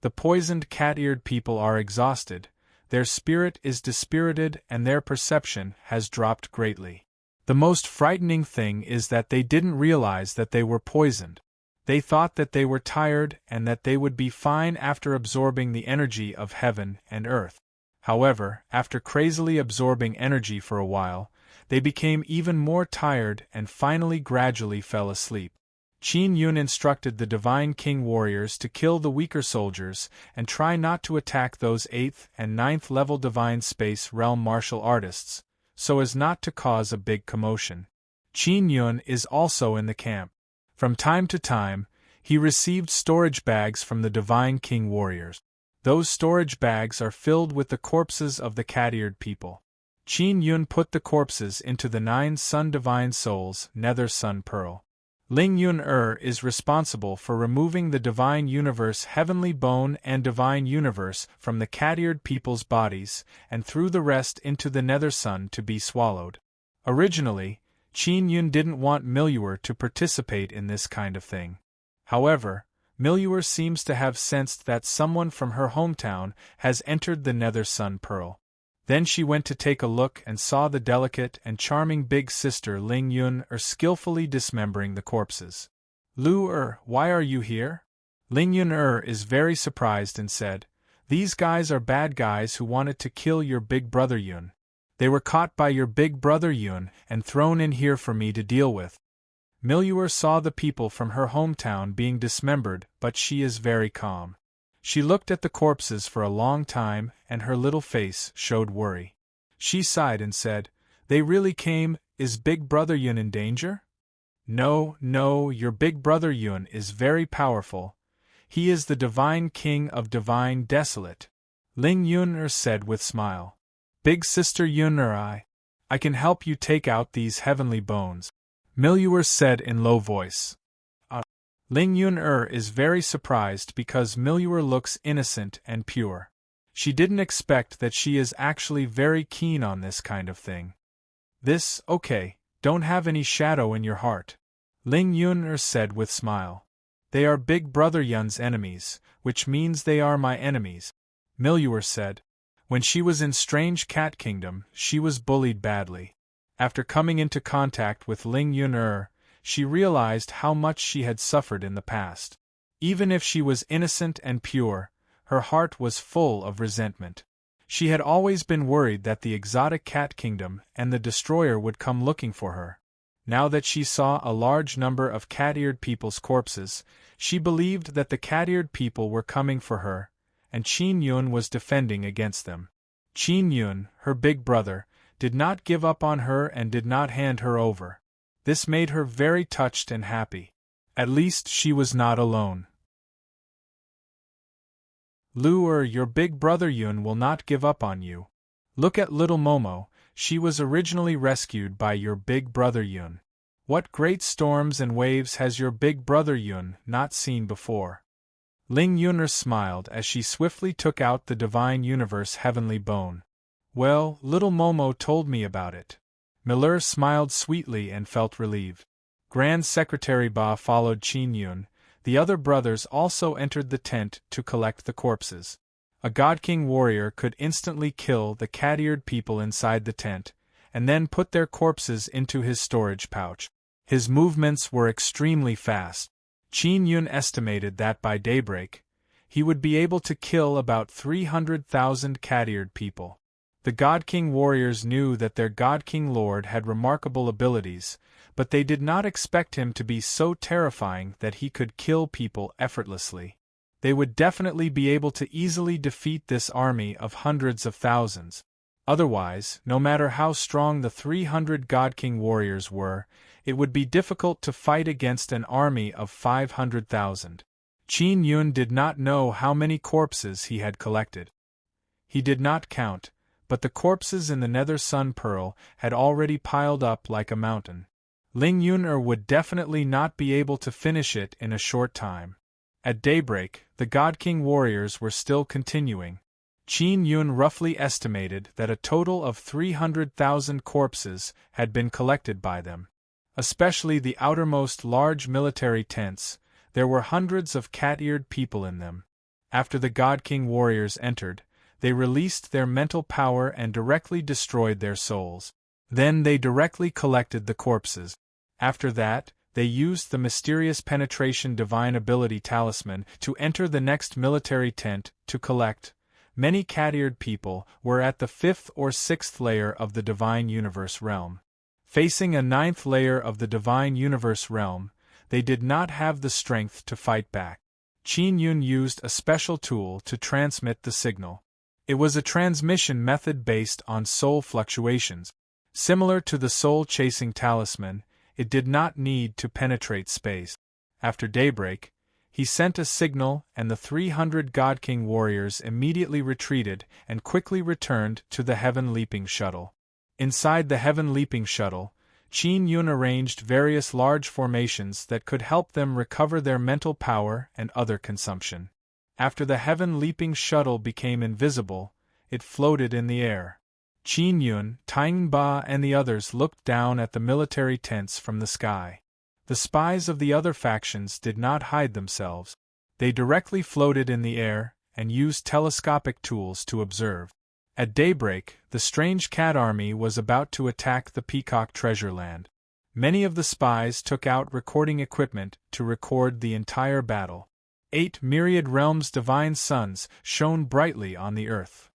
The poisoned cat-eared people are exhausted, their spirit is dispirited and their perception has dropped greatly. The most frightening thing is that they didn't realize that they were poisoned. They thought that they were tired and that they would be fine after absorbing the energy of heaven and earth. However, after crazily absorbing energy for a while, they became even more tired and finally gradually fell asleep. Qin Yun instructed the Divine King warriors to kill the weaker soldiers and try not to attack those 8th and 9th level Divine Space Realm martial artists, so as not to cause a big commotion. Qin Yun is also in the camp. From time to time, he received storage bags from the Divine King warriors. Those storage bags are filled with the corpses of the cat-eared people. Qin Yun put the corpses into the 9 Sun Divine Souls Nether Sun Pearl. Ling Yun is responsible for removing the Divine Universe Heavenly Bone and Divine Universe from the cat-eared people's bodies and threw the rest into the Nether Sun to be swallowed. Originally, Qin Yun didn't want Miluer to participate in this kind of thing. However, Miluer seems to have sensed that someone from her hometown has entered the Nether Sun Pearl. Then she went to take a look and saw the delicate and charming big sister Ling Yun skillfully dismembering the corpses. Lu why are you here? Ling Yun is very surprised and said, "These guys are bad guys who wanted to kill your big brother Yun. They were caught by your big brother Yun and thrown in here for me to deal with." Miluer saw the people from her hometown being dismembered, but she is very calm. She looked at the corpses for a long time and her little face showed worry. She sighed and said, "They really came, is Big Brother Yun in danger?" No, your Big Brother Yun is very powerful. He is the Divine King of Divine Desolate. Ling Yun said with smile. "Big Sister Yun I can help you take out these heavenly bones," Miluer said in low voice. Ling Yun is very surprised because Miluer looks innocent and pure. She didn't expect that she is actually very keen on this kind of thing. "This, okay, don't have any shadow in your heart," Ling Yun said with smile. "They are Big Brother Yun's enemies, which means they are my enemies," Miluer said. When she was in Strange Cat Kingdom, she was bullied badly. After coming into contact with Ling Yun she realized how much she had suffered in the past. Even if she was innocent and pure, her heart was full of resentment. She had always been worried that the exotic cat kingdom and the destroyer would come looking for her. Now that she saw a large number of cat-eared people's corpses, she believed that the cat-eared people were coming for her, and Qin Yun was defending against them. Qin Yun, her big brother, did not give up on her and did not hand her over. This made her very touched and happy. At least she was not alone. Lu your big brother Yun will not give up on you. Look at little Momo, she was originally rescued by your big brother Yun. What great storms and waves has your big brother Yun not seen before? Ling Yun'er smiled as she swiftly took out the Divine Universe Heavenly Bone. Well, little Momo told me about it. Miller smiled sweetly and felt relieved. Grand Secretary Ba followed Qin Yun. The other brothers also entered the tent to collect the corpses. A God King warrior could instantly kill the cat-eared people inside the tent, and then put their corpses into his storage pouch. His movements were extremely fast. Qin Yun estimated that by daybreak, he would be able to kill about 300,000 cat-eared people. The God King warriors knew that their God King Lord had remarkable abilities, but they did not expect him to be so terrifying that he could kill people effortlessly. They would definitely be able to easily defeat this army of hundreds of thousands. Otherwise, no matter how strong the 300 God King warriors were, it would be difficult to fight against an army of 500,000. Qin Yun did not know how many corpses he had collected. He did not count, but the corpses in the Nether Sun Pearl had already piled up like a mountain. Ling Yun'er would definitely not be able to finish it in a short time. At daybreak, the God King warriors were still continuing. Qin Yun roughly estimated that a total of 300,000 corpses had been collected by them. Especially the outermost large military tents, there were hundreds of cat-eared people in them. After the God King warriors entered, they released their mental power and directly destroyed their souls. Then they directly collected the corpses. After that, they used the mysterious penetration divine ability talisman to enter the next military tent to collect. Many cat-eared people were at the 5th or 6th layer of the Divine Universe realm. Facing a 9th layer of the Divine Universe realm, they did not have the strength to fight back. Qin Yun used a special tool to transmit the signal. It was a transmission method based on soul fluctuations. Similar to the soul-chasing talisman, it did not need to penetrate space. After daybreak, he sent a signal and the 300 God King warriors immediately retreated and quickly returned to the Heaven Leaping Shuttle. Inside the Heaven Leaping Shuttle, Qin Yun arranged various large formations that could help them recover their mental power and other consumption. After the Heaven Leaping Shuttle became invisible, it floated in the air. Qin Yun, Tang Ba and the others looked down at the military tents from the sky. The spies of the other factions did not hide themselves. They directly floated in the air and used telescopic tools to observe. At daybreak, the strange cat army was about to attack the Peacock Treasure Land. Many of the spies took out recording equipment to record the entire battle. 8 myriad realms' divine suns shone brightly on the earth.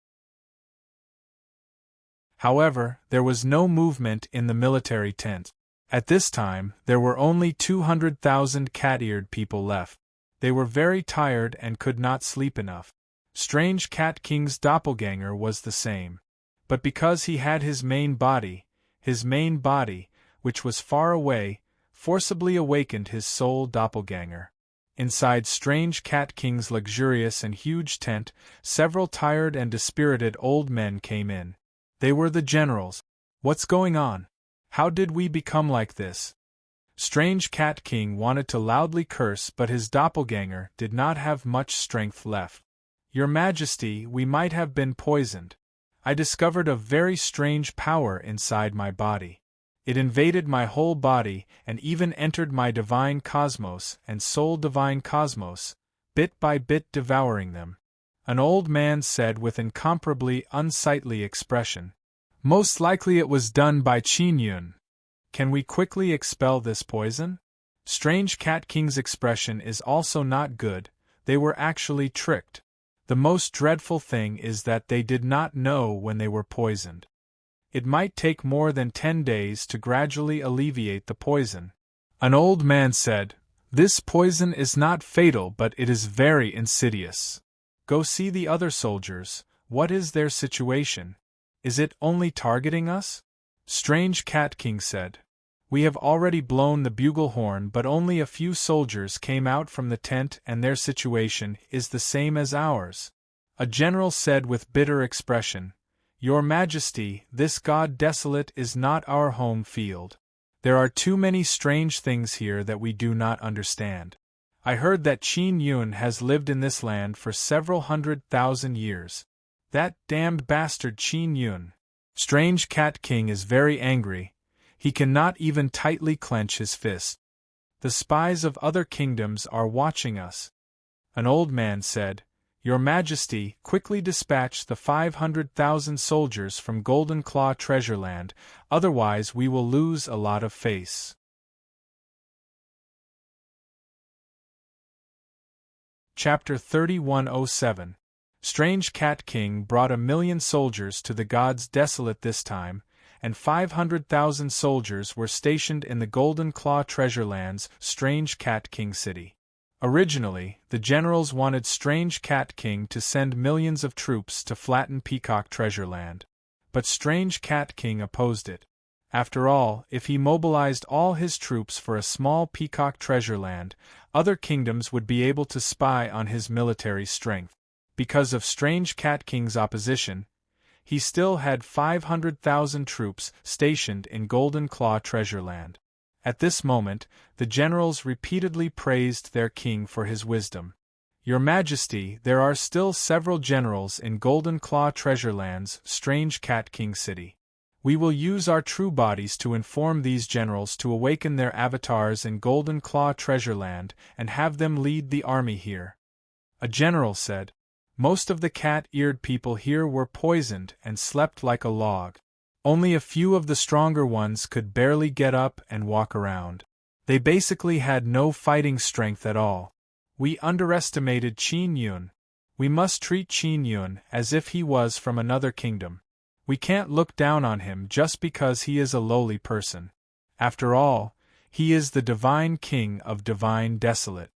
However, there was no movement in the military tent. At this time, there were only 200,000 cat-eared people left. They were very tired and could not sleep enough. Strange Cat King's doppelganger was the same. But because he had his main body, which was far away, forcibly awakened his soul doppelganger. Inside Strange Cat King's luxurious and huge tent, several tired and dispirited old men came in. They were the generals. What's going on? How did we become like this? Strange Cat King wanted to loudly curse, but his doppelganger did not have much strength left. Your Majesty, we might have been poisoned. I discovered a very strange power inside my body. It invaded my whole body and even entered my divine cosmos and soul divine cosmos, bit by bit devouring them. An old man said with incomparably unsightly expression. Most likely it was done by Qin Yun. Can we quickly expel this poison? Strange Cat King's expression is also not good. They were actually tricked. The most dreadful thing is that they did not know when they were poisoned. It might take more than 10 days to gradually alleviate the poison. An old man said, "This poison is not fatal, but it is very insidious. Go see the other soldiers. What is their situation? Is it only targeting us?" Strange Cat King said, "We have already blown the bugle horn, but only a few soldiers came out from the tent, and their situation is the same as ours." A general said with bitter expression, "Your Majesty, this God desolate is not our home field. There are too many strange things here that we do not understand. I heard that Qin Yun has lived in this land for several 100,000 years. That damned bastard Qin Yun." Strange Cat King is very angry. He cannot even tightly clench his fist. "The spies of other kingdoms are watching us." An old man said, "Your Majesty, quickly dispatch the 500,000 soldiers from Golden Claw Treasure Land, otherwise we will lose a lot of face." Chapter 3107. Strange Cat King brought 1,000,000 soldiers to the gods desolate this time, and 500,000 soldiers were stationed in the Golden Claw Treasure Land's Strange Cat King city. Originally, the generals wanted Strange Cat King to send millions of troops to flatten Peacock Treasure Land. But Strange Cat King opposed it. After all, if he mobilized all his troops for a small Peacock Treasure Land, other kingdoms would be able to spy on his military strength. Because of Strange Cat King's opposition, he still had 500,000 troops stationed in Golden Claw Treasure Land. At this moment, the generals repeatedly praised their king for his wisdom. "Your Majesty, there are still several generals in Golden Claw Treasure Land's Strange Cat King city. We will use our true bodies to inform these generals to awaken their avatars in Golden Claw Treasure Land and have them lead the army here." A general said, "Most of the cat-eared people here were poisoned and slept like a log. Only a few of the stronger ones could barely get up and walk around. They basically had no fighting strength at all. We underestimated Qin Yun. We must treat Qin Yun as if he was from another kingdom. We can't look down on him just because he is a lowly person. After all, he is the divine king of divine desolate."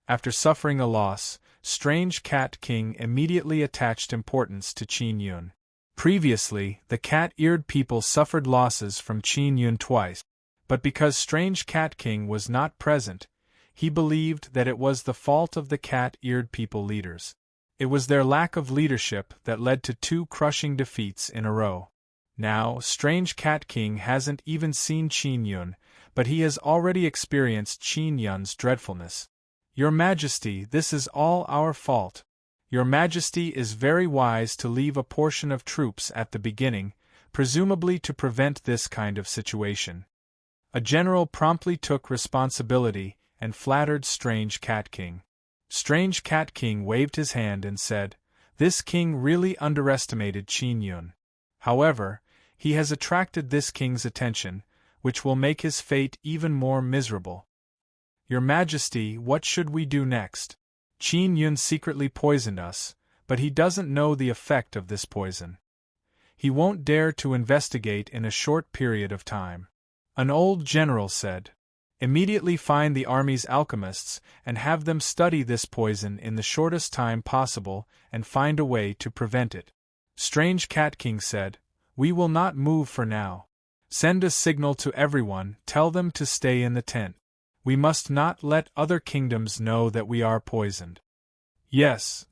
After suffering a loss, Strange Cat King immediately attached importance to Qin Yun. Previously, the cat-eared people suffered losses from Qin Yun twice, but because Strange Cat King was not present, he believed that it was the fault of the cat-eared people leaders. It was their lack of leadership that led to 2 crushing defeats in a row. Now, Strange Cat King hasn't even seen Qin Yun, but he has already experienced Qin Yun's dreadfulness. "Your Majesty, this is all our fault. Your Majesty is very wise to leave a portion of troops at the beginning, presumably to prevent this kind of situation." A general promptly took responsibility and flattered Strange Cat King. Strange Cat King waved his hand and said, "This king really underestimated Qin Yun. However, he has attracted this king's attention, which will make his fate even more miserable. Your Majesty, what should we do next? Qin Yun secretly poisoned us, but he doesn't know the effect of this poison. He won't dare to investigate in a short period of time." An old general said, "Immediately find the army's alchemists and have them study this poison in the shortest time possible and find a way to prevent it." Strange Cat King said, "We will not move for now. Send a signal to everyone, tell them to stay in the tent. We must not let other kingdoms know that we are poisoned." "Yes."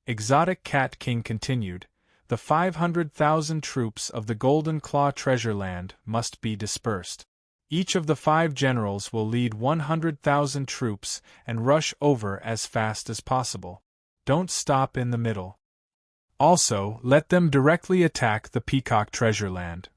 Exotic Cat King continued, "The 500,000 troops of the Golden Claw Treasure Land must be dispersed. Each of the 5 generals will lead 100,000 troops and rush over as fast as possible. Don't stop in the middle. Also, let them directly attack the Peacock Treasure Land.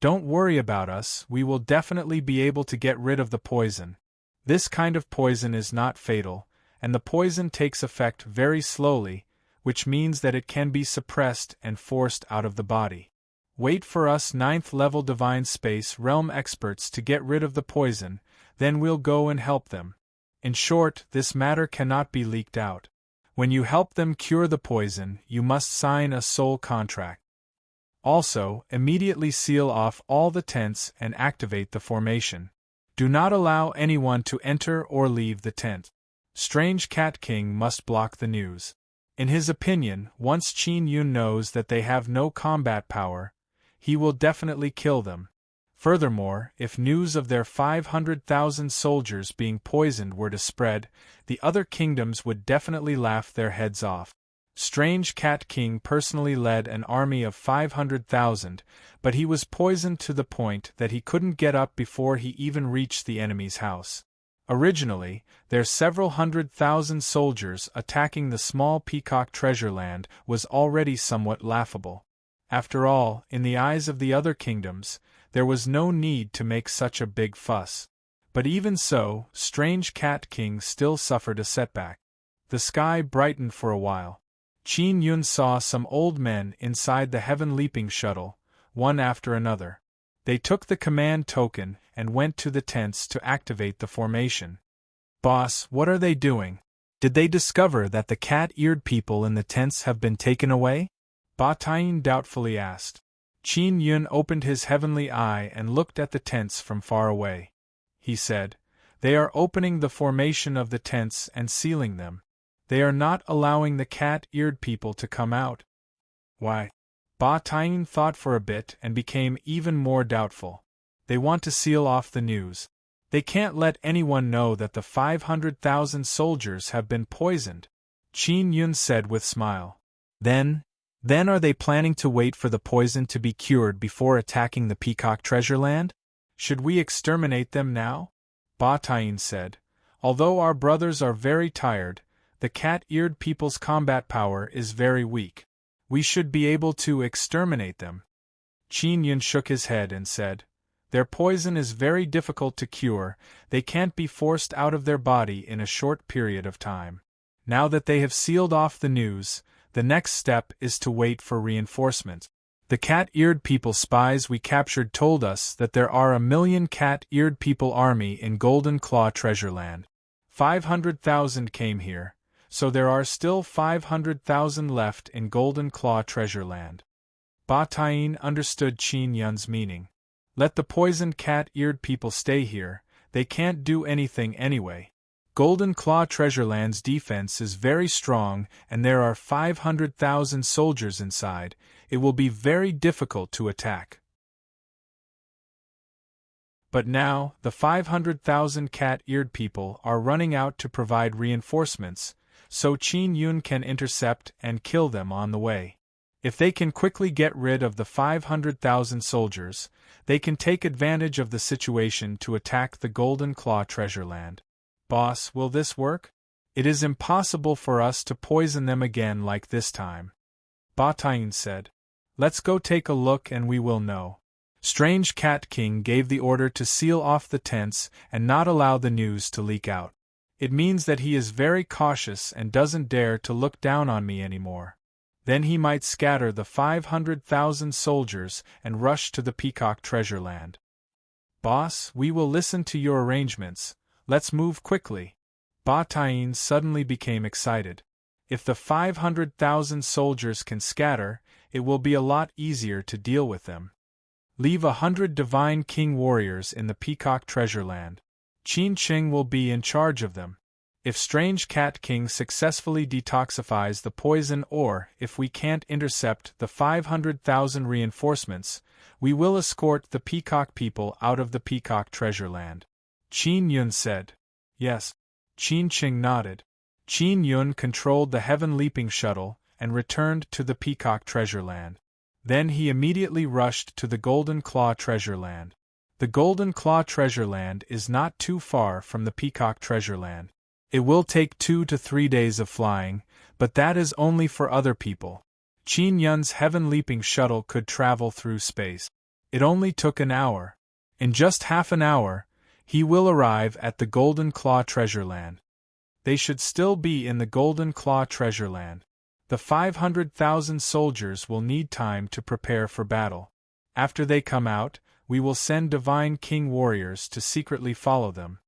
Don't worry about us, we will definitely be able to get rid of the poison. This kind of poison is not fatal, and the poison takes effect very slowly, which means that it can be suppressed and forced out of the body. Wait for us 9th-level Divine Space Realm experts to get rid of the poison, then we'll go and help them." In short, this matter cannot be leaked out. When you help them cure the poison, you must sign a soul contract. Also, immediately seal off all the tents and activate the formation. Do not allow anyone to enter or leave the tent. Strange Cat King must block the news. In his opinion, once Qin Yun knows that they have no combat power, he will definitely kill them. Furthermore, if news of their 500,000 soldiers being poisoned were to spread, the other kingdoms would definitely laugh their heads off. Strange Cat King personally led an army of 500,000, but he was poisoned to the point that he couldn't get up before he even reached the enemy's house. Originally, their several 100,000 soldiers attacking the small Peacock treasure land was already somewhat laughable. After all, in the eyes of the other kingdoms, there was no need to make such a big fuss. But even so, Strange Cat King still suffered a setback. The sky brightened for a while. Qin Yun saw some old men inside the heaven-leaping shuttle, one after another. They took the command token and went to the tents to activate the formation. "Boss, what are they doing? Did they discover that the cat-eared people in the tents have been taken away?" Ba Taiyin doubtfully asked. Qin Yun opened his heavenly eye and looked at the tents from far away. He said, "They are opening the formation of the tents and sealing them. They are not allowing the cat-eared people to come out." "Why?" Ba Taiyin thought for a bit and became even more doubtful. "They want to seal off the news. They can't let anyone know that the 500,000 soldiers have been poisoned," Qin Yun said with smile. Then are they planning to wait for the poison to be cured before attacking the Peacock treasure land? "Should we exterminate them now?" Ba Taiyin said. "Although our brothers are very tired, the cat-eared people's combat power is very weak. We should be able to exterminate them." Qin Yun shook his head and said, "Their poison is very difficult to cure, they can't be forced out of their body in a short period of time. Now that they have sealed off the news, the next step is to wait for reinforcement. The cat-eared people spies we captured told us that there are 1,000,000 cat-eared people army in Golden Claw treasure land. 500,000 came here, so there are still 500,000 left in Golden Claw treasure land." Ba Taiyin understood Qin Yun's meaning. "Let the poisoned cat-eared people stay here, they can't do anything anyway. Golden Claw treasure land's defense is very strong and there are 500,000 soldiers inside, it will be very difficult to attack." But now, the 500,000 cat-eared people are running out to provide reinforcements, so Qin Yun can intercept and kill them on the way. If they can quickly get rid of the 500,000 soldiers, they can take advantage of the situation to attack the Golden Claw treasure land. "Boss, will this work? It is impossible for us to poison them again like this time," Ba Taiyin said. "Let's go take a look and we will know." Strange Cat King gave the order to seal off the tents and not allow the news to leak out. "It means that he is very cautious and doesn't dare to look down on me anymore. Then he might scatter the 500,000 soldiers and rush to the Peacock treasure land." "Boss, we will listen to your arrangements. Let's move quickly." Ba Taiyin suddenly became excited. If the 500,000 soldiers can scatter, it will be a lot easier to deal with them. "Leave 100 divine king warriors in the Peacock treasure land. Qin Qing will be in charge of them. If Strange Cat King successfully detoxifies the poison or if we can't intercept the 500,000 reinforcements, we will escort the Peacock people out of the Peacock treasure land," Qin Yun said. "Yes." Qin Qing nodded. Qin Yun controlled the heaven-leaping shuttle and returned to the Peacock treasure land. Then he immediately rushed to the Golden Claw treasure land. The Golden Claw treasure land is not too far from the Peacock treasure land. It will take 2 to 3 days of flying, but that is only for other people. Qin Yun's heaven-leaping shuttle could travel through space. It only took an hour. In just half an hour, he will arrive at the Golden Claw treasure land. They should still be in the Golden Claw treasure land. The 500,000 soldiers will need time to prepare for battle. After they come out, we will send divine king warriors to secretly follow them.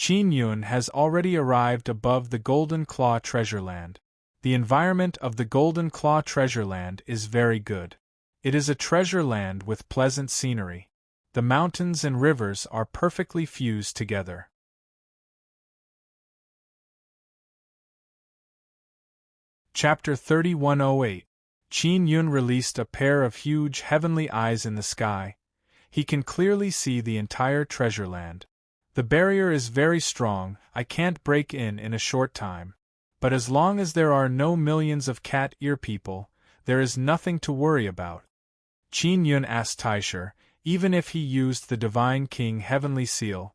Qin Yun has already arrived above the Golden Claw Treasure Land. The environment of the Golden Claw Treasure Land is very good. It is a treasure land with pleasant scenery. The mountains and rivers are perfectly fused together. Chapter 3108. Qin Yun released a pair of huge heavenly eyes in the sky. He can clearly see the entire treasure land. The barrier is very strong, I can't break in a short time. But as long as there are no millions of cat ear people, there is nothing to worry about. Qin Yun asked Taisher, even if he used the Divine King Heavenly Seal,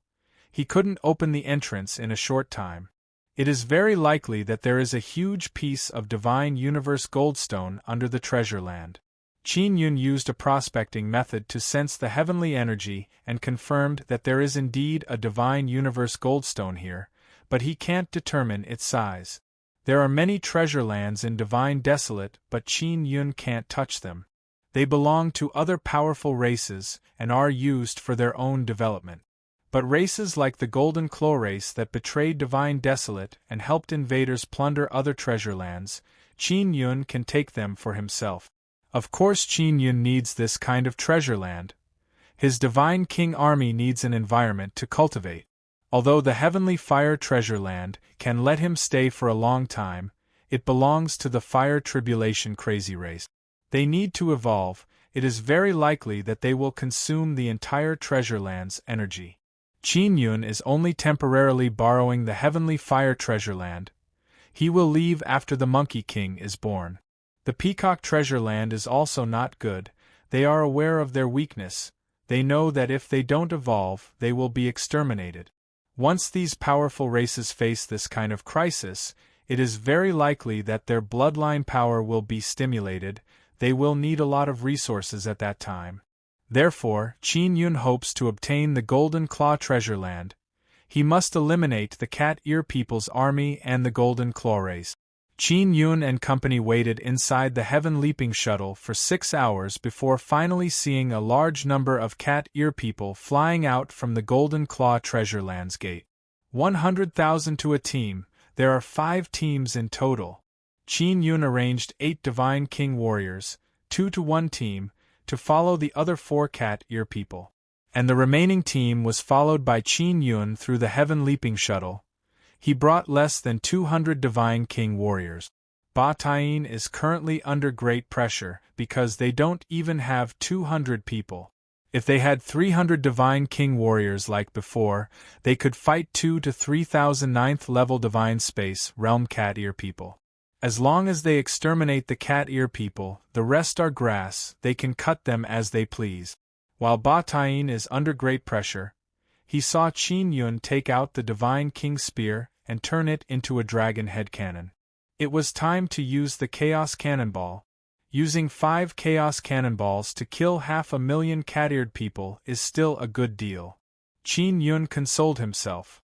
he couldn't open the entrance in a short time. It is very likely that there is a huge piece of Divine Universe Goldstone under the treasure land. Qin Yun used a prospecting method to sense the heavenly energy and confirmed that there is indeed a Divine Universe Goldstone here, but he can't determine its size. There are many treasure lands in Divine Desolate, but Qin Yun can't touch them. They belong to other powerful races and are used for their own development. But races like the Golden Claw race that betrayed Divine Desolate and helped invaders plunder other treasure lands, Qin Yun can take them for himself. Of course Qin Yun needs this kind of treasure land. His Divine King army needs an environment to cultivate. Although the Heavenly Fire treasure land can let him stay for a long time, it belongs to the Fire Tribulation crazy race. They need to evolve. It is very likely that they will consume the entire treasure land's energy. Qin Yun is only temporarily borrowing the Heavenly Fire treasure land. He will leave after the Monkey King is born. The Peacock treasure land is also not good. They are aware of their weakness. They know that if they don't evolve, they will be exterminated. Once these powerful races face this kind of crisis, it is very likely that their bloodline power will be stimulated. They will need a lot of resources at that time. Therefore, Qin Yun hopes to obtain the Golden Claw treasure land. He must eliminate the Cat Ear People's army and the Golden Claw race. Qin Yun and company waited inside the Heaven Leaping Shuttle for 6 hours before finally seeing a large number of Cat Ear People flying out from the Golden Claw treasure land's gate. 100,000 to a team. There are 5 teams in total. Qin Yun arranged 8 Divine King warriors, 2 to 1 team, to follow the other 4 Cat Ear People. And the remaining team was followed by Qin Yun through the Heaven Leaping Shuttle. He brought less than 200 Divine King warriors. Ba Taiyin is currently under great pressure because they don't even have 200 people. If they had 300 Divine King warriors like before, they could fight 2 to 3,000 9th level Divine Space Realm Cat Ear People. As long as they exterminate the Cat Ear People, the rest are grass, they can cut them as they please. While Ba Taiyin is under great pressure, he saw Qin Yun take out the Divine King Spear and turn it into a dragon head cannon. It was time to use the Chaos Cannonball. Using 5 Chaos Cannonballs to kill 500,000 cat-eared people is still a good deal. Qin Yun consoled himself.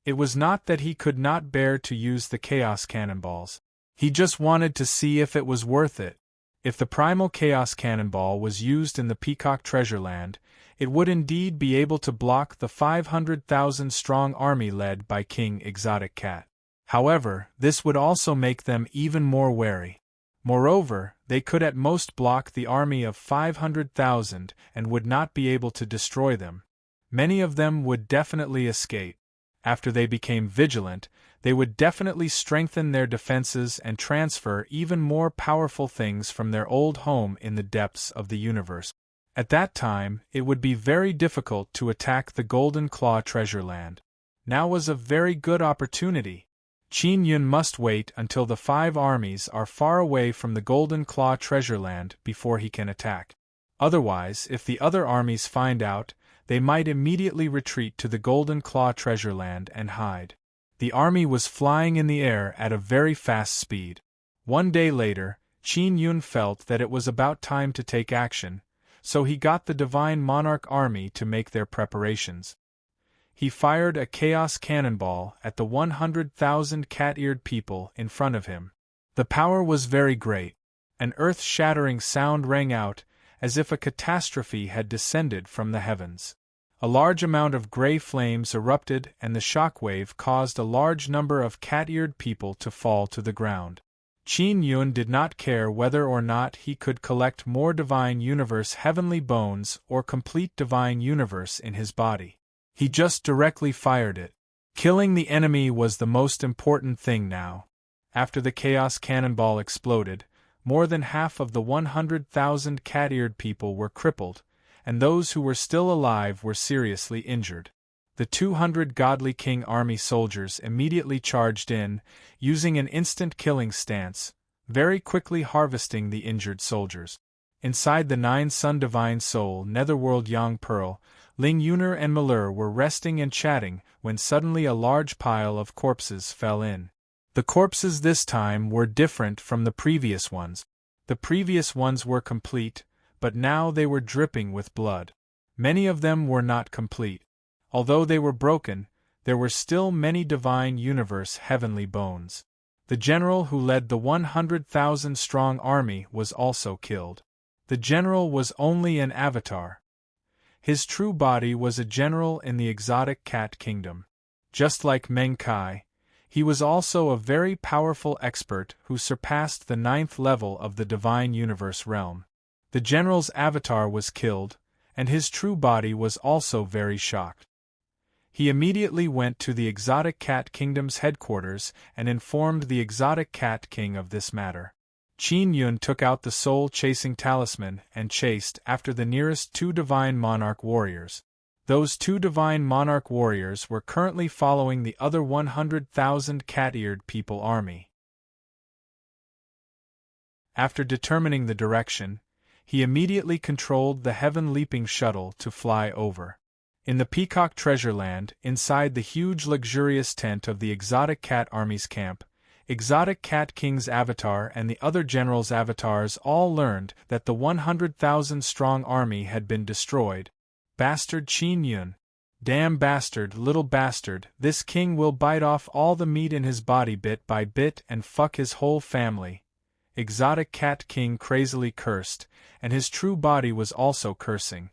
It was not that he could not bear to use the Chaos Cannonballs. He just wanted to see if it was worth it. If the Primal Chaos Cannonball was used in the Peacock Treasure Land, it would indeed be able to block the 500,000-strong army led by King Exotic Cat. However, this would also make them even more wary. Moreover, they could at most block the army of 500,000 and would not be able to destroy them. Many of them would definitely escape. After they became vigilant, they would definitely strengthen their defenses and transfer even more powerful things from their old home in the depths of the universe. At that time, it would be very difficult to attack the Golden Claw treasure land. Now was a very good opportunity. Qin Yun must wait until the 5 armies are far away from the Golden Claw treasure land before he can attack. Otherwise, if the other armies find out, they might immediately retreat to the Golden Claw treasure land and hide. The army was flying in the air at a very fast speed. One day later, Qin Yun felt that it was about time to take action, so he got the Divine Monarch army to make their preparations. He fired a Chaos Cannonball at the 100,000 cat-eared people in front of him. The power was very great. An earth-shattering sound rang out, as if a catastrophe had descended from the heavens. A large amount of gray flames erupted and the shockwave caused a large number of cat-eared people to fall to the ground. Qin Yun did not care whether or not he could collect more Divine Universe heavenly bones or complete Divine Universe in his body. He just directly fired it. Killing the enemy was the most important thing now. After the Chaos Cannonball exploded, more than half of the 100,000 cat-eared people were crippled, and those who were still alive were seriously injured. The 200 Godly King army soldiers immediately charged in, using an instant killing stance, very quickly harvesting the injured soldiers. Inside the 9-Sun Divine Soul Netherworld, Yang Pearl, Ling Yuner and Malur were resting and chatting when suddenly a large pile of corpses fell in. The corpses this time were different from the previous ones. The previous ones were complete, but now they were dripping with blood. Many of them were not complete. Although they were broken, there were still many Divine Universe heavenly bones. The general who led the 100,000-strong army was also killed. The general was only an avatar. His true body was a general in the exotic cat kingdom. Just like Meng Kai, he was also a very powerful expert who surpassed the 9th level of the Divine Universe realm. The general's avatar was killed, and his true body was also very shocked. He immediately went to the exotic cat kingdom's headquarters and informed the exotic cat king of this matter. Qin Yun took out the soul-chasing talisman and chased after the nearest 2 divine monarch warriors. Those 2 divine monarch warriors were currently following the other 100,000 cat-eared people army. After determining the direction, he immediately controlled the heaven-leaping shuttle to fly over. In the Peacock Treasure Land, inside the huge luxurious tent of the exotic cat army's camp, Exotic Cat King's avatar and the other generals' avatars all learned that the 100,000-strong army had been destroyed. Bastard Qin Yun. Damn bastard, little bastard, this king will bite off all the meat in his body bit by bit and fuck his whole family. Exotic Cat King crazily cursed, and his true body was also cursing.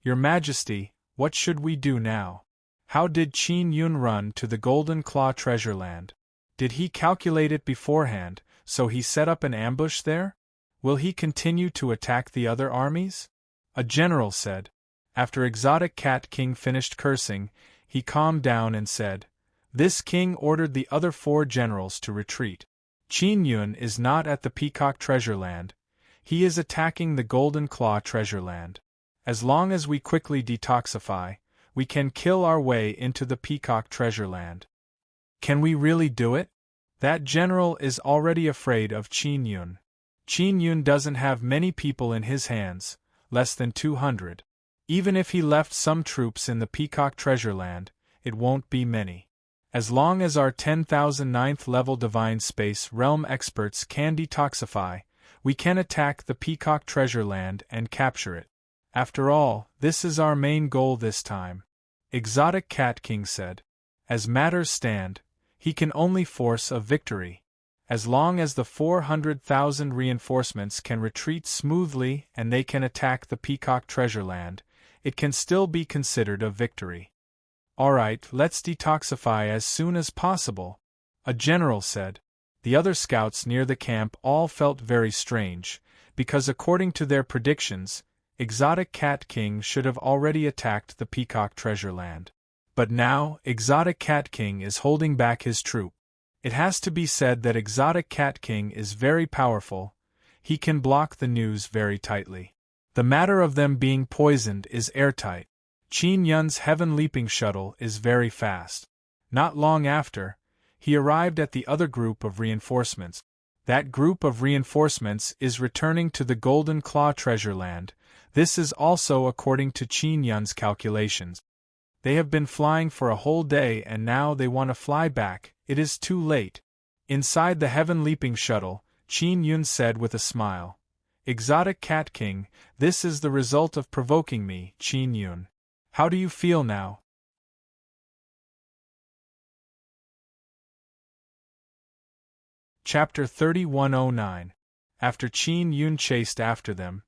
Your Majesty, what should we do now? How did Qin Yun run to the Golden Claw Treasure Land? Did he calculate it beforehand, so he set up an ambush there? Will he continue to attack the other armies? A general said. After Exotic Cat King finished cursing, he calmed down and said, "This king ordered the other 4 generals to retreat. Qin Yun is not at the Peacock Treasure Land. He is attacking the Golden Claw Treasure Land. As long as we quickly detoxify, we can kill our way into the Peacock Treasure Land." Can we really do it? That general is already afraid of Qin Yun. Qin Yun doesn't have many people in his hands, less than 200. Even if he left some troops in the Peacock Treasure Land, it won't be many. As long as our 10,000 9th level Divine Space Realm experts can detoxify, we can attack the Peacock Treasure Land and capture it. After all, this is our main goal this time. Exotic Cat King said. As matters stand, he can only force a victory. As long as the 400,000 reinforcements can retreat smoothly and they can attack the Peacock Treasure Land, it can still be considered a victory. Alright, let's detoxify as soon as possible, a general said. The other scouts near the camp all felt very strange, because according to their predictions, Exotic Cat King should have already attacked the Peacock Treasure Land. But now, Exotic Cat King is holding back his troop. It has to be said that Exotic Cat King is very powerful. He can block the news very tightly. The matter of them being poisoned is airtight. Qin Yun's heaven-leaping shuttle is very fast. Not long after, he arrived at the other group of reinforcements. That group of reinforcements is returning to the Golden Claw Treasure Land. This is also according to Qin Yun's calculations. They have been flying for a whole day and now they want to fly back. It is too late. Inside the heaven-leaping shuttle, Qin Yun said with a smile. Exotic Cat King, this is the result of provoking me, Qin Yun. How do you feel now? Chapter 3109. After Qin Yun chased after them,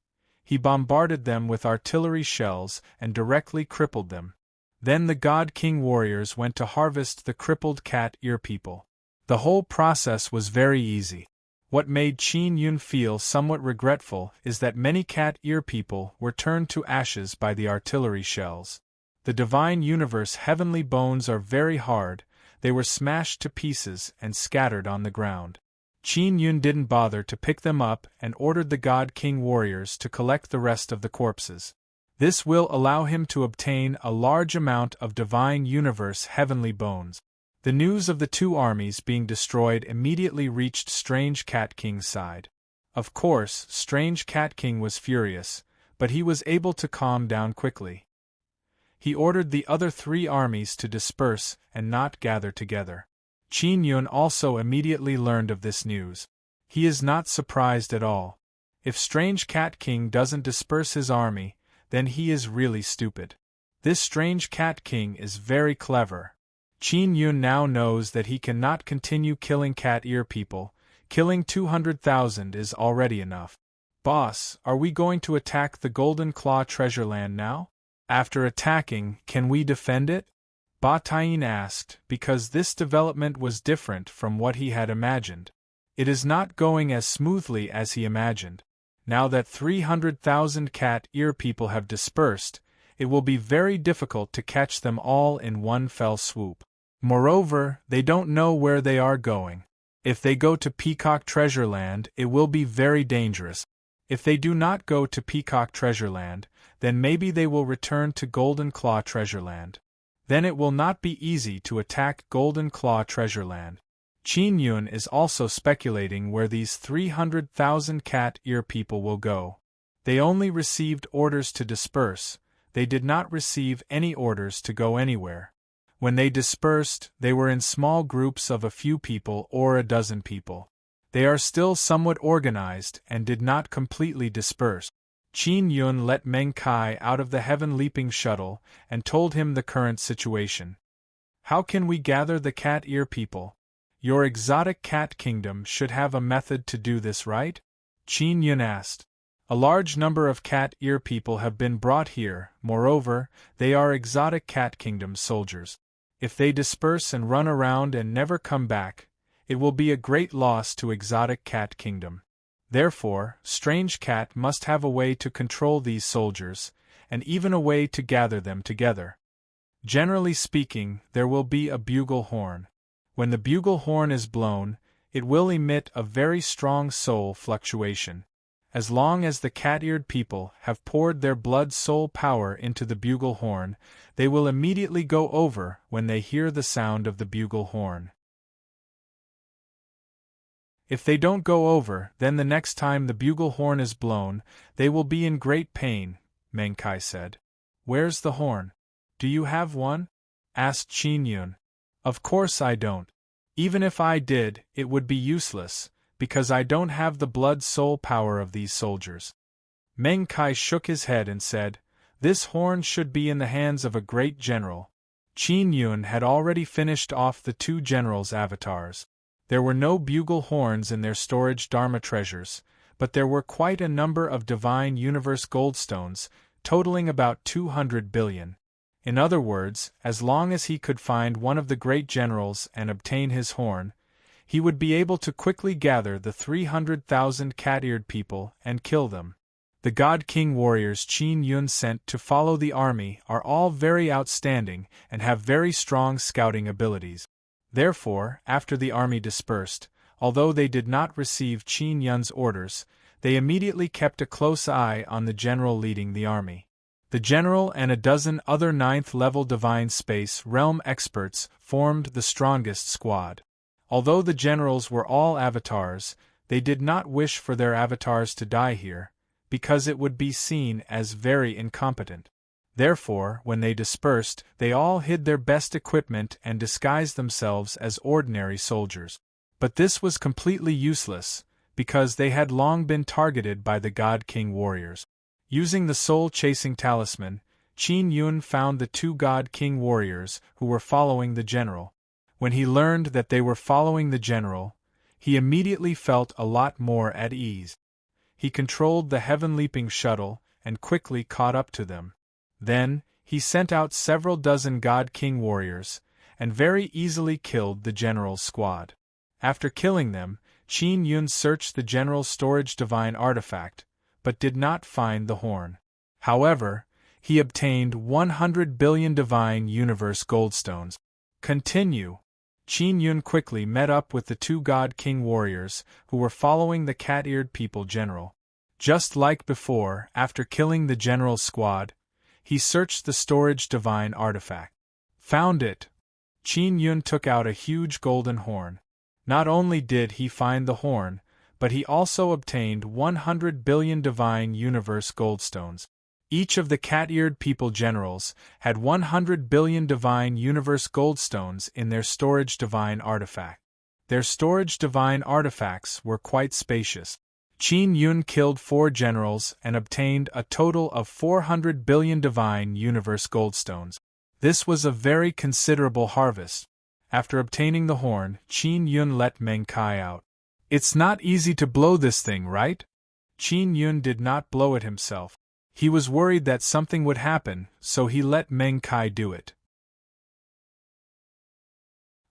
He bombarded them with artillery shells and directly crippled them. Then the God King warriors went to harvest the crippled cat ear people. The whole process was very easy. What made Qin Yun feel somewhat regretful is that many cat ear people were turned to ashes by the artillery shells. The divine universe heavenly bones are very hard, they were smashed to pieces and scattered on the ground. Qin Yun didn't bother to pick them up and ordered the God King warriors to collect the rest of the corpses. This will allow him to obtain a large amount of divine universe heavenly bones. The news of the two armies being destroyed immediately reached Strange Cat King's side. Of course, Strange Cat King was furious, but he was able to calm down quickly. He ordered the other three armies to disperse and not gather together. Qin Yun also immediately learned of this news. He is not surprised at all. If Strange Cat King doesn't disperse his army, then he is really stupid. This Strange Cat King is very clever. Qin Yun now knows that he cannot continue killing cat ear people. Killing 200,000 is already enough. Boss, are we going to attack the Golden Claw treasure land now? After attacking, can we defend it? Ba Taiyin asked, because this development was different from what he had imagined. It is not going as smoothly as he imagined. Now that 300,000 cat ear people have dispersed, it will be very difficult to catch them all in one fell swoop. Moreover, they don't know where they are going. If they go to Peacock Treasure Land, it will be very dangerous. If they do not go to Peacock Treasure Land, then maybe they will return to Golden Claw Treasure Land. Then it will not be easy to attack Golden Claw Treasure Land. Qin Yun is also speculating where these 300,000 cat ear people will go. They only received orders to disperse. They did not receive any orders to go anywhere. When they dispersed, they were in small groups of a few people or a dozen people. They are still somewhat organized and did not completely disperse. Qin Yun let Meng Kai out of the heaven-leaping shuttle and told him the current situation. How can we gather the cat ear people? Your exotic cat kingdom should have a method to do this, right? Qin Yun asked. A large number of cat ear people have been brought here, moreover, they are exotic cat kingdom soldiers. If they disperse and run around and never come back, it will be a great loss to exotic cat kingdom. Therefore, Strange Cat must have a way to control these soldiers, and even a way to gather them together. Generally speaking, there will be a bugle horn. When the bugle horn is blown, it will emit a very strong soul fluctuation. As long as the cat-eared people have poured their blood-soul power into the bugle horn, they will immediately go over when they hear the sound of the bugle horn. If they don't go over, then the next time the bugle horn is blown, they will be in great pain, Meng Kai said. Where's the horn? Do you have one? Asked Qin Yun. Of course I don't. Even if I did, it would be useless, because I don't have the blood-soul power of these soldiers. Meng Kai shook his head and said, This horn should be in the hands of a great general. Qin Yun had already finished off the two generals' avatars. There were no bugle horns in their storage Dharma treasures, but there were quite a number of divine universe goldstones, totaling about 200 billion. In other words, as long as he could find one of the great generals and obtain his horn, he would be able to quickly gather the 300,000 cat-eared people and kill them. The God King warriors Qin Yun sent to follow the army are all very outstanding and have very strong scouting abilities. Therefore, after the army dispersed, although they did not receive Qin Yun's orders, they immediately kept a close eye on the general leading the army. The general and a dozen other 9th-level divine space realm experts formed the strongest squad. Although the generals were all avatars, they did not wish for their avatars to die here, because it would be seen as very incompetent. Therefore, when they dispersed, they all hid their best equipment and disguised themselves as ordinary soldiers. But this was completely useless, because they had long been targeted by the God King warriors. Using the soul-chasing talisman, Qin Yun found the two God King warriors who were following the general. When he learned that they were following the general, he immediately felt a lot more at ease. he controlled the heaven-leaping shuttle and quickly caught up to them. Then, he sent out several dozen God-King warriors, and very easily killed the general's squad. After killing them, Qin Yun searched the general's storage divine artifact, but did not find the horn. However, he obtained 100 billion divine universe goldstones. Continue. Qin Yun quickly met up with the two God-King warriors who were following the cat-eared people general. Just like before, after killing the general's squad, he searched the storage divine artifact. Found it. Qin Yun took out a huge golden horn. Not only did he find the horn, but he also obtained 100 billion divine universe goldstones. Each of the cat-eared people generals had 100 billion divine universe goldstones in their storage divine artifact. Their storage divine artifacts were quite spacious. Qin Yun killed 4 generals and obtained a total of 400 billion divine universe goldstones. This was a very considerable harvest. After obtaining the horn, Qin Yun let Meng Kai out. It's not easy to blow this thing, right? Qin Yun did not blow it himself. He was worried that something would happen, so he let Meng Kai do it.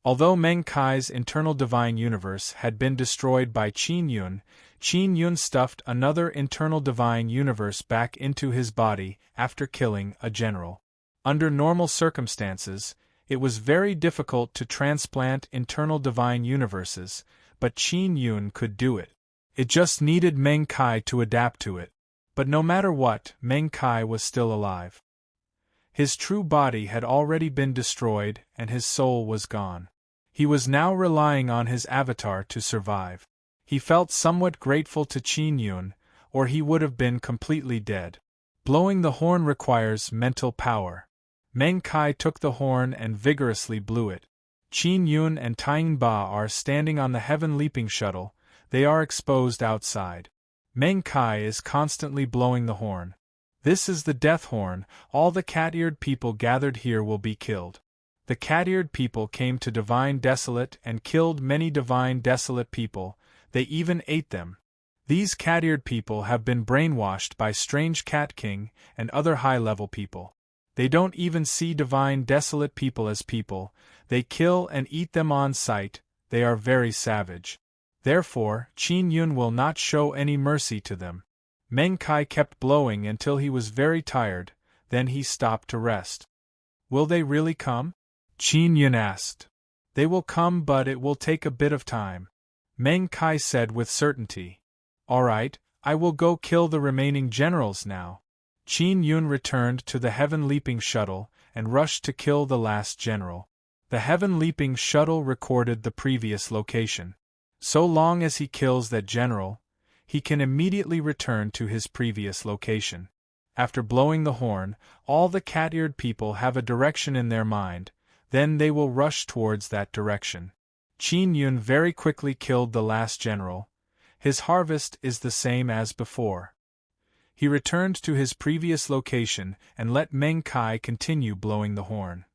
Although Meng Kai's internal divine universe had been destroyed by Qin Yun stuffed another internal divine universe back into his body after killing a general. Under normal circumstances, it was very difficult to transplant internal divine universes, but Qin Yun could do it. It just needed Meng Kai to adapt to it. But no matter what, Meng Kai was still alive. His true body had already been destroyed and his soul was gone. He was now relying on his avatar to survive. He felt somewhat grateful to Qin Yun, or he would have been completely dead. Blowing the horn requires mental power. Meng Kai took the horn and vigorously blew it. Qin Yun and Tian Ba are standing on the heaven-leaping shuttle. They are exposed outside. Meng Kai is constantly blowing the horn. This is the death horn. All the cat-eared people gathered here will be killed. The cat-eared people came to Divine Desolate and killed many Divine Desolate people. They even ate them. These cat-eared people have been brainwashed by Strange Cat King and other high-level people. They don't even see Divine Desolate people as people. They kill and eat them on sight. They are very savage. Therefore, Qin Yun will not show any mercy to them. Meng Kai kept blowing until he was very tired, then he stopped to rest. Will they really come? Qin Yun asked. They will come, but it will take a bit of time. Meng Kai said with certainty. All right, I will go kill the remaining generals now. Qin Yun returned to the heaven-leaping shuttle and rushed to kill the last general. The heaven-leaping shuttle recorded the previous location. So long as he kills that general, he can immediately return to his previous location. After blowing the horn, all the cat-eared people have a direction in their mind, then they will rush towards that direction. Qin Yun very quickly killed the last general. His harvest is the same as before. He returned to his previous location and let Meng Kai continue blowing the horn.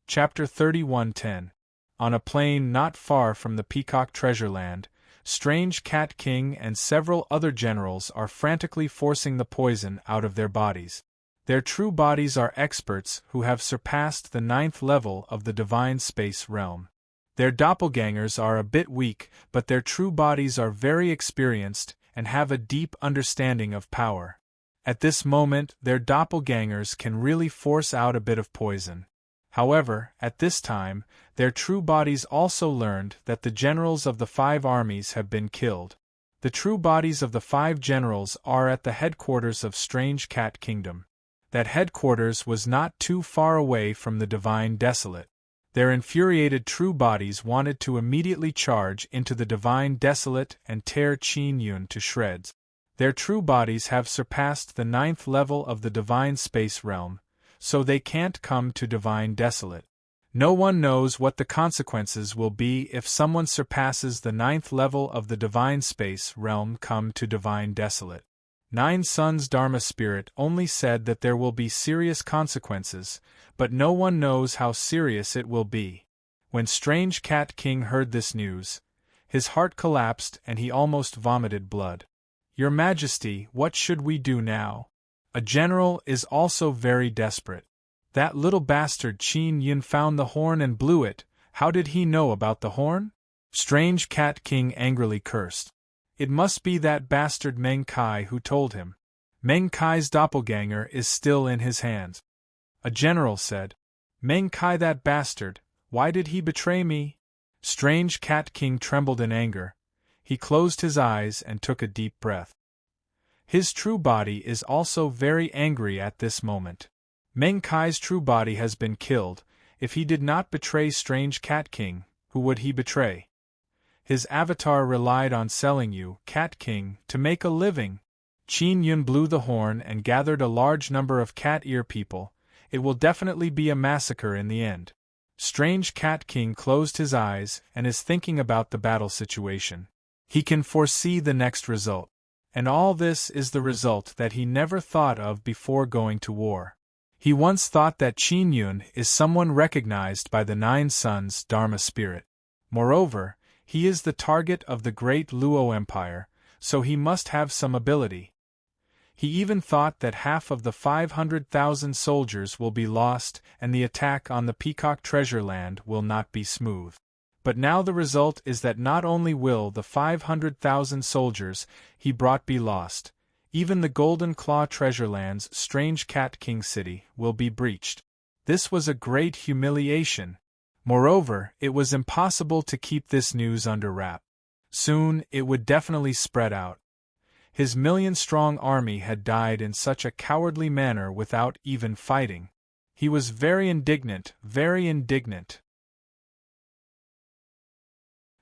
Chapter 31:10. On a plain not far from the Peacock Treasure Land, Strange Cat King and several other generals are frantically forcing the poison out of their bodies. Their true bodies are experts who have surpassed the 9th level of the divine space realm. Their doppelgangers are a bit weak, but their true bodies are very experienced and have a deep understanding of power. At this moment, their doppelgangers can really force out a bit of poison. However, at this time, their true bodies also learned that the generals of the 5 armies have been killed. The true bodies of the 5 generals are at the headquarters of Strange Cat Kingdom. That headquarters was not too far away from the Divine Desolate. Their infuriated true bodies wanted to immediately charge into the Divine Desolate and tear Qin Yun to shreds. Their true bodies have surpassed the 9th level of the Divine Space Realm, so they can't come to Divine Desolate. No one knows what the consequences will be if someone surpasses the 9th level of the Divine Space Realm come to Divine Desolate. Nine Suns Dharma Spirit only said that there will be serious consequences, but no one knows how serious it will be. When Strange Cat King heard this news, his heart collapsed and he almost vomited blood. "Your Majesty, what should we do now? A general is also very desperate. That little bastard Qin Yun found the horn and blew it. How did he know about the horn?" Strange Cat King angrily cursed. "It must be that bastard Meng Kai who told him. Meng Kai's doppelganger is still in his hands." A general said, "Meng Kai, that bastard, why did he betray me?" Strange Cat King trembled in anger. He closed his eyes and took a deep breath. His true body is also very angry at this moment. Meng Kai's true body has been killed. If he did not betray Strange Cat King, who would he betray? His avatar relied on selling you, Cat King, to make a living. Qin Yun blew the horn and gathered a large number of cat ear people. It will definitely be a massacre in the end. Strange Cat King closed his eyes and is thinking about the battle situation. He can foresee the next result. And all this is the result that he never thought of before going to war. He once thought that Qin Yun is someone recognized by the Nine Sons Dharma spirit. Moreover, he is the target of the great Luo Empire, so he must have some ability. He even thought that half of the 500,000 soldiers will be lost and the attack on the Peacock Treasure Land will not be smooth. But now the result is that not only will the 500,000 soldiers he brought be lost, even the Golden Claw Treasure Land's Strange Cat King city will be breached. This was a great humiliation. Moreover, it was impossible to keep this news under wrap. Soon, it would definitely spread out. His million-strong army had died in such a cowardly manner without even fighting. He was very indignant, very indignant.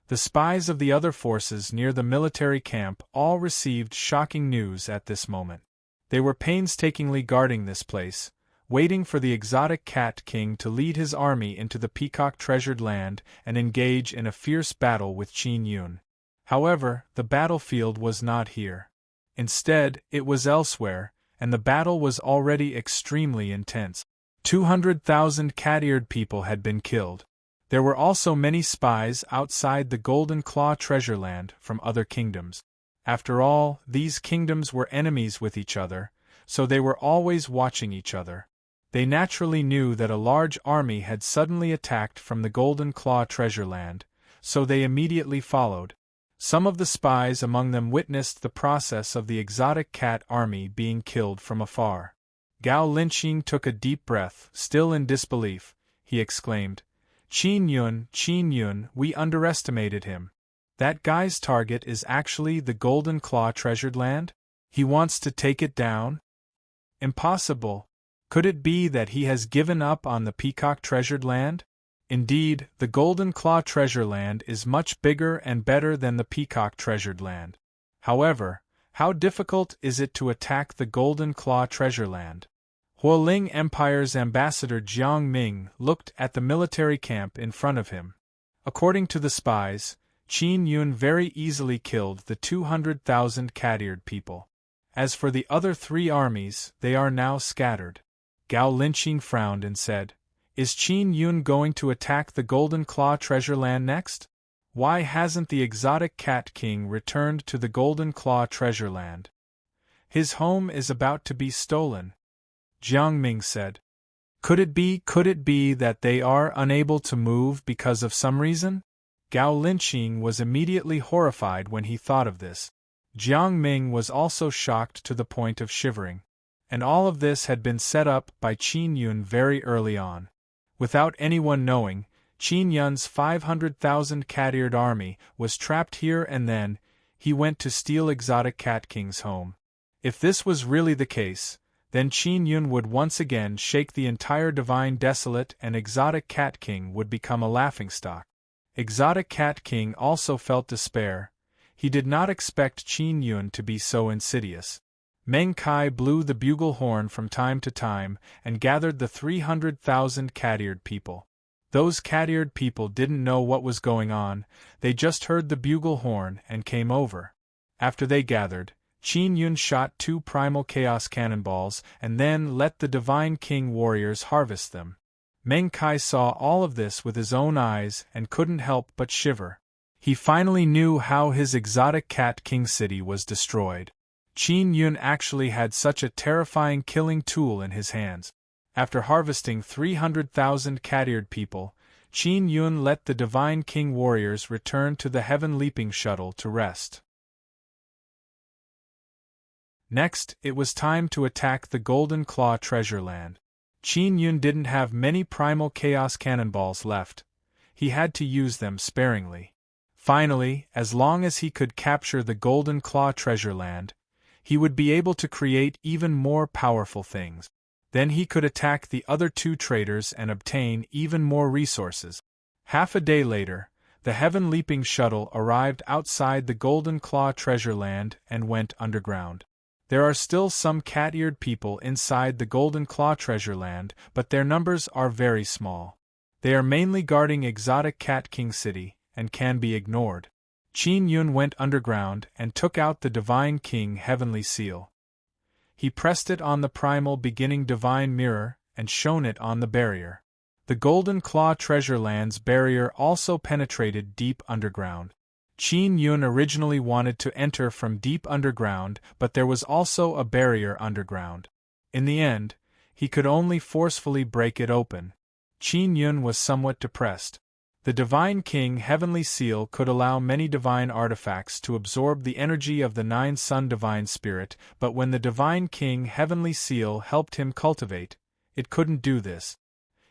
The spies of the other forces near the military camp all received shocking news at this moment. They were painstakingly guarding this place, waiting for the exotic Cat King to lead his army into the Peacock Treasured Land and engage in a fierce battle with Qin Yun. However, the battlefield was not here. Instead, it was elsewhere, and the battle was already extremely intense. 200,000 cat-eared people had been killed. There were also many spies outside the Golden Claw Treasure Land from other kingdoms. After all, these kingdoms were enemies with each other, so they were always watching each other. They naturally knew that a large army had suddenly attacked from the Golden Claw Treasure Land, so they immediately followed. Some of the spies among them witnessed the process of the exotic cat army being killed from afar. Gao Linqing took a deep breath, still in disbelief. He exclaimed, Qin Yun, we underestimated him. That guy's target is actually the Golden Claw Treasured Land? He wants to take it down? Impossible. Could it be that he has given up on the Peacock Treasured Land? Indeed, the Golden Claw Treasure Land is much bigger and better than the Peacock Treasured Land. However, how difficult is it to attack the Golden Claw Treasure Land? Huoling Empire's ambassador Jiang Ming looked at the military camp in front of him. According to the spies, Qin Yun very easily killed the 200,000 cat-eared people. As for the other three armies, they are now scattered. Gao Linqing frowned and said, Is Qin Yun going to attack the Golden Claw Treasure Land next? Why hasn't the exotic Cat King returned to the Golden Claw Treasure Land? His home is about to be stolen. Jiang Ming said. Could it be that they are unable to move because of some reason? Gao Linqing was immediately horrified when he thought of this. Jiang Ming was also shocked to the point of shivering. And all of this had been set up by Qin Yun very early on. Without anyone knowing, Qin Yun's 500,000 cat-eared army was trapped here, and then he went to steal exotic Cat King's home. If this was really the case, then Qin Yun would once again shake the entire Divine Desolate and Exotic Cat King would become a laughingstock. Exotic Cat King also felt despair. He did not expect Qin Yun to be so insidious. Meng Kai blew the bugle horn from time to time and gathered the 300,000 cat-eared people. Those cat-eared people didn't know what was going on, they just heard the bugle horn and came over. After they gathered, Qin Yun shot 2 primal chaos cannonballs and then let the Divine King warriors harvest them. Meng Kai saw all of this with his own eyes and couldn't help but shiver. He finally knew how his exotic cat king city was destroyed. Qin Yun actually had such a terrifying killing tool in his hands. After harvesting 300,000 cat-eared people, Qin Yun let the Divine King warriors return to the Heaven Leaping Shuttle to rest. Next, it was time to attack the Golden Claw Treasure Land. Qin Yun didn't have many primal chaos cannonballs left. He had to use them sparingly. Finally, as long as he could capture the Golden Claw Treasure Land, he would be able to create even more powerful things. Then he could attack the other two traders and obtain even more resources. Half a day later, the Heaven Leaping Shuttle arrived outside the Golden Claw Treasure Land and went underground. There are still some cat-eared people inside the Golden Claw Treasure Land, but their numbers are very small. They are mainly guarding exotic Cat King City, and can be ignored. Qin Yun went underground and took out the Divine King Heavenly Seal. He pressed it on the primal beginning divine mirror and shone it on the barrier. The Golden Claw Treasure Land's barrier also penetrated deep underground. Qin Yun originally wanted to enter from deep underground, but there was also a barrier underground. In the end, he could only forcefully break it open. Qin Yun was somewhat depressed. The Divine King Heavenly Seal could allow many divine artifacts to absorb the energy of the Nine Sun Divine Spirit, but when the Divine King Heavenly Seal helped him cultivate, it couldn't do this.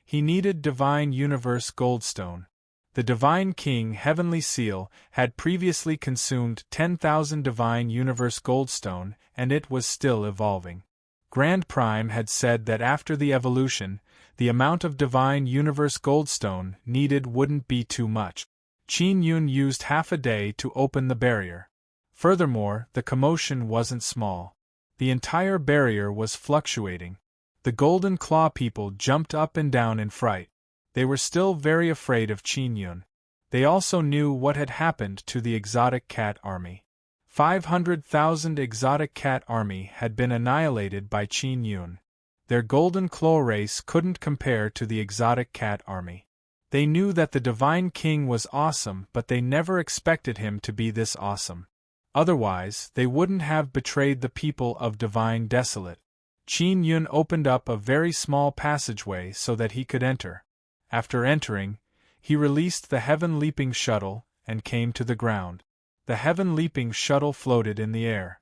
He needed Divine Universe Goldstone. The Divine King Heavenly Seal had previously consumed 10,000 Divine Universe Goldstone, and it was still evolving. Grand Prime had said that after the evolution, the amount of Divine Universe Goldstone needed wouldn't be too much. Qin Yun used half a day to open the barrier. Furthermore, the commotion wasn't small. The entire barrier was fluctuating. The Golden Claw people jumped up and down in fright. They were still very afraid of Qin Yun. They also knew what had happened to the exotic cat army. 500,000 exotic cat army had been annihilated by Qin Yun. Their Golden Claw race couldn't compare to the exotic cat army. They knew that the Divine King was awesome, but they never expected him to be this awesome. Otherwise, they wouldn't have betrayed the people of Divine Desolate. Qin Yun opened up a very small passageway so that he could enter. After entering, he released the Heaven Leaping Shuttle and came to the ground. The Heaven Leaping Shuttle floated in the air.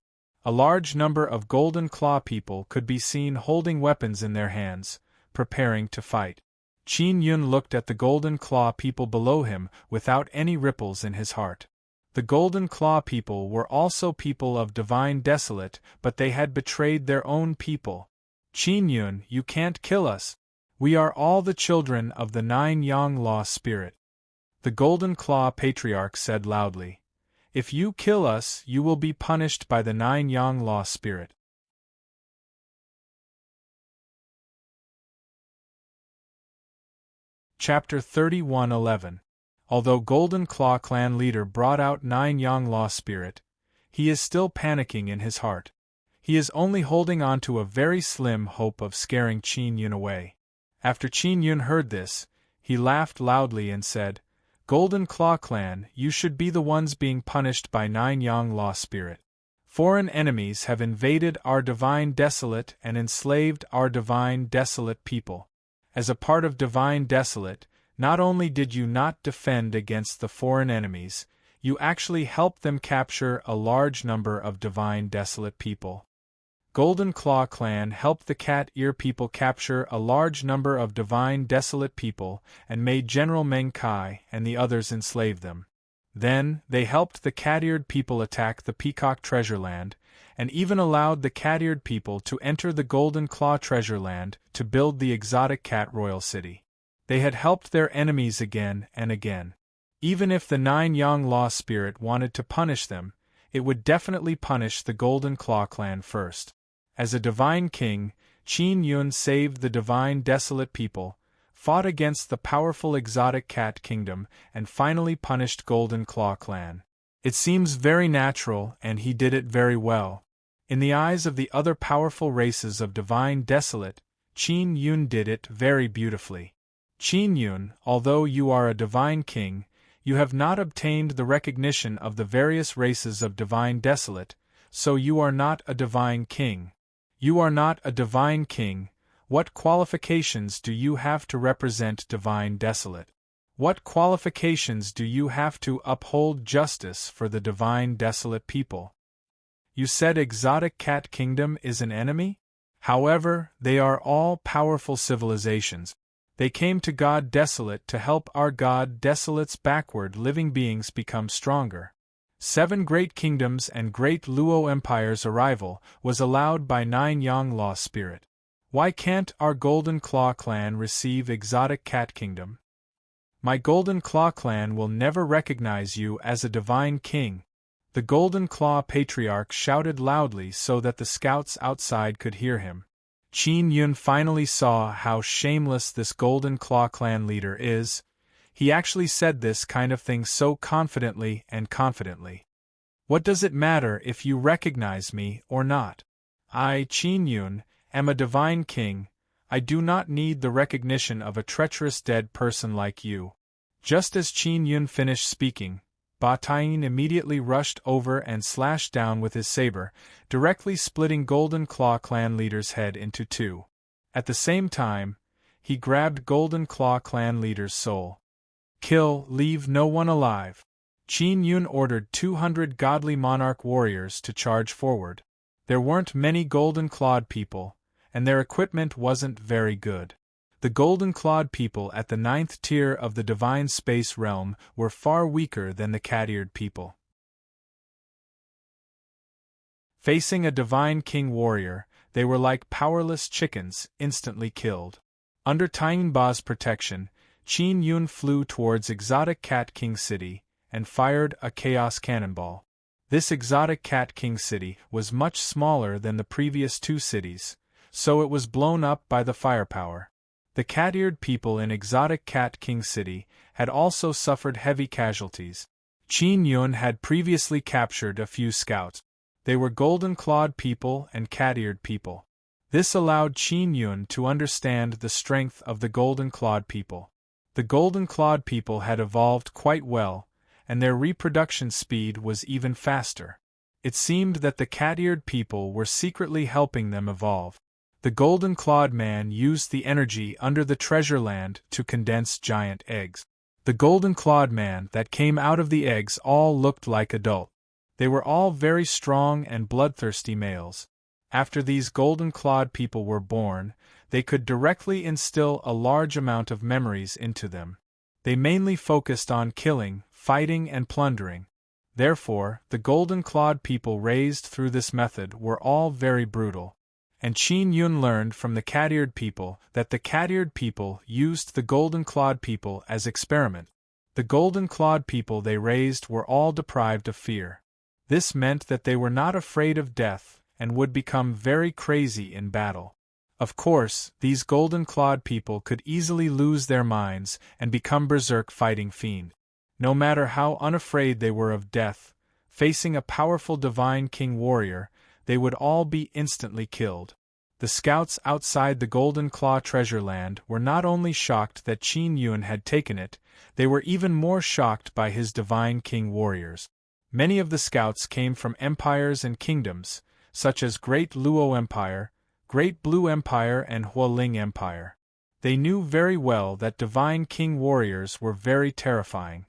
A large number of Golden Claw people could be seen holding weapons in their hands, preparing to fight. Qin Yun looked at the Golden Claw people below him without any ripples in his heart. The Golden Claw people were also people of Divine Desolate, but they had betrayed their own people. Qin Yun, you can't kill us. We are all the children of the Nine Yang Law Spirit. The Golden Claw Patriarch said loudly. If you kill us, you will be punished by the Nine Yang Law Spirit. Chapter 31:11. Although Golden Claw clan leader brought out Nine Yang Law Spirit, he is still panicking in his heart. He is only holding on to a very slim hope of scaring Qin Yun away. After Qin Yun heard this, he laughed loudly and said, Golden Claw clan, you should be the ones being punished by Nine Yang Law Spirit. Foreign enemies have invaded our Divine Desolate and enslaved our Divine Desolate people. As a part of Divine Desolate, not only did you not defend against the foreign enemies, you actually helped them capture a large number of Divine Desolate people. Golden Claw clan helped the Cat Ear people capture a large number of Divine Desolate people and made General Meng Kai and the others enslave them. Then, they helped the Cat-Eared people attack the Peacock Treasure Land, and even allowed the Cat-Eared people to enter the Golden Claw Treasure Land to build the exotic Cat Royal City. They had helped their enemies again and again. Even if the Nine Yang Law Spirit wanted to punish them, it would definitely punish the Golden Claw clan first. As a divine king, Qin Yun saved the Divine Desolate people, fought against the powerful exotic cat kingdom, and finally punished Golden Claw clan. It seems very natural, and he did it very well. In the eyes of the other powerful races of Divine Desolate, Qin Yun did it very beautifully. Qin Yun, although you are a divine king, you have not obtained the recognition of the various races of divine desolate, so you are not a divine king. You are not a divine king. What qualifications do you have to represent divine desolate? What qualifications do you have to uphold justice for the divine desolate people? You said Exotic Cat Kingdom is an enemy? However, they are all powerful civilizations. They came to God Desolate to help our God Desolate's backward living beings become stronger. 7 great kingdoms and great Luo Empire's arrival was allowed by 9 Yang Law Spirit. Why can't our Golden Claw clan receive Exotic Cat Kingdom? My Golden Claw clan will never recognize you as a divine king. The Golden Claw Patriarch shouted loudly so that the scouts outside could hear him. Qin Yun finally saw how shameless this Golden Claw clan leader is. He actually said this kind of thing so confidently and confidently. What does it matter if you recognize me or not? I, Qin Yun, am a divine king. I do not need the recognition of a treacherous dead person like you. Just as Qin Yun finished speaking, Ba Taiyin immediately rushed over and slashed down with his saber, directly splitting Golden Claw clan leader's head into 2. At the same time, he grabbed Golden Claw clan leader's soul. Kill, leave no one alive. Qin Yun ordered 200 godly monarch warriors to charge forward. There weren't many Golden Clawed people, and their equipment wasn't very good. The Golden Clawed people at the 9th tier of the Divine Space Realm were far weaker than the Cat-eared people. Facing a Divine King warrior, they were like powerless chickens, instantly killed. Under Taiyin protection, Qin Yun flew towards Exotic Cat King City and fired a Chaos Cannonball. This Exotic Cat King City was much smaller than the previous 2 cities, so it was blown up by the firepower. The cat-eared people in Exotic Cat King City had also suffered heavy casualties. Qin Yun had previously captured a few scouts. They were golden-clawed people and cat-eared people. This allowed Qin Yun to understand the strength of the golden-clawed people. The golden-clawed people had evolved quite well, and their reproduction speed was even faster. It seemed that the cat-eared people were secretly helping them evolve. The golden-clawed man used the energy under the treasure land to condense giant eggs. The golden-clawed man that came out of the eggs all looked like adult. They were all very strong and bloodthirsty males. After these golden-clawed people were born, they could directly instill a large amount of memories into them. They mainly focused on killing, fighting and plundering. Therefore, the golden-clawed people raised through this method were all very brutal. And Qin Yun learned from the cat-eared people that the cat-eared people used the golden-clawed people as experiment. The golden-clawed people they raised were all deprived of fear. This meant that they were not afraid of death and would become very crazy in battle. Of course, these golden-clawed people could easily lose their minds and become berserk fighting fiend. No matter how unafraid they were of death, facing a powerful divine king warrior, they would all be instantly killed. The scouts outside the Golden Claw treasure land were not only shocked that Qin Yun had taken it, they were even more shocked by his divine king warriors. Many of the scouts came from empires and kingdoms, such as Great Luo Empire, Great Blue Empire and Hualing Empire. They knew very well that divine king warriors were very terrifying.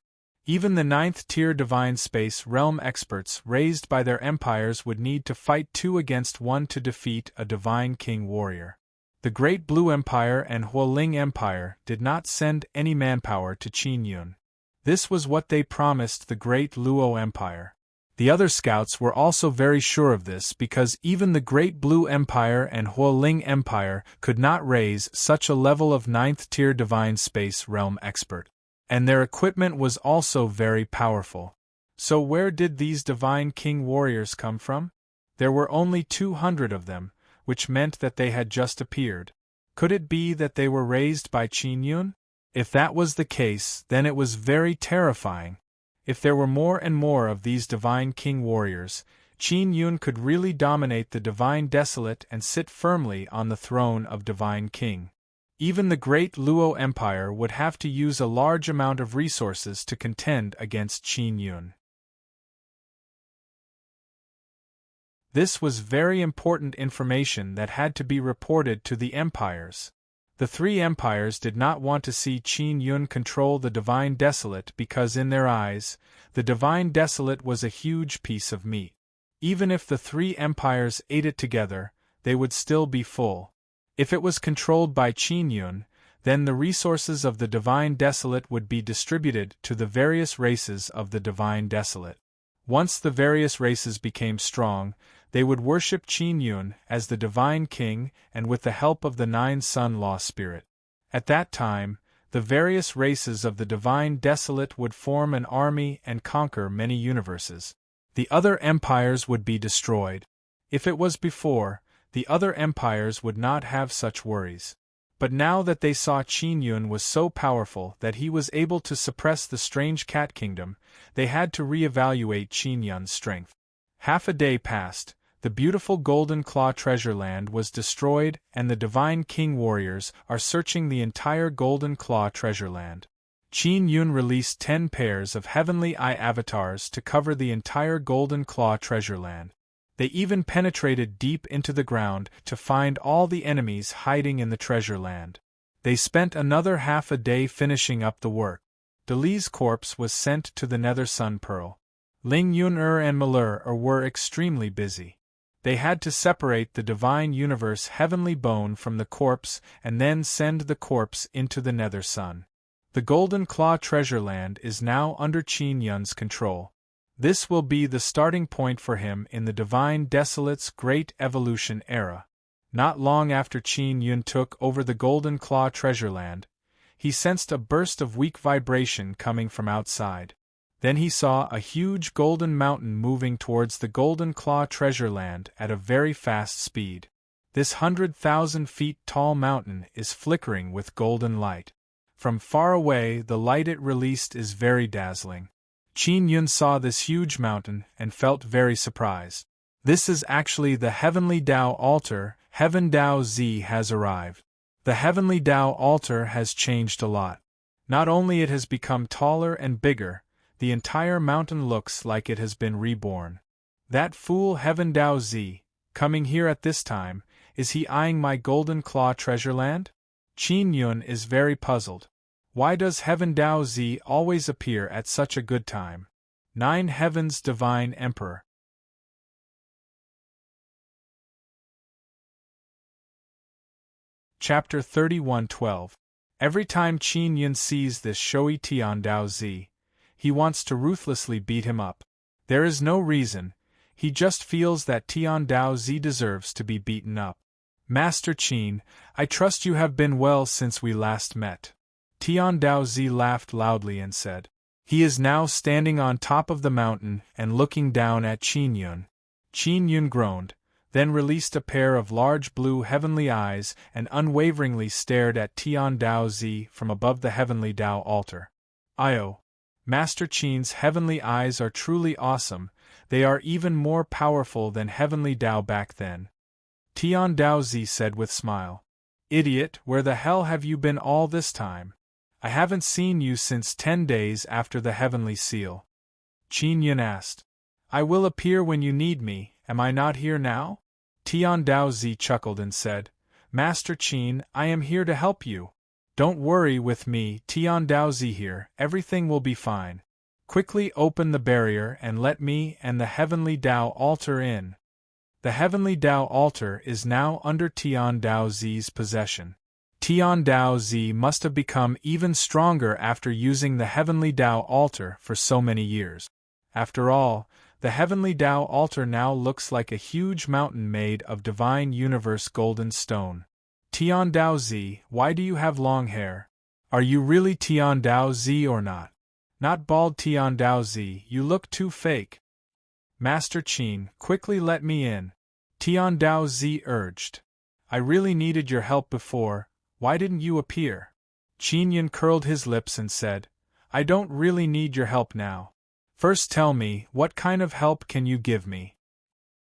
Even the 9th-tier Divine Space Realm experts raised by their empires would need to fight 2 against 1 to defeat a Divine King warrior. The Great Blue Empire and Hualing Empire did not send any manpower to Qin Yun. This was what they promised the Great Luo Empire. The other scouts were also very sure of this because even the Great Blue Empire and Hualing Empire could not raise such a level of 9th-tier Divine Space Realm expert. And their equipment was also very powerful. So where did these divine king warriors come from? There were only 200 of them, which meant that they had just appeared. Could it be that they were raised by Qin Yun? If that was the case, then it was very terrifying. If there were more and more of these divine king warriors, Qin Yun could really dominate the divine desolate and sit firmly on the throne of divine king. Even the great Luo Empire would have to use a large amount of resources to contend against Qin Yun. This was very important information that had to be reported to the empires. The three empires did not want to see Qin Yun control the Divine Desolate because in their eyes, the Divine Desolate was a huge piece of meat. Even if the three empires ate it together, they would still be full. If it was controlled by Qin Yun, then the resources of the Divine Desolate would be distributed to the various races of the Divine Desolate. Once the various races became strong, they would worship Qin Yun as the Divine King and with the help of the Nine Sun Law Spirit. At that time, the various races of the Divine Desolate would form an army and conquer many universes. The other empires would be destroyed. If it was before, the other empires would not have such worries. But now that they saw Qin Yun was so powerful that he was able to suppress the strange cat kingdom, they had to re-evaluate Qin Yun's strength. Half a day passed, the beautiful Golden Claw treasure land was destroyed and the Divine King warriors are searching the entire Golden Claw treasure land. Qin Yun released 10 pairs of Heavenly Eye avatars to cover the entire Golden Claw treasure land. They even penetrated deep into the ground to find all the enemies hiding in the treasure land. They spent another half a day finishing up the work. Dali's corpse was sent to the Nether Sun Pearl. Ling Yun-er and Malur were extremely busy. They had to separate the Divine Universe Heavenly Bone from the corpse and then send the corpse into the Nether Sun. The Golden Claw treasure land is now under Qin Yun's control. This will be the starting point for him in the Divine Desolate's Great Evolution era. Not long after Qin Yun took over the Golden Claw treasure land, he sensed a burst of weak vibration coming from outside. Then he saw a huge golden mountain moving towards the Golden Claw treasure land at a very fast speed. This 100,000 feet tall mountain is flickering with golden light. From far away, the light it released is very dazzling. Qin Yun saw this huge mountain and felt very surprised. This is actually the Heavenly Tao altar. Heaven Tao Z has arrived. The Heavenly Tao altar has changed a lot. Not only it has become taller and bigger, the entire mountain looks like it has been reborn. That fool Heaven Tao Z, coming here at this time, is he eyeing my Golden Claw treasure land? Qin Yun is very puzzled. Why does Heaven Tao Z always appear at such a good time? 9 Heaven's Divine Emperor. Chapter 31:12. Every time Qin Yun sees this showy Tian Tao Z, he wants to ruthlessly beat him up. There is no reason, he just feels that Tian Tao Z deserves to be beaten up. Master Qin, I trust you have been well since we last met. Tian Tao Z laughed loudly and said. He is now standing on top of the mountain and looking down at Qin Yun. Qin Yun groaned, then released a pair of large blue heavenly eyes and unwaveringly stared at Tian Tao Z from above the Heavenly Tao altar. Io. Master Qin's heavenly eyes are truly awesome, they are even more powerful than Heavenly Tao back then. Tian Tao Z said with smile. Idiot, where the hell have you been all this time? I haven't seen you since 10 days after the Heavenly Seal. Qin Yun asked. I will appear when you need me, am I not here now? Tian Tao Z chuckled and said, Master Qin, I am here to help you. Don't worry with me, Tian Tao Z here, everything will be fine. Quickly open the barrier and let me and the Heavenly Tao altar in. The Heavenly Tao altar is now under Tian Tao Z's possession. Tian Tao Z must have become even stronger after using the Heavenly Tao altar for so many years. After all, the Heavenly Tao altar now looks like a huge mountain made of divine universe golden stone. Tian Tao Z, why do you have long hair? Are you really Tian Tao Z or not? Not bald Tian Tao Z, you look too fake. Master Qin, quickly let me in. Tian Tao Z urged. I really needed your help before, why didn't you appear? Qin Yun curled his lips and said, I don't really need your help now. First tell me, what kind of help can you give me?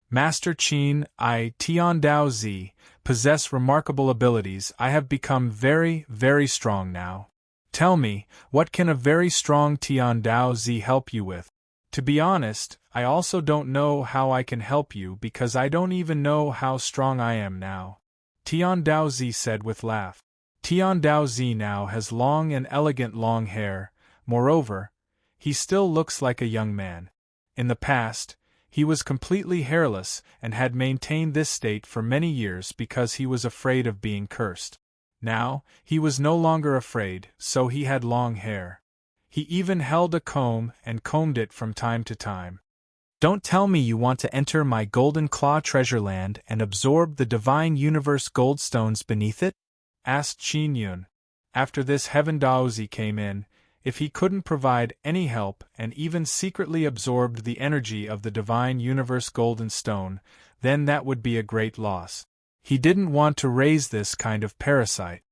Master Qin, I, Tian Tao Z, possess remarkable abilities. I have become very, very strong now. Tell me, what can a very strong Tian Dao Zi help you with? To be honest, I also don't know how I can help you because I don't even know how strong I am now. Tian Dao Zi said with laugh. Tian Dao Zi now has long and elegant long hair. Moreover, he still looks like a young man. In the past, he was completely hairless and had maintained this state for many years because he was afraid of being cursed. Now, he was no longer afraid, so he had long hair. He even held a comb and combed it from time to time. Don't tell me you want to enter my Golden Claw treasure land and absorb the divine universe gold stones beneath it? Asked Qin Yun. After this, Heaven Daozi came in. If he couldn't provide any help and even secretly absorbed the energy of the divine universe golden stone, then that would be a great loss. He didn't want to raise this kind of parasite.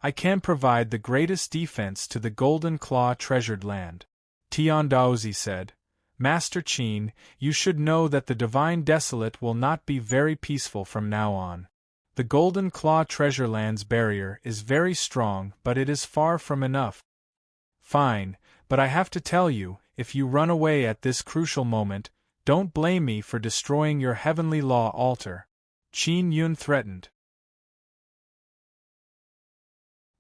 I can provide the greatest defense to the Golden Claw treasured land. Tian Daozi said. Master Qin, you should know that the divine desolate will not be very peaceful from now on. The Golden Claw treasure land's barrier is very strong, but it is far from enough. Fine, but I have to tell you, if you run away at this crucial moment, don't blame me for destroying your heavenly law altar. Qin Yun threatened.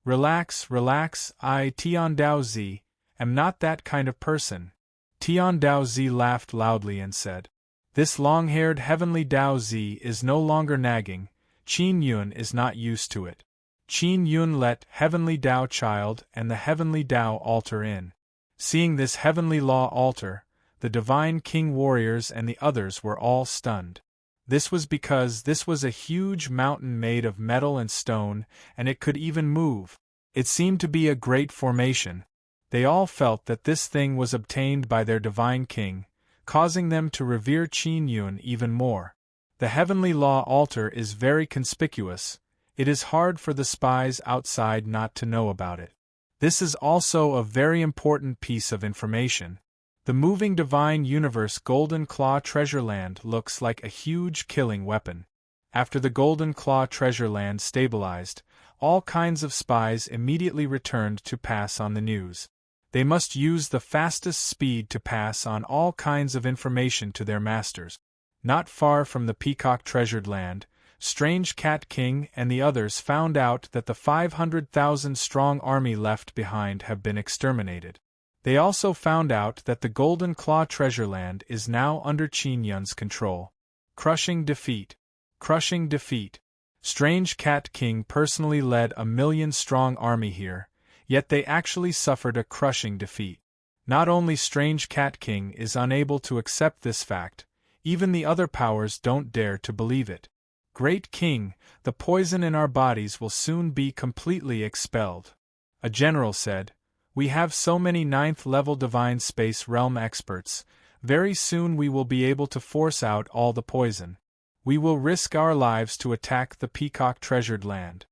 Relax, relax, I, Tian Dao Zi, am not that kind of person. Tian Dao Zi laughed loudly and said. This long-haired heavenly Dao Zi is no longer nagging. Qin Yun is not used to it. Qin Yun let Heavenly Dao Child and the Heavenly Dao altar in. Seeing this heavenly law altar, the divine king warriors and the others were all stunned. This was because this was a huge mountain made of metal and stone, and it could even move. It seemed to be a great formation. They all felt that this thing was obtained by their divine king, causing them to revere Qin Yun even more. The heavenly law altar is very conspicuous. It is hard for the spies outside not to know about it. This is also a very important piece of information. The moving divine universe Golden Claw treasure land looks like a huge killing weapon. After the Golden Claw treasure land stabilized, all kinds of spies immediately returned to pass on the news. They must use the fastest speed to pass on all kinds of information to their masters. Not far from the Peacock treasured land, Strange Cat King and the others found out that the 500,000 strong army left behind have been exterminated. They also found out that the Golden Claw treasure land is now under Qin Yun's control. Crushing defeat. Crushing defeat. Strange Cat King personally led a 1,000,000-strong army here, yet they actually suffered a crushing defeat. Not only Strange Cat King is unable to accept this fact, even the other powers don't dare to believe it. Great King, the poison in our bodies will soon be completely expelled. A general said, We have so many 9th-level divine space realm experts, very soon we will be able to force out all the poison. We will risk our lives to attack the Peacock treasured land.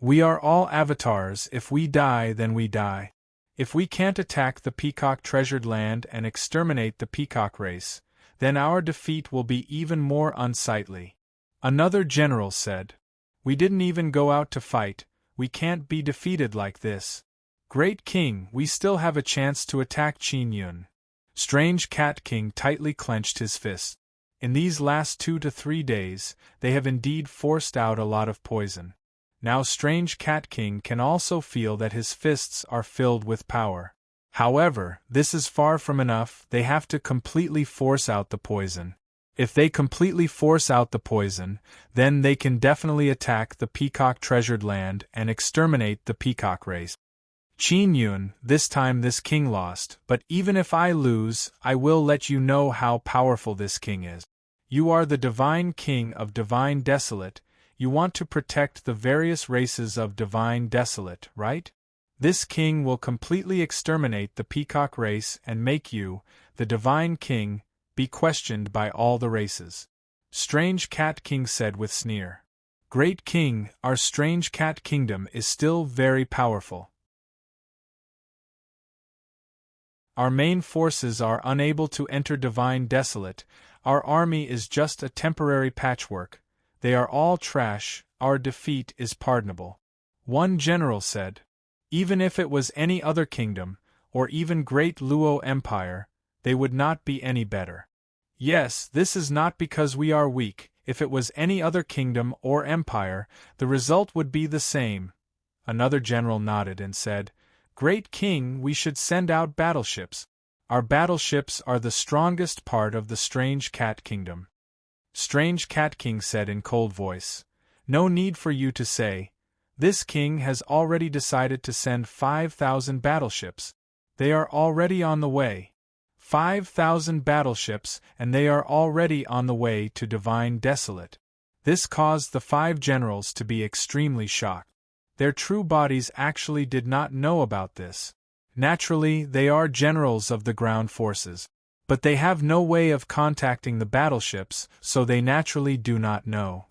We are all avatars. If we die, then we die. If we can't attack the Peacock treasured land and exterminate the Peacock race, then our defeat will be even more unsightly. Another general said, We didn't even go out to fight, we can't be defeated like this. Great King, we still have a chance to attack Qin Yun. Strange Cat King tightly clenched his fists. In these last 2 to 3 days, they have indeed forced out a lot of poison. Now Strange Cat King can also feel that his fists are filled with power. However, this is far from enough. They have to completely force out the poison. If they completely force out the poison, then they can definitely attack the Peacock treasured land and exterminate the Peacock race. Qin Yun, this time this king lost, but even if I lose, I will let you know how powerful this king is. You are the divine king of divine desolate. You want to protect the various races of divine desolate, right? This king will completely exterminate the Peacock race and make you, the divine king, be questioned by all the races. Strange Cat King said with sneer. Great King, our Strange Cat Kingdom is still very powerful. Our main forces are unable to enter Divine Desolate. Our army is just a temporary patchwork. They are all trash, our defeat is pardonable. One general said. Even if it was any other kingdom, or even great Luo Empire, they would not be any better. Yes, this is not because we are weak. If it was any other kingdom or empire, the result would be the same. Another general nodded and said, Great King, we should send out battleships. Our battleships are the strongest part of the Strange Cat Kingdom. Strange Cat King said in cold voice, No need for you to say. This king has already decided to send 5,000 battleships. They are already on the way. 5,000 battleships, and they are already on the way to Divine Desolate. This caused the 5 generals to be extremely shocked. Their true bodies actually did not know about this. Naturally, they are generals of the ground forces. But they have no way of contacting the battleships, so they naturally do not know.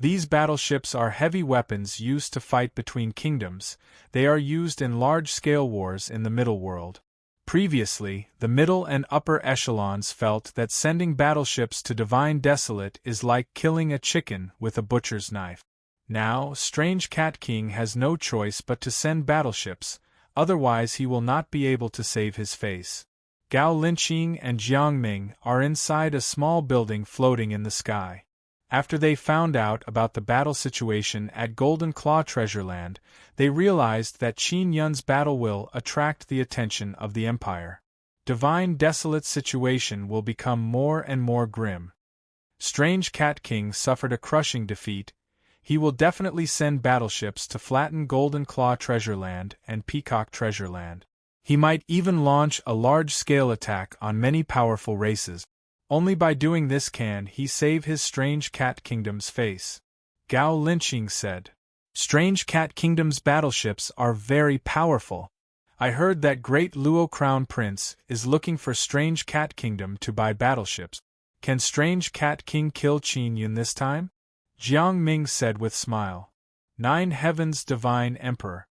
These battleships are heavy weapons used to fight between kingdoms. They are used in large-scale wars in the Middle World. Previously, the middle and upper echelons felt that sending battleships to Divine Desolate is like killing a chicken with a butcher's knife. Now, Strange Cat King has no choice but to send battleships, otherwise he will not be able to save his face. Gao Linqing and Jiang Ming are inside a small building floating in the sky. After they found out about the battle situation at Golden Claw Treasureland, they realized that Qin Yun's battle will attract the attention of the Empire. Divine Desolate situation will become more and more grim. Strange Cat King suffered a crushing defeat. He will definitely send battleships to flatten Golden Claw Treasureland and Peacock Treasureland. He might even launch a large-scale attack on many powerful races. Only by doing this can he save his Strange Cat Kingdom's face. Gao Linqing said. Strange Cat Kingdom's battleships are very powerful. I heard that great Luo Crown Prince is looking for Strange Cat Kingdom to buy battleships. Can Strange Cat King kill Qin Yun this time? Jiang Ming said with smile. 9 Heavens Divine Emperor.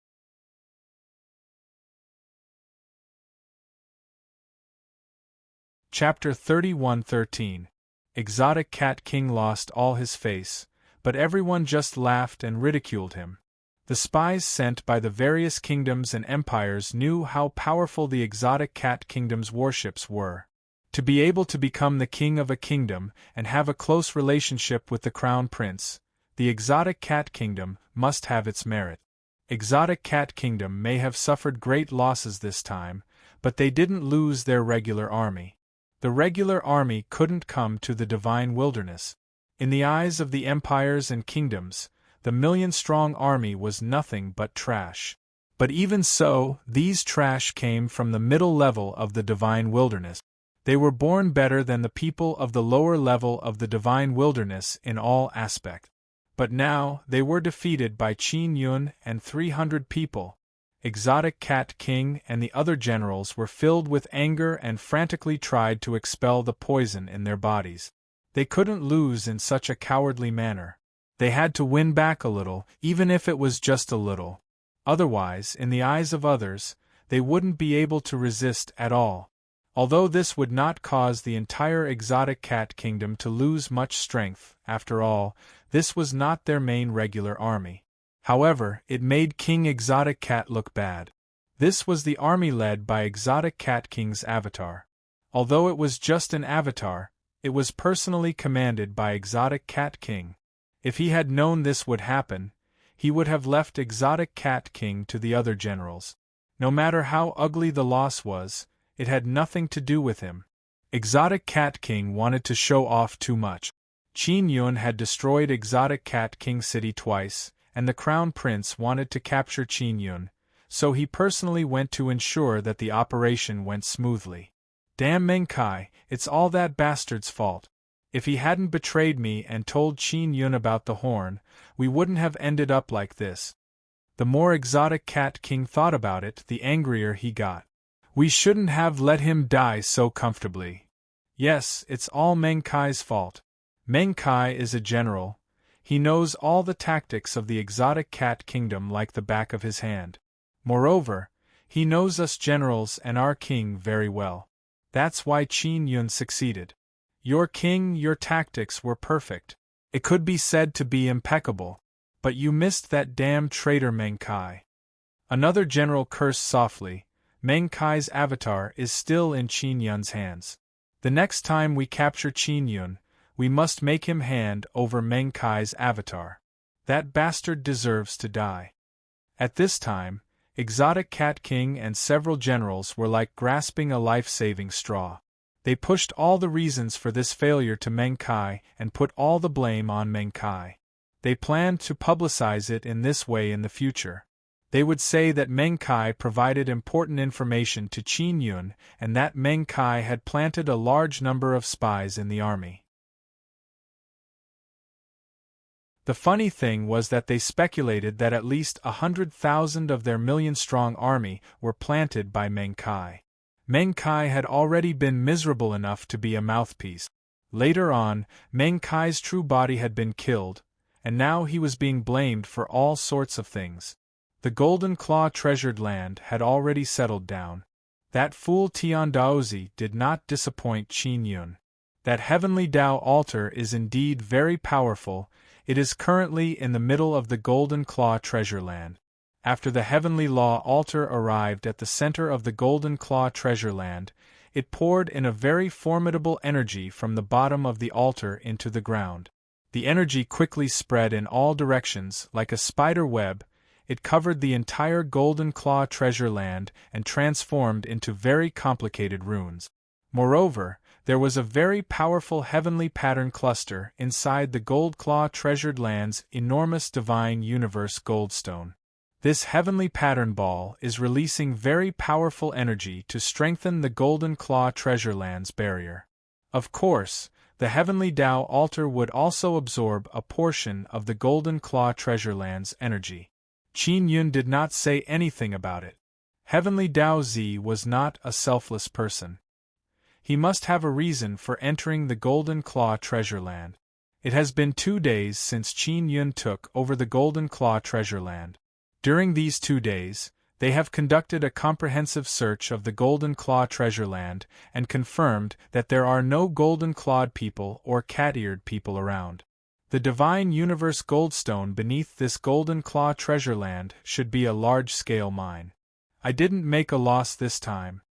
Chapter 31:13. Exotic Cat King lost all his face, but everyone just laughed and ridiculed him. The spies sent by the various kingdoms and empires knew how powerful the Exotic Cat Kingdom's warships were. To be able to become the king of a kingdom and have a close relationship with the Crown Prince, the Exotic Cat Kingdom must have its merit. Exotic Cat Kingdom may have suffered great losses this time, but they didn't lose their regular army. The regular army couldn't come to the Divine Wilderness. In the eyes of the empires and kingdoms, the million-strong army was nothing but trash. But even so, these trash came from the middle level of the Divine Wilderness. They were born better than the people of the lower level of the Divine Wilderness in all aspects. But now, they were defeated by Qin Yun and 300 people. Exotic Cat King and the other generals were filled with anger and frantically tried to expel the poison in their bodies. They couldn't lose in such a cowardly manner. They had to win back a little, even if it was just a little. Otherwise, in the eyes of others, they wouldn't be able to resist at all. Although this would not cause the entire Exotic Cat Kingdom to lose much strength, after all, this was not their main regular army. However, it made King Exotic Cat look bad. This was the army led by Exotic Cat King's avatar. Although it was just an avatar, it was personally commanded by Exotic Cat King. If he had known this would happen, he would have left Exotic Cat King to the other generals. No matter how ugly the loss was, it had nothing to do with him. Exotic Cat King wanted to show off too much. Qin Yun had destroyed Exotic Cat King City twice, and the Crown Prince wanted to capture Qin Yun, so he personally went to ensure that the operation went smoothly. Damn Meng Kai, it's all that bastard's fault. If he hadn't betrayed me and told Qin Yun about the horn, we wouldn't have ended up like this. The more Exotic Cat King thought about it, the angrier he got. We shouldn't have let him die so comfortably. Yes, it's all Meng Kai's fault. Meng Kai is a general. He knows all the tactics of the Exotic Cat Kingdom like the back of his hand. Moreover, he knows us generals and our king very well. That's why Qin Yun succeeded. Your king, your tactics were perfect. It could be said to be impeccable, but you missed that damn traitor Meng Kai. Another general cursed softly. Meng Kai's avatar is still in Qin Yun's hands. The next time we capture Qin Yun, we must make him hand over Meng Kai's avatar. That bastard deserves to die. At this time, Exotic Cat King and several generals were like grasping a life-saving straw. They pushed all the reasons for this failure to Meng Kai and put all the blame on Meng Kai. They planned to publicize it in this way in the future. They would say that Meng Kai provided important information to Qin Yun and that Meng Kai had planted a large number of spies in the army. The funny thing was that they speculated that at least 100,000 of their million-strong army were planted by Meng Kai. Meng Kai had already been miserable enough to be a mouthpiece. Later on, Meng Kai's true body had been killed, and now he was being blamed for all sorts of things. The Golden Claw treasured land had already settled down. That fool Tian Daozi did not disappoint Qin Yun. That heavenly Tao altar is indeed very powerful. It is currently in the middle of the Golden Claw treasure land. After the heavenly law altar arrived at the center of the Golden Claw treasure land, it poured in a very formidable energy from the bottom of the altar into the ground. The energy quickly spread in all directions like a spider web. It covered the entire Golden Claw treasure land and transformed into very complicated runes. Moreover, there was a very powerful heavenly pattern cluster inside the Gold Claw treasured land's enormous divine universe goldstone. This heavenly pattern ball is releasing very powerful energy to strengthen the Golden Claw treasure land's barrier. Of course, the heavenly Tao altar would also absorb a portion of the Golden Claw treasure land's energy. Qin Yun did not say anything about it. Heavenly Tao Zi was not a selfless person. He must have a reason for entering the Golden Claw treasure land. It has been 2 days since Qin Yun took over the Golden Claw treasure land. During these 2 days, they have conducted a comprehensive search of the Golden Claw treasure land and confirmed that there are no golden-clawed people or cat-eared people around. The divine universe goldstone beneath this Golden Claw treasure land should be a large-scale mine. I didn't make a loss this time.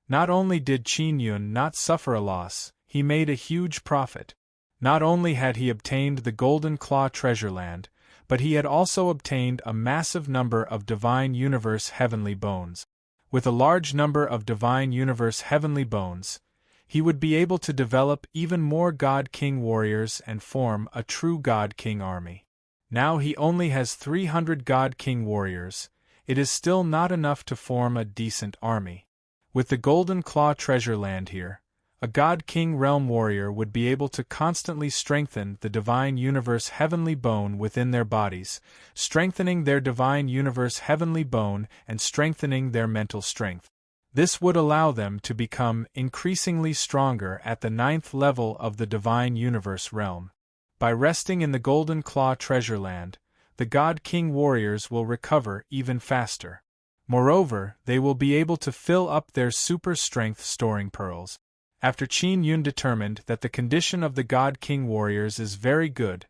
Not only did Qin Yun not suffer a loss, he made a huge profit. Not only had he obtained the Golden Claw treasure land, but he had also obtained a massive number of divine universe heavenly bones. With a large number of divine universe heavenly bones, he would be able to develop even more God King warriors and form a true God King army. Now he only has 300 God King warriors. It is still not enough to form a decent army. With the Golden Claw treasure land here, a God King realm warrior would be able to constantly strengthen the divine universe heavenly bone within their bodies, strengthening their divine universe heavenly bone and strengthening their mental strength. This would allow them to become increasingly stronger at the 9th level of the divine universe realm. By resting in the Golden Claw treasure land, the God King warriors will recover even faster. Moreover, they will be able to fill up their super strength storing pearls. After Qin Yun determined that the condition of the God King warriors is very good,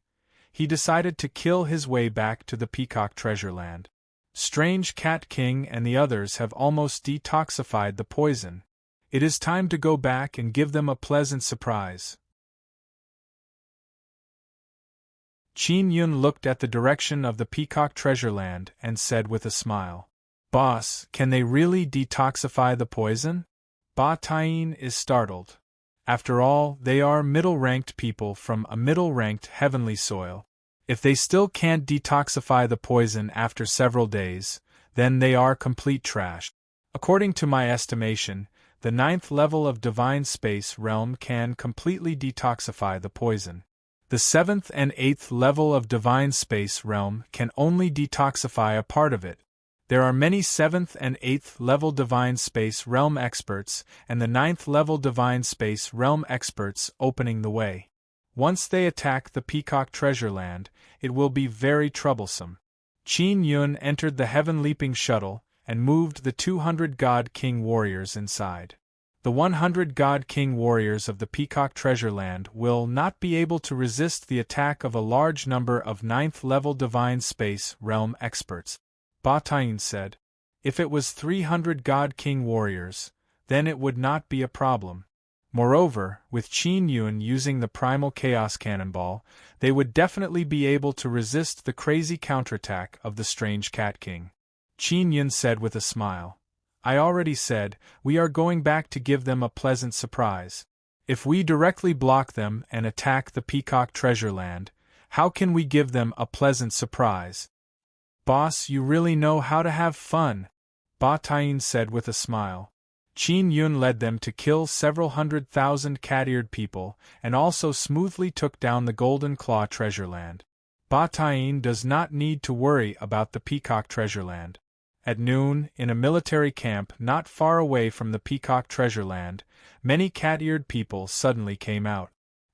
he decided to kill his way back to the Peacock treasure land. Strange Cat King and the others have almost detoxified the poison. It is time to go back and give them a pleasant surprise. Qin Yun looked at the direction of the Peacock treasure land and said with a smile, "Boss, can they really detoxify the poison?" Ba Taiyin is startled. After all, they are middle-ranked people from a middle-ranked heavenly soil. If they still can't detoxify the poison after several days, then they are complete trash. According to my estimation, the 9th level of Divine Space Realm can completely detoxify the poison. The 7th and 8th level of Divine Space Realm can only detoxify a part of it. There are many 7th and 8th level Divine Space Realm experts and the 9th level Divine Space Realm experts opening the way. Once they attack the Peacock treasure land, it will be very troublesome. Qin Yun entered the heaven-leaping shuttle and moved the 200 God King warriors inside. The 100 God King warriors of the Peacock Treasure Land will not be able to resist the attack of a large number of 9th-level Divine Space Realm experts, Ba Tian said. If it was 300 God King warriors, then it would not be a problem. Moreover, with Qin Yun using the Primal Chaos Cannonball, they would definitely be able to resist the crazy counterattack of the Strange Cat King. Qin Yun said with a smile. I already said, we are going back to give them a pleasant surprise. If we directly block them and attack the Peacock Treasure Land, how can we give them a pleasant surprise? Boss, you really know how to have fun, Ba Tian said with a smile. Qin Yun led them to kill several 100,000 cat-eared people and also smoothly took down the Golden Claw Treasure Land. Ba Tian does not need to worry about the Peacock Treasure Land. At noon, in a military camp not far away from the Peacock Treasure Land, many cat-eared people suddenly came out.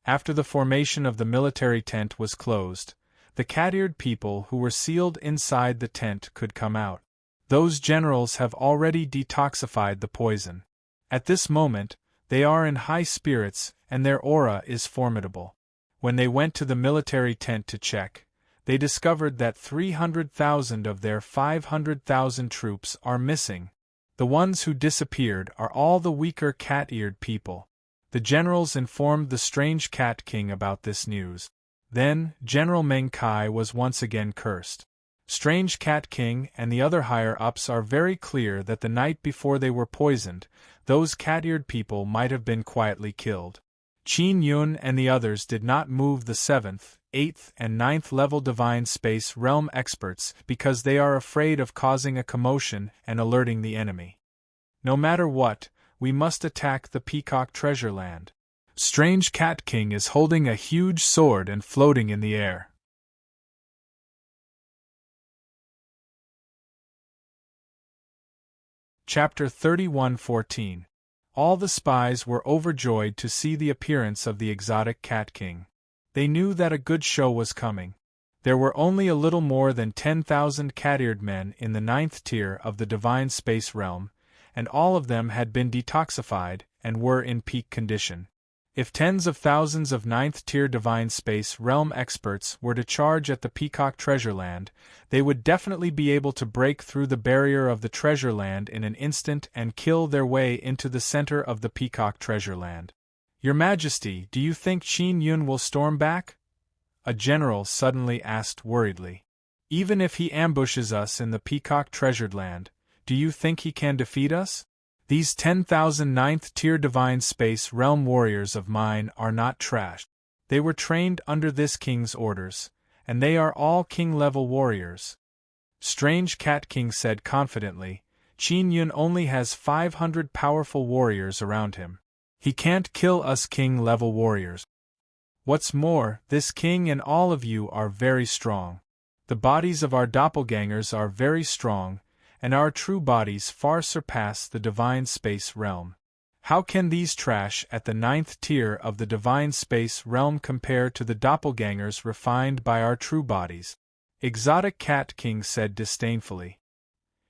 After the formation of the military tent was closed, the cat-eared people who were sealed inside the tent could come out. Those generals have already detoxified the poison. At this moment, they are in high spirits and their aura is formidable. When they went to the military tent to check, they discovered that 300,000 of their 500,000 troops are missing. The ones who disappeared are all the weaker cat-eared people. The generals informed the Strange Cat King about this news. Then, General Meng Kai was once again cursed. Strange Cat King and the other higher-ups are very clear that the night before they were poisoned, those cat-eared people might have been quietly killed. Qin Yun and the others did not move the 7th, 8th and 9th level Divine Space Realm experts because they are afraid of causing a commotion and alerting the enemy. No matter what, we must attack the Peacock Treasure Land. Strange Cat King is holding a huge sword and floating in the air. Chapter 31:14. All the spies were overjoyed to see the appearance of the exotic Cat King. They knew that a good show was coming. There were only a little more than 10,000 cat-eared men in the 9th tier of the Divine Space Realm, and all of them had been detoxified and were in peak condition. If tens of thousands of 9th tier Divine Space Realm experts were to charge at the Peacock Treasure Land, they would definitely be able to break through the barrier of the Treasure Land in an instant and kill their way into the center of the Peacock Treasure Land. Your Majesty, do you think Qin Yun will storm back? A general suddenly asked worriedly. Even if he ambushes us in the Peacock Treasured Land, do you think he can defeat us? These 10,000 9th-tier Divine Space Realm warriors of mine are not trash. They were trained under this king's orders, and they are all king-level warriors. Strange Cat King said confidently, Qin Yun only has 500 powerful warriors around him. He can't kill us king-level warriors. What's more, this king and all of you are very strong. The bodies of our doppelgangers are very strong, and our true bodies far surpass the Divine Space Realm. How can these trash at the 9th tier of the Divine Space Realm compare to the doppelgangers refined by our true bodies? Exotic Cat King said disdainfully.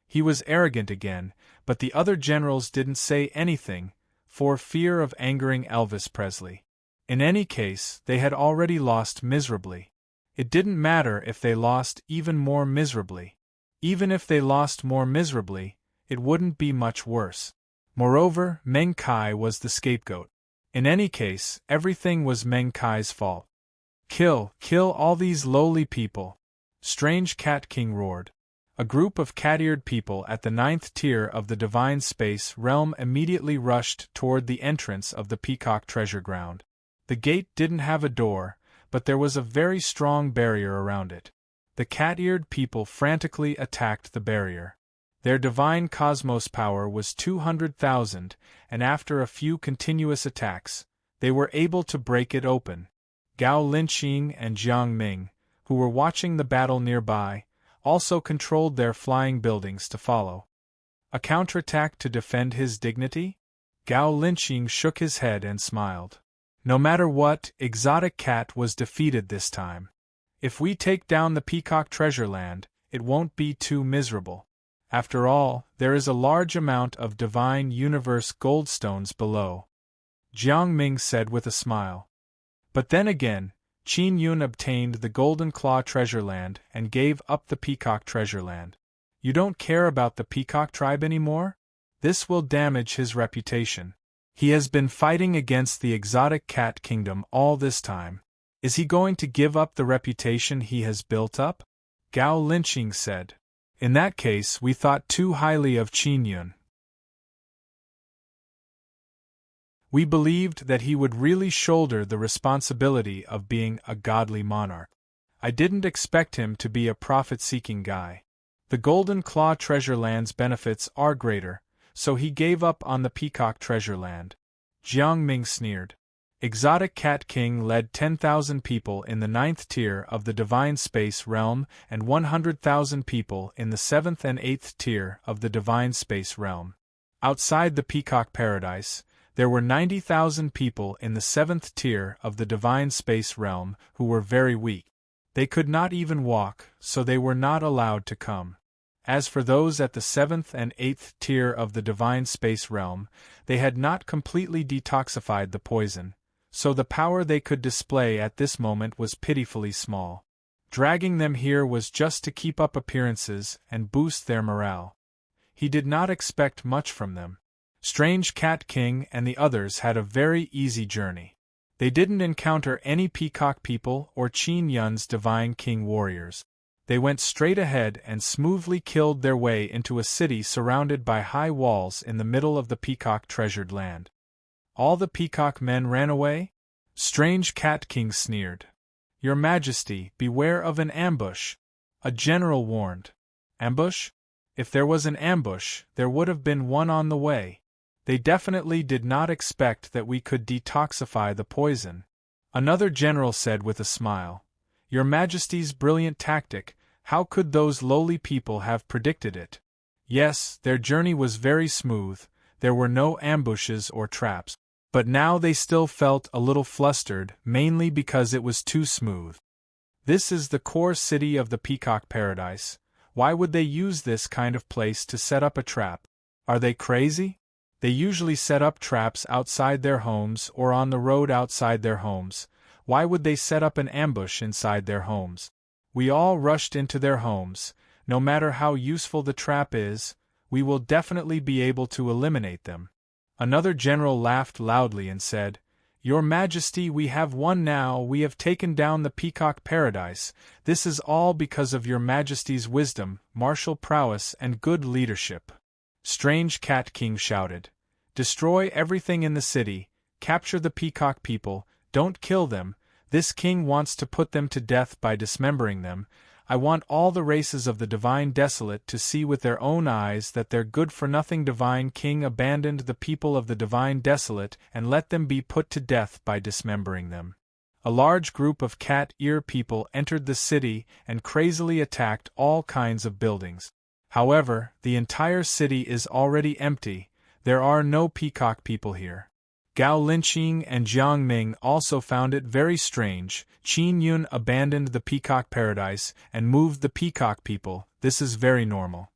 He was arrogant again, but the other generals didn't say anything, for fear of angering Elvis Presley. In any case, they had already lost miserably. It didn't matter if they lost even more miserably. Even if they lost more miserably, it wouldn't be much worse. Moreover, Meng Kai was the scapegoat. In any case, everything was Meng Kai's fault. Kill all these lowly people! Strange Cat King roared. A group of cat-eared people at the 9th tier of the Divine Space Realm immediately rushed toward the entrance of the Peacock Treasure Ground. The gate didn't have a door, but there was a very strong barrier around it. The cat-eared people frantically attacked the barrier. Their divine cosmos power was 200,000, and after a few continuous attacks, they were able to break it open. Gao Linqing and Jiang Ming, who were watching the battle nearby, also controlled their flying buildings to follow. A counterattack to defend his dignity? Gao Linqing shook his head and smiled. No matter what, Exotic Cat was defeated this time. If we take down the Peacock Treasure Land, it won't be too miserable. After all, there is a large amount of divine universe goldstones below, Jiang Ming said with a smile. But then again, Qin Yun obtained the Golden Claw Treasure Land and gave up the Peacock Treasure Land. You don't care about the Peacock tribe anymore? This will damage his reputation. He has been fighting against the exotic cat kingdom all this time. Is he going to give up the reputation he has built up? Gao Linqing said. In that case, we thought too highly of Qin Yun. We believed that he would really shoulder the responsibility of being a godly monarch. I didn't expect him to be a profit-seeking guy. The Golden Claw Treasure Land's benefits are greater, so he gave up on the Peacock Treasure Land. Jiang Ming sneered. Exotic Cat King led 10,000 people in the 9th tier of the Divine Space Realm and 100,000 people in the 7th and 8th tier of the Divine Space Realm. Outside the Peacock Paradise, there were 90,000 people in the 7th tier of the Divine Space Realm who were very weak. They could not even walk, so they were not allowed to come. As for those at the 7th and 8th tier of the Divine Space Realm, they had not completely detoxified the poison, so the power they could display at this moment was pitifully small. Dragging them here was just to keep up appearances and boost their morale. He did not expect much from them. Strange Cat King and the others had a very easy journey. They didn't encounter any Peacock people or Qin Yun's Divine King warriors. They went straight ahead and smoothly killed their way into a city surrounded by high walls in the middle of the Peacock Treasured Land. All the Peacock men ran away? Strange Cat King sneered. Your Majesty, beware of an ambush, a general warned. Ambush? If there was an ambush, there would have been one on the way. They definitely did not expect that we could detoxify the poison. Another general said with a smile. Your Majesty's brilliant tactic, how could those lowly people have predicted it? Yes, their journey was very smooth, there were no ambushes or traps. But now they still felt a little flustered, mainly because it was too smooth. This is the core city of the Peacock Paradise. Why would they use this kind of place to set up a trap? Are they crazy? They usually set up traps outside their homes or on the road outside their homes. Why would they set up an ambush inside their homes? We all rushed into their homes. No matter how useful the trap is, we will definitely be able to eliminate them. Another general laughed loudly and said, Your Majesty, we have won now, we have taken down the Peacock Paradise. This is all because of Your Majesty's wisdom, martial prowess and good leadership. Strange Cat King shouted. Destroy everything in the city, capture the Peacock people, don't kill them. This king wants to put them to death by dismembering them. I want all the races of the Divine Desolate to see with their own eyes that their good-for-nothing Divine King abandoned the people of the Divine Desolate and let them be put to death by dismembering them. A large group of cat ear people entered the city and crazily attacked all kinds of buildings. However, the entire city is already empty, there are no Peacock people here. Gao Linqing and Jiang Ming also found it very strange. Qin Yun abandoned the Peacock Paradise and moved the Peacock people. This is very normal.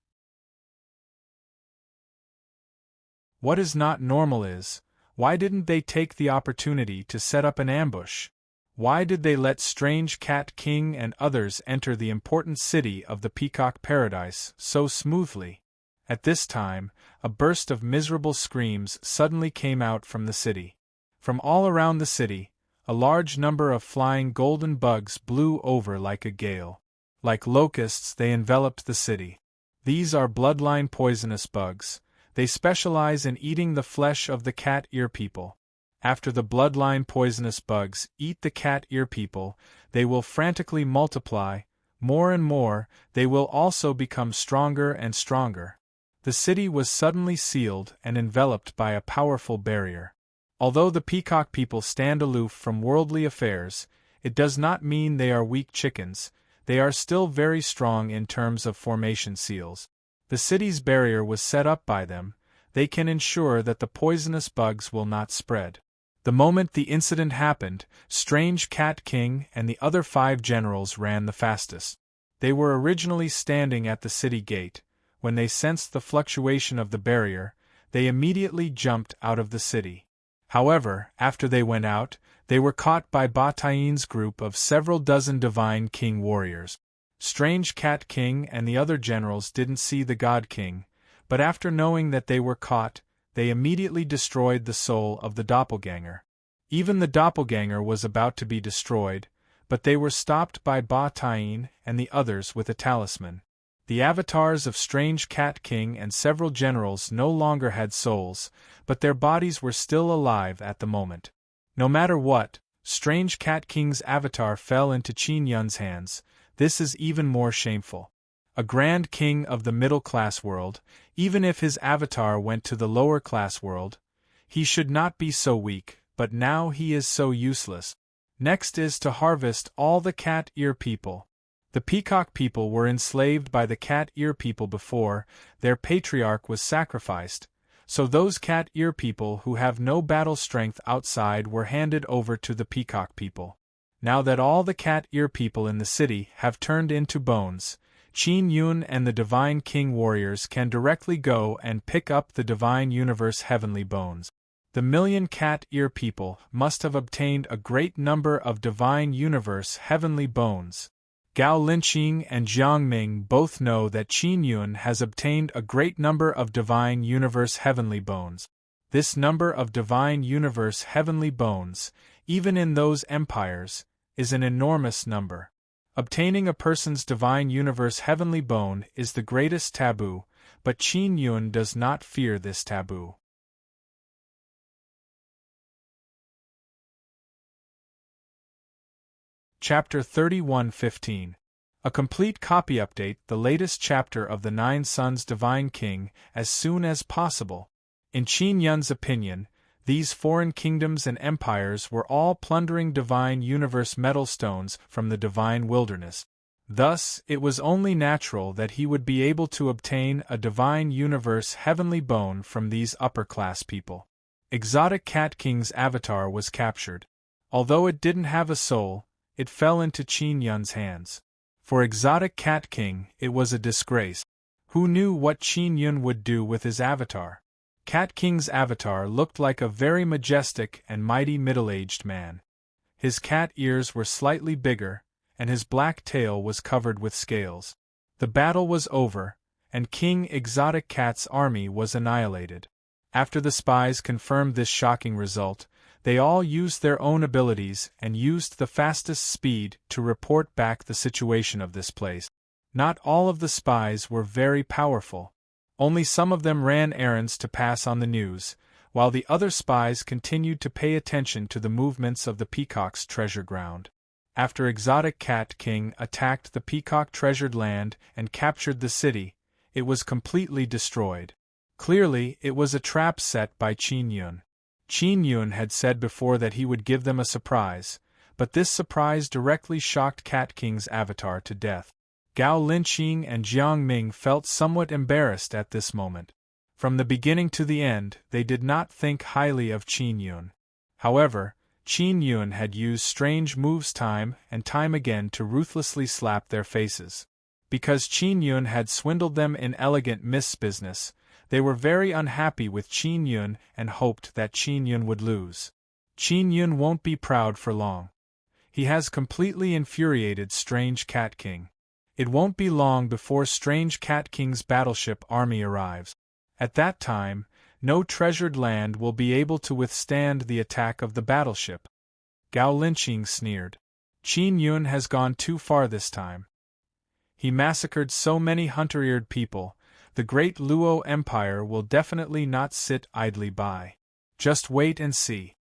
What is not normal is, why didn't they take the opportunity to set up an ambush? Why did they let Strange Cat King and others enter the important city of the Peacock Paradise so smoothly? At this time, a burst of miserable screams suddenly came out from the city. From all around the city, a large number of flying golden bugs blew over like a gale. Like locusts, they enveloped the city. These are bloodline poisonous bugs. They specialize in eating the flesh of the cat ear people. After the bloodline poisonous bugs eat the cat ear people, they will frantically multiply. More and more, they will also become stronger and stronger. The city was suddenly sealed and enveloped by a powerful barrier. Although the Peacock people stand aloof from worldly affairs, it does not mean they are weak chickens. They are still very strong in terms of formation seals. The city's barrier was set up by them. They can ensure that the poisonous bugs will not spread. The moment the incident happened, Strange Cat King and the other 5 generals ran the fastest. They were originally standing at the city gate. when they sensed the fluctuation of the barrier, they immediately jumped out of the city. However, after they went out, they were caught by Batain's group of several dozen Divine King warriors. Strange Cat King and the other generals didn't see the God King, but after knowing that they were caught, they immediately destroyed the soul of the doppelganger. Even the doppelganger was about to be destroyed, but they were stopped by Batain and the others with a talisman. The avatars of Strange Cat King and several generals no longer had souls, but their bodies were still alive at the moment. No matter what, Strange Cat King's avatar fell into Qin Yun's hands. This is even more shameful. A grand king of the middle-class world, even if his avatar went to the lower-class world, he should not be so weak, but now he is so useless. Next is to harvest all the cat ear people. The peacock people were enslaved by the cat ear people before their patriarch was sacrificed, so those cat ear people who have no battle strength outside were handed over to the peacock people. Now that all the cat ear people in the city have turned into bones, Qin Yun and the Divine King warriors can directly go and pick up the Divine Universe heavenly bones. The million cat ear people must have obtained a great number of Divine Universe heavenly bones. Gao Linqing and Jiang Ming both know that Qin Yun has obtained a great number of Divine Universe heavenly bones. This number of Divine Universe heavenly bones, even in those empires, is an enormous number. Obtaining a person's Divine Universe heavenly bone is the greatest taboo, but Qin Yun does not fear this taboo. Chapter 31:15. A complete copy update the latest chapter of the Nine Sons Divine King as soon as possible. In Qin Yun's opinion, these foreign kingdoms and empires were all plundering Divine Universe metal stones from the Divine Wilderness. Thus, it was only natural that he would be able to obtain a Divine Universe heavenly bone from these upper-class people. Exotic Cat King's avatar was captured. Although it didn't have a soul, it fell into Qin Yun's hands. For Exotic Cat King, it was a disgrace. Who knew what Qin Yun would do with his avatar? Cat King's avatar looked like a very majestic and mighty middle-aged man. His cat ears were slightly bigger, and his black tail was covered with scales. The battle was over, and King Exotic Cat's army was annihilated. After the spies confirmed this shocking result, they all used their own abilities and used the fastest speed to report back the situation of this place. Not all of the spies were very powerful. Only some of them ran errands to pass on the news, while the other spies continued to pay attention to the movements of the Peacock's treasure ground. After Exotic Cat King attacked the Peacock treasured land and captured the city, it was completely destroyed. Clearly, it was a trap set by Qin Yun. Qin Yun had said before that he would give them a surprise, but this surprise directly shocked Cat King's avatar to death. Gao Linqing and Jiang Ming felt somewhat embarrassed at this moment. From the beginning to the end, they did not think highly of Qin Yun. However, Qin Yun had used strange moves time and time again to ruthlessly slap their faces. Because Qin Yun had swindled them in elegant business, they were very unhappy with Qin Yun and hoped that Qin Yun would lose. Qin Yun won't be proud for long. He has completely infuriated Strange Cat King. It won't be long before Strange Cat King's battleship army arrives. At that time, no treasured land will be able to withstand the attack of the battleship. Gao Linqing sneered. Qin Yun has gone too far this time. He massacred so many hunter-eared people. The great Luo Empire will definitely not sit idly by. Just wait and see.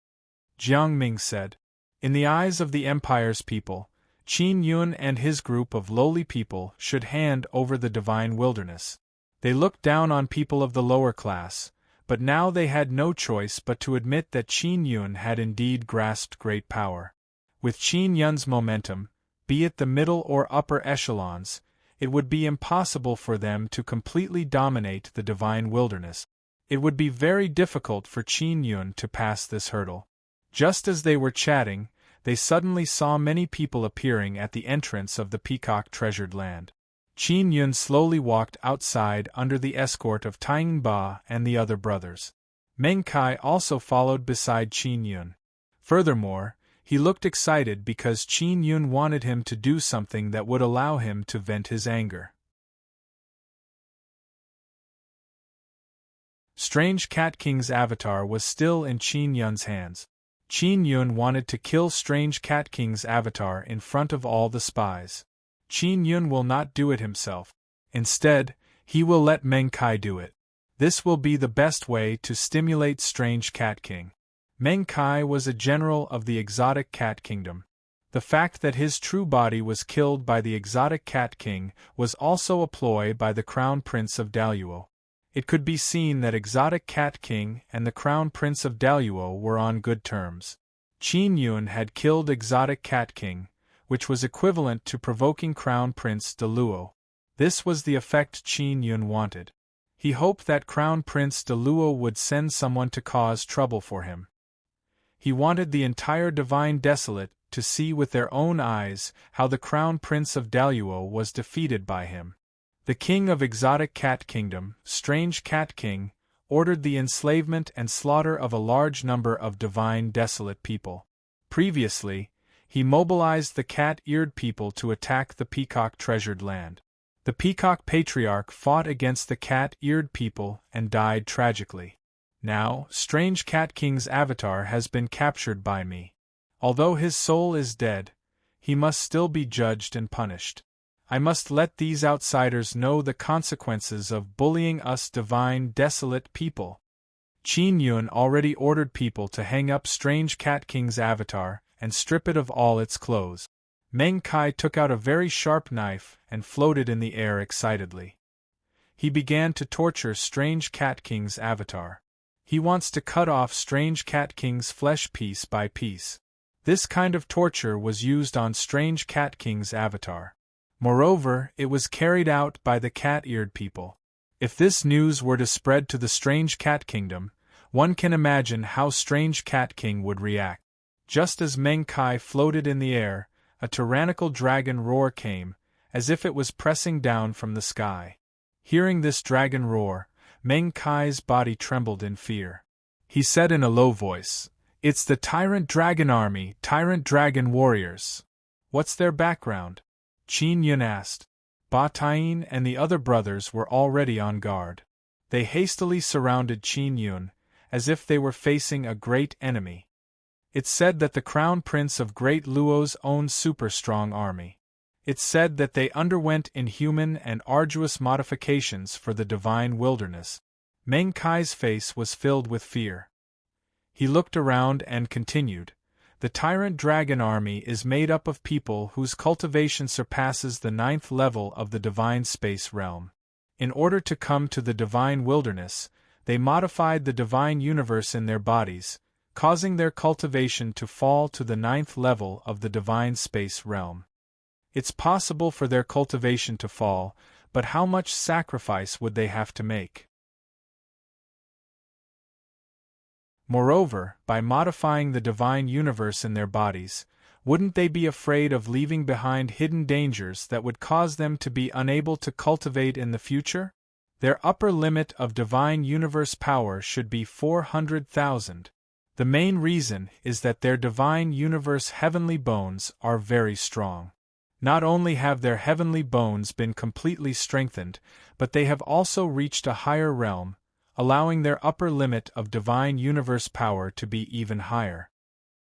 Jiang Ming said. In the eyes of the Empire's people, Qin Yun and his group of lowly people should hand over the Divine Wilderness. They looked down on people of the lower class, but now they had no choice but to admit that Qin Yun had indeed grasped great power. With Qin Yun's momentum, be it the middle or upper echelons, it would be impossible for them to completely dominate the Divine Wilderness. It would be very difficult for Qin Yun to pass this hurdle. Just as they were chatting, they suddenly saw many people appearing at the entrance of the Peacock treasured land. Qin Yun slowly walked outside under the escort of Tang Ba and the other brothers. Meng Kai also followed beside Qin Yun. Furthermore, he looked excited because Qin Yun wanted him to do something that would allow him to vent his anger. Strange Cat King's avatar was still in Qin Yun's hands. Qin Yun wanted to kill Strange Cat King's avatar in front of all the spies. Qin Yun will not do it himself. Instead, he will let Meng Kai do it. This will be the best way to stimulate Strange Cat King. Meng Kai was a general of the exotic cat kingdom. The fact that his true body was killed by the exotic cat king was also a ploy by the crown prince of Daluo. It could be seen that exotic cat king and the crown prince of Daluo were on good terms. Qin Yun had killed exotic cat king, which was equivalent to provoking crown prince Daluo. This was the effect Qin Yun wanted. He hoped that crown prince Daluo would send someone to cause trouble for him. He wanted the entire Divine Desolate to see with their own eyes how the crown prince of Daluo was defeated by him. The king of exotic cat kingdom, Strange Cat King, ordered the enslavement and slaughter of a large number of Divine Desolate people. Previously, he mobilized the cat-eared people to attack the peacock-treasured land. The peacock patriarch fought against the cat-eared people and died tragically. Now, Strange Cat King's avatar has been captured by me. Although his soul is dead, he must still be judged and punished. I must let these outsiders know the consequences of bullying us Divine Desolate people. Qin Yun already ordered people to hang up Strange Cat King's avatar and strip it of all its clothes. Meng Kai took out a very sharp knife and floated in the air excitedly. He began to torture Strange Cat King's avatar. He wants to cut off Strange Cat King's flesh piece by piece. This kind of torture was used on Strange Cat King's avatar. Moreover, it was carried out by the cat-eared people. If this news were to spread to the Strange Cat Kingdom, one can imagine how Strange Cat King would react. Just as Meng Kai floated in the air, a tyrannical dragon roar came, as if it was pressing down from the sky. Hearing this dragon roar, Meng Kai's body trembled in fear. He said in a low voice, "It's the Tyrant Dragon Army, Tyrant Dragon Warriors." "What's their background?" Qin Yun asked. Ba Tain and the other brothers were already on guard. They hastily surrounded Qin Yun, as if they were facing a great enemy. It's said that the Crown Prince of Great Luo's owned super-strong army. It's said that they underwent inhuman and arduous modifications for the divine wilderness. Meng Kai's face was filled with fear. He looked around and continued, "The Tyrant Dragon Army is made up of people whose cultivation surpasses the 9th level of the divine space realm. In order to come to the divine wilderness, they modified the divine universe in their bodies, causing their cultivation to fall to the 9th level of the divine space realm. It's possible for their cultivation to fall, but how much sacrifice would they have to make? Moreover, by modifying the divine universe in their bodies, wouldn't they be afraid of leaving behind hidden dangers that would cause them to be unable to cultivate in the future? Their upper limit of divine universe power should be 400,000. The main reason is that their divine universe heavenly bones are very strong. Not only have their heavenly bones been completely strengthened, but they have also reached a higher realm, allowing their upper limit of divine universe power to be even higher."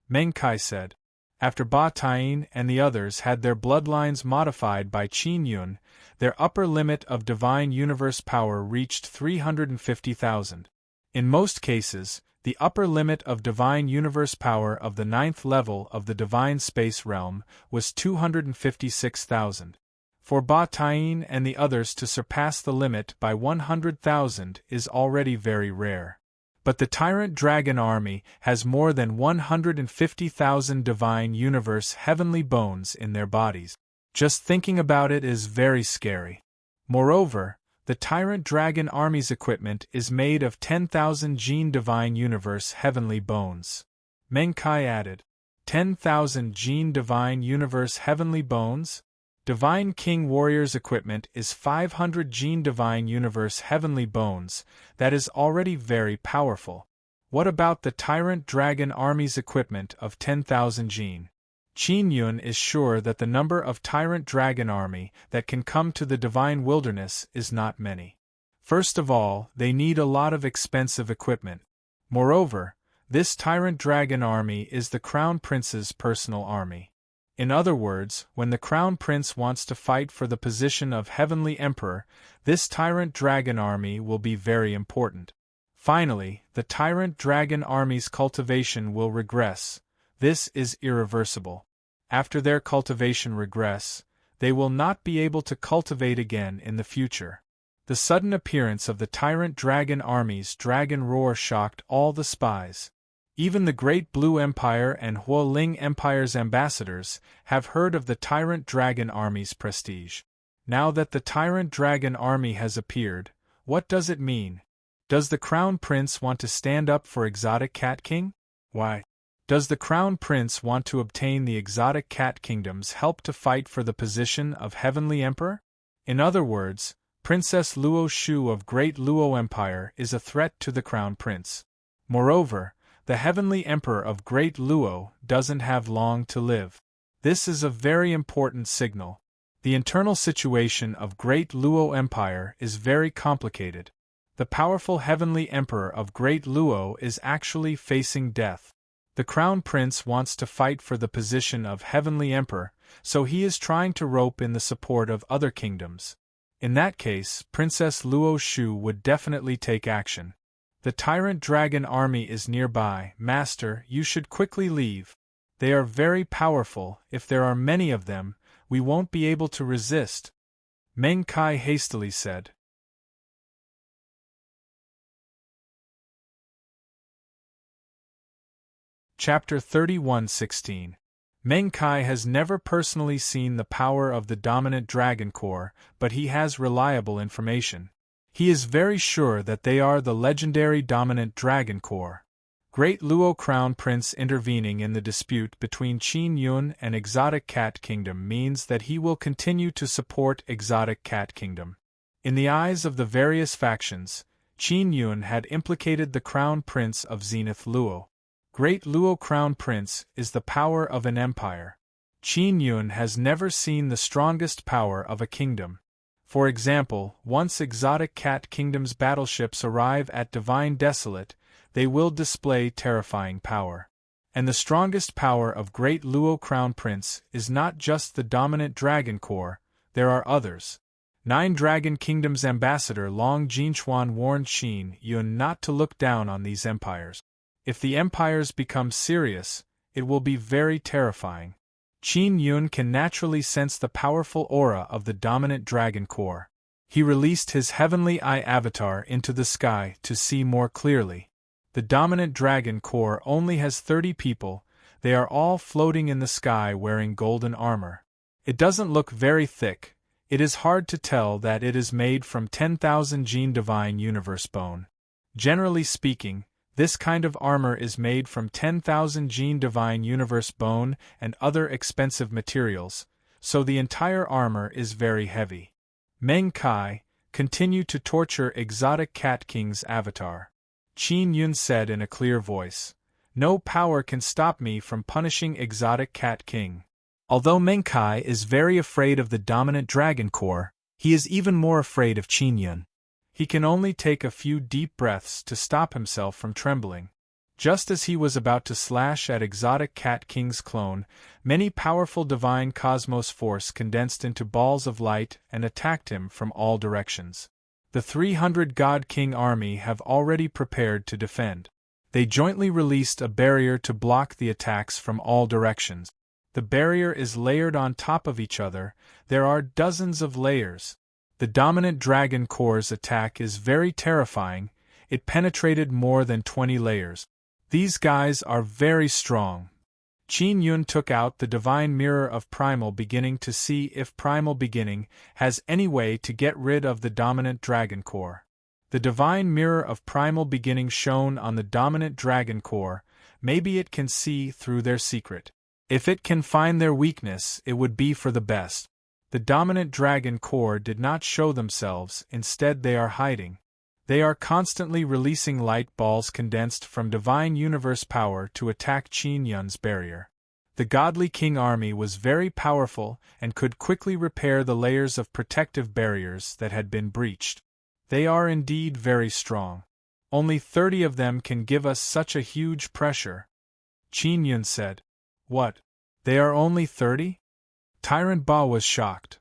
Meng Kai said. After Ba Tain and the others had their bloodlines modified by Qin Yun, their upper limit of divine universe power reached 350,000. In most cases, the upper limit of divine universe power of the 9th level of the divine space realm was 256,000. For Ba Tain and the others to surpass the limit by 100,000 is already very rare. But the Tyrant Dragon Army has more than 150,000 divine universe heavenly bones in their bodies. Just thinking about it is very scary. Moreover, the Tyrant Dragon Army's equipment is made of 10,000 Gene Divine Universe Heavenly Bones. Meng Kai added, 10,000 Gene Divine Universe Heavenly Bones? Divine King Warrior's equipment is 500 Gene Divine Universe Heavenly Bones, that is already very powerful. What about the Tyrant Dragon Army's equipment of 10,000 Gene? Qin Yun is sure that the number of Tyrant Dragon Army that can come to the Divine Wilderness is not many. First of all, they need a lot of expensive equipment. Moreover, this Tyrant Dragon Army is the Crown Prince's personal army. In other words, when the Crown Prince wants to fight for the position of Heavenly Emperor, this Tyrant Dragon Army will be very important. Finally, the Tyrant Dragon Army's cultivation will regress. This is irreversible. After their cultivation regress, they will not be able to cultivate again in the future. The sudden appearance of the Tyrant Dragon Army's dragon roar shocked all the spies. Even the Great Blue Empire and Huoling Empire's ambassadors have heard of the Tyrant Dragon Army's prestige. Now that the Tyrant Dragon Army has appeared, what does it mean? Does the Crown Prince want to stand up for Exotic Cat King? Why? Does the Crown Prince want to obtain the Exotic Cat Kingdom's help to fight for the position of Heavenly Emperor? In other words, Princess Luo Shu of Great Luo Empire is a threat to the Crown Prince. Moreover, the Heavenly Emperor of Great Luo doesn't have long to live. This is a very important signal. The internal situation of Great Luo Empire is very complicated. The powerful Heavenly Emperor of Great Luo is actually facing death. The Crown Prince wants to fight for the position of Heavenly Emperor, so he is trying to rope in the support of other kingdoms. In that case, Princess Luo Shu would definitely take action. The Tyrant Dragon Army is nearby. Master, you should quickly leave. They are very powerful. If there are many of them, we won't be able to resist. Meng Kai hastily said. Chapter 31:16. Meng Kai has never personally seen the power of the dominant Dragon Corps, but he has reliable information. He is very sure that they are the legendary dominant Dragon Corps. Great Luo Crown Prince intervening in the dispute between Qin Yun and Exotic Cat Kingdom means that he will continue to support Exotic Cat Kingdom. In the eyes of the various factions, Qin Yun had implicated the Crown Prince of Zenith Luo. Great Luo Crown Prince is the power of an empire. Qin Yun has never seen the strongest power of a kingdom. For example, once Exotic Cat Kingdom's battleships arrive at Divine Desolate, they will display terrifying power. And the strongest power of Great Luo Crown Prince is not just the dominant Dragon Corps, there are others. 9 Dragon Kingdom's ambassador Long Jinchuan warned Qin Yun not to look down on these empires. If the empires become serious, it will be very terrifying. Qin Yun can naturally sense the powerful aura of the dominant Dragon Corps. He released his Heavenly Eye avatar into the sky to see more clearly. The dominant Dragon Corps only has 30 people, they are all floating in the sky wearing golden armor. It doesn't look very thick, it is hard to tell that it is made from 10,000 Gene Divine Universe bone. Generally speaking, this kind of armor is made from 10,000 Gene Divine Universe bone and other expensive materials, so the entire armor is very heavy. Meng Kai continued to torture Exotic Cat King's avatar. Qin Yun said in a clear voice, "No power can stop me from punishing Exotic Cat King." Although Meng Kai is very afraid of the dominant Dragon Corps, he is even more afraid of Qin Yun. He can only take a few deep breaths to stop himself from trembling. Just as he was about to slash at Exotic Cat King's clone, many powerful divine cosmos force condensed into balls of light and attacked him from all directions. The 300 God King army have already prepared to defend. They jointly released a barrier to block the attacks from all directions. The barrier is layered on top of each other, there are dozens of layers. The dominant Dragon Corps' attack is very terrifying, it penetrated more than 20 layers. These guys are very strong. Qin Yun took out the Divine Mirror of Primal Beginning to see if Primal Beginning has any way to get rid of the dominant Dragon Corps. The Divine Mirror of Primal Beginning shone on the dominant Dragon Corps, maybe it can see through their secret. If it can find their weakness, it would be for the best. The dominant dragon core did not show themselves, instead they are hiding. They are constantly releasing light balls condensed from divine universe power to attack Qin Yun's barrier. The godly king army was very powerful and could quickly repair the layers of protective barriers that had been breached. They are indeed very strong. Only 30 of them can give us such a huge pressure. Qin Yun said. What? They are only 30? Tyrant Ba was shocked.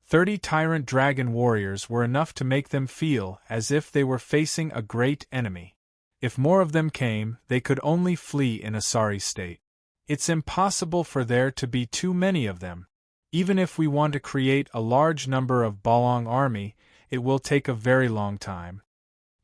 30 tyrant dragon warriors were enough to make them feel as if they were facing a great enemy. If more of them came, they could only flee in a sorry state. It's impossible for there to be too many of them. Even if we want to create a large number of Balong army, it will take a very long time.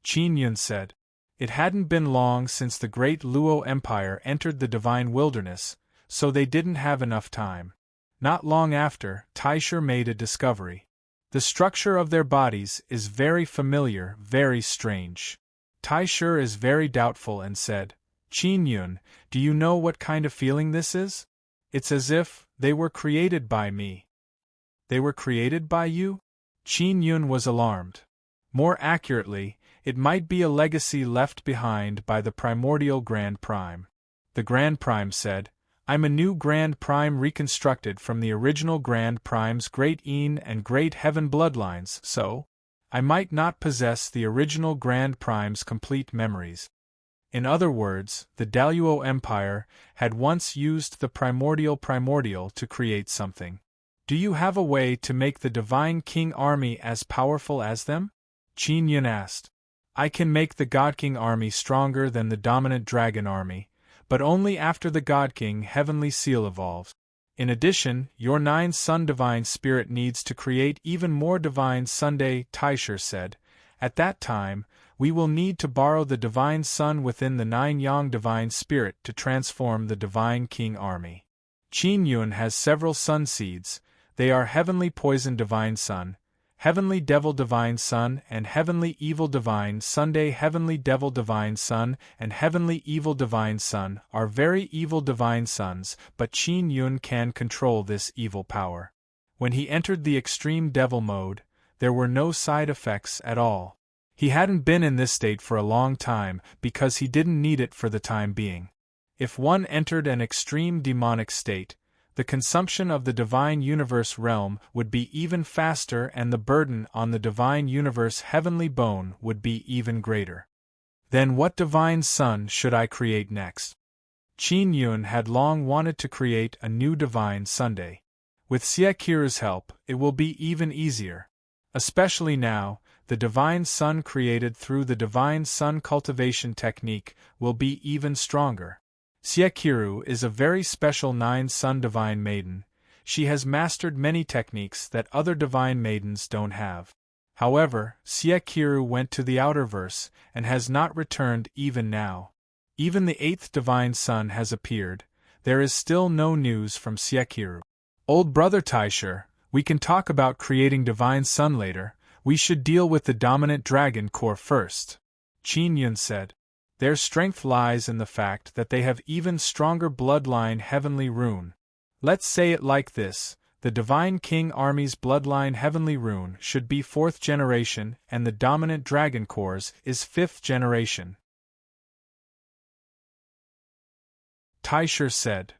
Qin Yun said. It hadn't been long since the great Luo Empire entered the Divine Wilderness, so they didn't have enough time. Not long after, Taisher made a discovery. The structure of their bodies is very familiar, very strange. Taisher is very doubtful and said, Qin Yun, do you know what kind of feeling this is? It's as if they were created by me. They were created by you? Qin Yun was alarmed. More accurately, it might be a legacy left behind by the primordial Grand Prime. The Grand Prime said, I'm a new Grand Prime reconstructed from the original Grand Prime's Great Een and Great Heaven bloodlines, so I might not possess the original Grand Prime's complete memories. In other words, the Daluo Empire had once used the primordial to create something. Do you have a way to make the Divine King army as powerful as them? Qin Yun asked. I can make the God King army stronger than the dominant dragon army, but only after the God King Heavenly Seal evolves. In addition, your 9 Sun Divine Spirit needs to create even more Divine Sunday, Taisher said. At that time, we will need to borrow the Divine Sun within the 9 Yang Divine Spirit to transform the Divine King army. Qin Yun has several Sun seeds. They are Heavenly Poison Divine Sun, Heavenly Devil Divine Sun, and Heavenly Evil Divine Sunday. Heavenly Devil Divine Sun and Heavenly Evil Divine Sun are very evil divine suns, but Qin Yun can control this evil power. When he entered the extreme devil mode, there were no side effects at all. He hadn't been in this state for a long time because he didn't need it for the time being. If one entered an extreme demonic state, the consumption of the Divine Universe realm would be even faster and the burden on the Divine Universe heavenly bone would be even greater. Then what Divine Sun should I create next? Qin Yun had long wanted to create a new Divine Sunday. With Siekiru's help, it will be even easier. Especially now, the Divine Sun created through the Divine Sun cultivation technique will be even stronger. Siekiru is a very special 9 Sun Divine Maiden. She has mastered many techniques that other Divine Maidens don't have. However, Siekiru went to the Outerverse and has not returned even now. Even the 8th Divine Sun has appeared. There is still no news from Siekiru. Old brother Taisher, we can talk about creating Divine Sun later. We should deal with the dominant dragon core first. Qin Yun said. Their strength lies in the fact that they have even stronger bloodline heavenly rune. Let's say it like this, the Divine King army's bloodline heavenly rune should be 4th generation and the dominant dragon core's is 5th generation. Taisher said.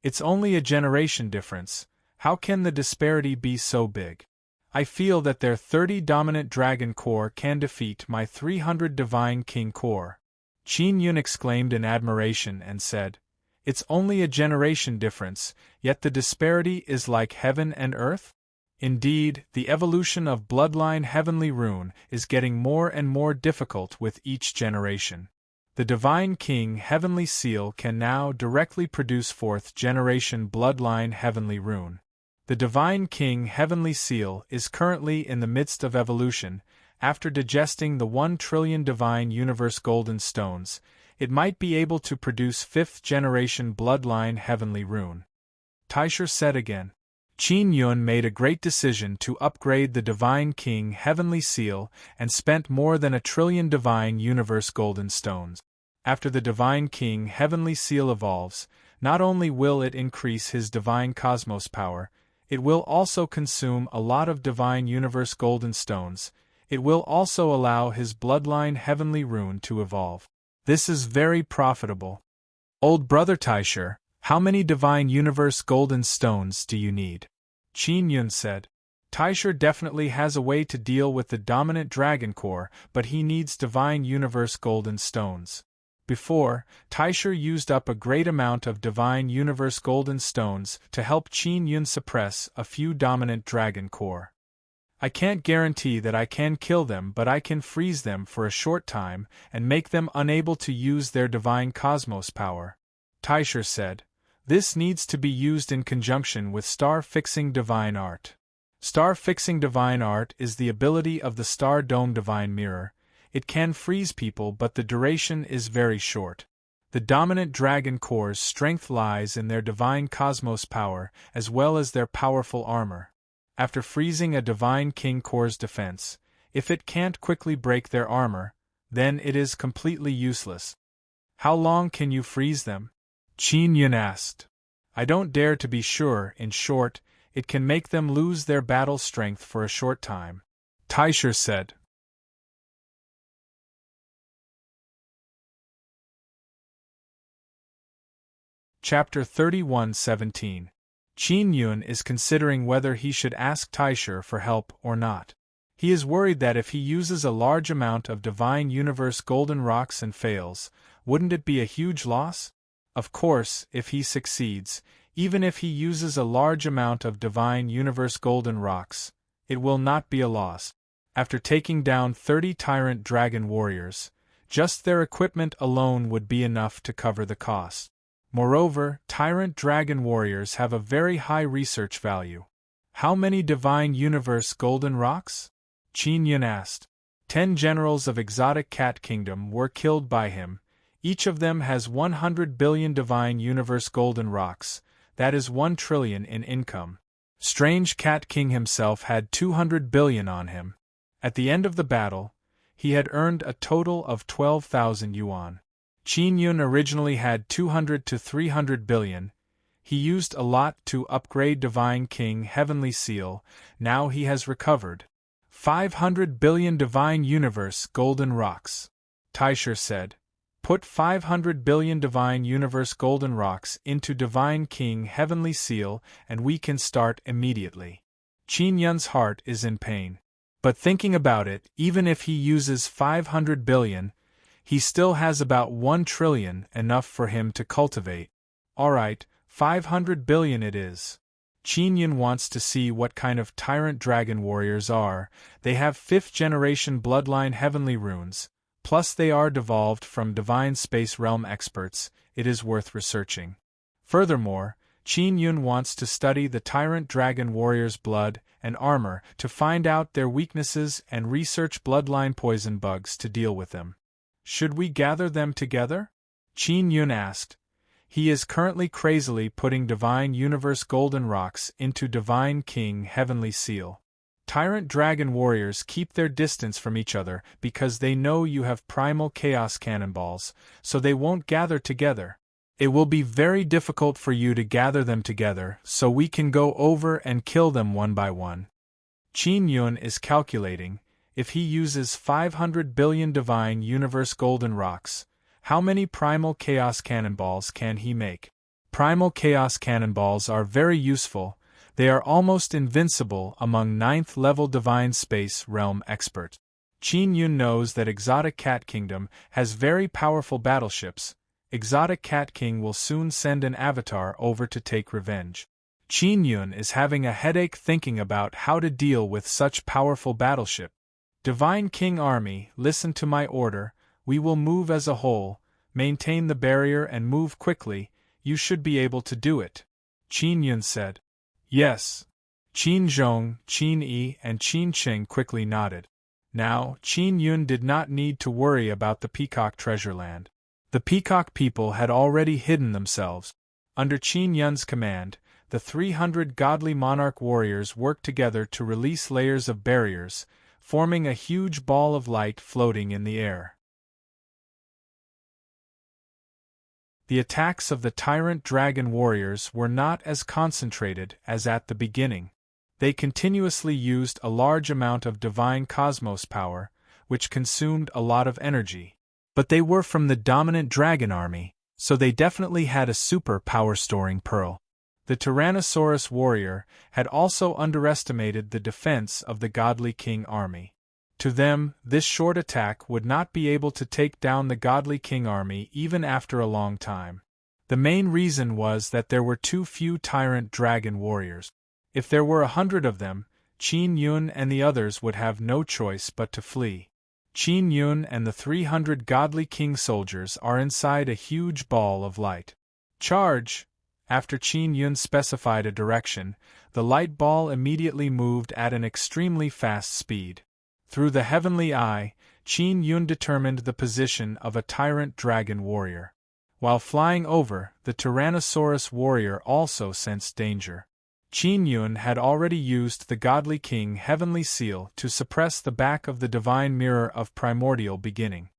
It's only a generation difference, how can the disparity be so big? I feel that their 30 dominant dragon core can defeat my 300 Divine King core. Qin Yun exclaimed in admiration and said, It's only a generation difference, yet the disparity is like heaven and earth? Indeed, the evolution of bloodline heavenly rune is getting more and more difficult with each generation. The Divine King Heavenly Seal can now directly produce 4th generation bloodline heavenly rune. The Divine King Heavenly Seal is currently in the midst of evolution. After digesting the 1 trillion Divine Universe Golden Stones, it might be able to produce 5th generation bloodline heavenly rune. Taisher said again. Qin Yun made a great decision to upgrade the Divine King Heavenly Seal and spent more than 1 trillion Divine Universe Golden Stones. After the Divine King Heavenly Seal evolves, not only will it increase his divine cosmos power, it will also consume a lot of divine universe golden stones. It will also allow his bloodline heavenly rune to evolve. This is very profitable. Old brother Taisher, how many divine universe golden stones do you need? Qin Yun said. Taisher definitely has a way to deal with the dominant dragon core, but he needs divine universe golden stones. Before, Taisher used up a great amount of divine universe golden stones to help Qin Yun suppress a few dominant dragon core. I can't guarantee that I can kill them, but I can freeze them for a short time and make them unable to use their divine cosmos power, Taisher said. This needs to be used in conjunction with star-fixing divine art. Star-fixing divine art is the ability of the Star Dome Divine Mirror. It can freeze people, but the duration is very short. The dominant dragon core's strength lies in their divine cosmos power as well as their powerful armor. After freezing a divine king core's defense, if it can't quickly break their armor, then it is completely useless. How long can you freeze them? Qin Yun asked. I don't dare to be sure. In short, it can make them lose their battle strength for a short time, Taisher said. Chapter 31:17. Qin Yun is considering whether he should ask Taisher for help or not. He is worried that if he uses a large amount of divine universe golden rocks and fails, wouldn't it be a huge loss? Of course, if he succeeds, even if he uses a large amount of divine universe golden rocks, it will not be a loss. After taking down 30 tyrant dragon warriors, just their equipment alone would be enough to cover the cost. Moreover, tyrant dragon warriors have a very high research value. How many divine universe golden rocks? Qin Yun asked. 10 generals of exotic cat kingdom were killed by him. Each of them has 100 billion divine universe golden rocks, that is 1 trillion in income. Strange Cat King himself had 200 billion on him. At the end of the battle, he had earned a total of 12,000 yuan. Qin Yun originally had 200 to 300 billion. He used a lot to upgrade Divine King Heavenly Seal. Now he has recovered 500 billion divine universe golden rocks. Taisher said. Put 500 billion divine universe golden rocks into Divine King Heavenly Seal and we can start immediately. Qin Yun's heart is in pain. But thinking about it, even if he uses 500 billion, he still has about 1 trillion, enough for him to cultivate. Alright, 500 billion it is. Qin Yun wants to see what kind of tyrant dragon warriors are. They have 5th generation bloodline heavenly runes. Plus they are devolved from divine space realm experts. It is worth researching. Furthermore, Qin Yun wants to study the tyrant dragon warriors' blood and armor to find out their weaknesses and research bloodline poison bugs to deal with them. Should we gather them together? Qin Yun asked. He is currently crazily putting divine universe golden rocks into Divine King Heavenly Seal. Tyrant dragon warriors keep their distance from each other because they know you have primal chaos cannonballs, so they won't gather together. It will be very difficult for you to gather them together, so we can go over and kill them one by one. Qin Yun is calculating, if he uses 500 billion divine universe golden rocks, how many primal chaos cannonballs can he make? Primal chaos cannonballs are very useful. They are almost invincible among 9th level divine space realm experts. Qin Yun knows that Exotic Cat Kingdom has very powerful battleships. Exotic Cat King will soon send an avatar over to take revenge. Qin Yun is having a headache thinking about how to deal with such powerful battleship. Divine King Army, listen to my order. We will move as a whole, maintain the barrier and move quickly. You should be able to do it, Qin Yun said. Yes. Qin Zhong, Qin Yi, and Qin Qing quickly nodded. Now, Qin Yun did not need to worry about the Peacock Treasure Land. The Peacock people had already hidden themselves. Under Qin Yun's command, the 300 godly monarch warriors worked together to release layers of barriers, forming a huge ball of light floating in the air. The attacks of the tyrant dragon warriors were not as concentrated as at the beginning. They continuously used a large amount of divine cosmos power, which consumed a lot of energy. But they were from the dominant dragon army, so they definitely had a super power-storing pearl. The Tyrannosaurus warrior had also underestimated the defense of the Godly King army. To them, this short attack would not be able to take down the Godly King army even after a long time. The main reason was that there were too few tyrant dragon warriors. If there were 100 of them, Qin Yun and the others would have no choice but to flee. Qin Yun and the 300 Godly King soldiers are inside a huge ball of light. Charge! After Qin Yun specified a direction, the light ball immediately moved at an extremely fast speed. Through the heavenly eye, Qin Yun determined the position of a tyrant dragon warrior. While flying over, the Tyrannosaurus warrior also sensed danger. Qin Yun had already used the Godly King Heavenly Seal to suppress the back of the Divine Mirror of Primordial Beginning.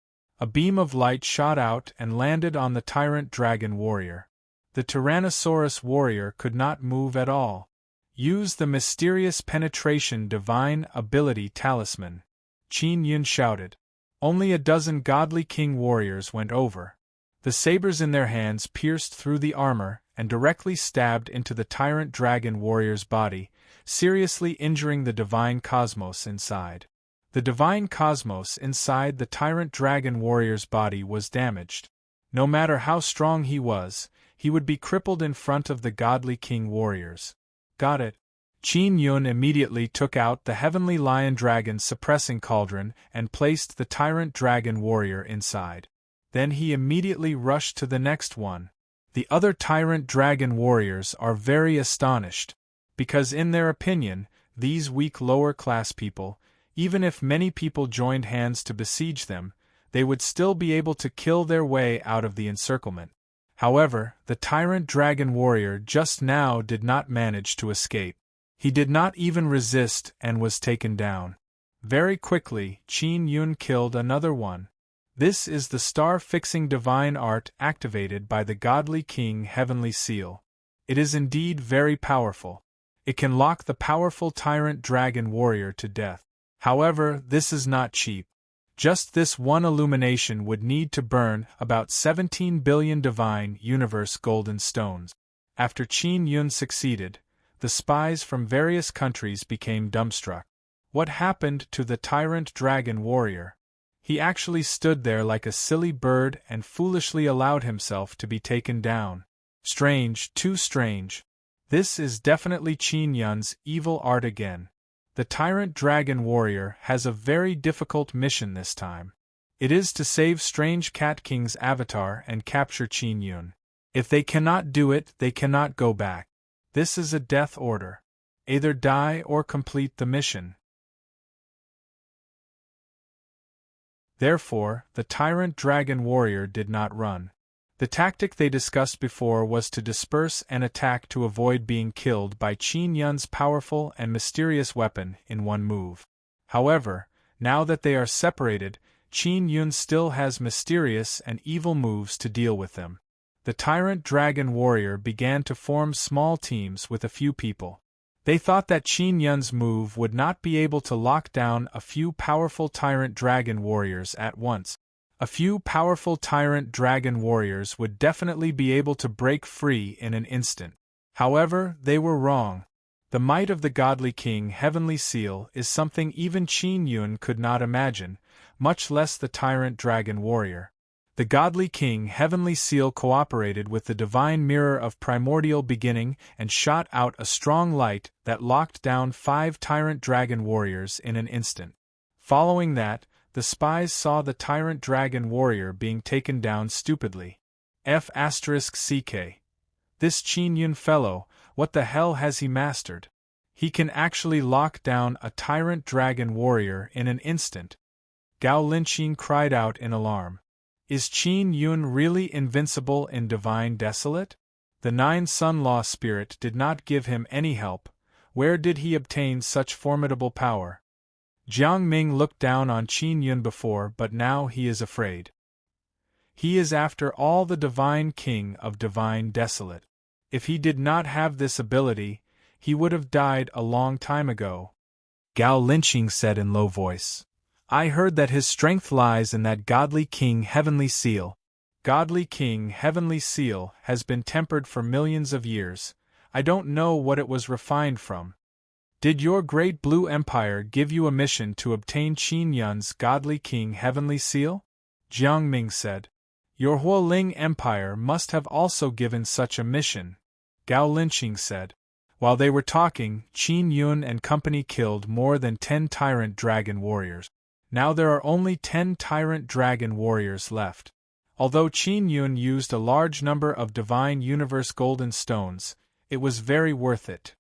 A beam of light shot out and landed on the tyrant dragon warrior. The Tyrannosaurus warrior could not move at all. Use the mysterious penetration divine ability talisman, Qin Yun shouted. Only a dozen Godly King warriors went over. The sabers in their hands pierced through the armor and directly stabbed into the tyrant dragon warrior's body, seriously injuring the divine cosmos inside. The divine cosmos inside the tyrant dragon warrior's body was damaged. No matter how strong he was, he would be crippled in front of the Godly King warriors. Got it. Qin Yun immediately took out the heavenly lion dragon suppressing cauldron and placed the tyrant dragon warrior inside. Then he immediately rushed to the next one. The other tyrant dragon warriors are very astonished, because in their opinion, these weak lower-class people, even if many people joined hands to besiege them, they would still be able to kill their way out of the encirclement. However, the tyrant dragon warrior just now did not manage to escape. He did not even resist and was taken down. Very quickly, Qin Yun killed another one. This is the star-fixing divine art activated by the Godly King Heavenly Seal. It is indeed very powerful. It can lock the powerful tyrant dragon warrior to death. However, this is not cheap. Just this one illumination would need to burn about 17 billion divine universe golden stones. After Qin Yun succeeded, the spies from various countries became dumbstruck. What happened to the tyrant dragon warrior? He actually stood there like a silly bird and foolishly allowed himself to be taken down. Strange, too strange. This is definitely Qin Yun's evil art again. The tyrant dragon warrior has a very difficult mission this time. It is to save Strange Cat King's avatar and capture Qin Yun. If they cannot do it, they cannot go back. This is a death order. Either die or complete the mission. Therefore, the tyrant dragon warrior did not run. The tactic they discussed before was to disperse and attack to avoid being killed by Qin Yun's powerful and mysterious weapon in one move. However, now that they are separated, Qin Yun still has mysterious and evil moves to deal with them. The tyrant dragon warrior began to form small teams with a few people. They thought that Qin Yun's move would not be able to lock down a few powerful tyrant dragon warriors at once. A few powerful tyrant dragon warriors would definitely be able to break free in an instant. However, they were wrong. The might of the Godly King Heavenly Seal is something even Qin Yun could not imagine, much less the tyrant dragon warrior. The Godly King Heavenly Seal cooperated with the Divine Mirror of Primordial Beginning and shot out a strong light that locked down 5 tyrant dragon warriors in an instant. Following that, the spies saw the tyrant dragon warrior being taken down stupidly. F***CK. This Qin Yun fellow, what the hell has he mastered? He can actually lock down a tyrant dragon warrior in an instant. Gao Linqing cried out in alarm. Is Qin Yun really invincible in Divine Desolate? The 9 Sun Law Spirit did not give him any help. Where did he obtain such formidable power? Jiang Ming looked down on Qin Yun before, but now he is afraid. He is after all the divine king of divine desolate. If he did not have this ability, he would have died a long time ago. Gao Linqing said in low voice. I heard that his strength lies in that godly king heavenly seal. Godly king heavenly seal has been tempered for millions of years. I don't know what it was refined from. Did your great blue empire give you a mission to obtain Qin Yun's godly king heavenly seal? Jiang Ming said. Your Huoling Empire must have also given such a mission, Gao Linqing said. While they were talking, Qin Yun and company killed more than 10 tyrant dragon warriors. Now there are only 10 tyrant dragon warriors left. Although Qin Yun used a large number of divine universe golden stones, it was very worth it.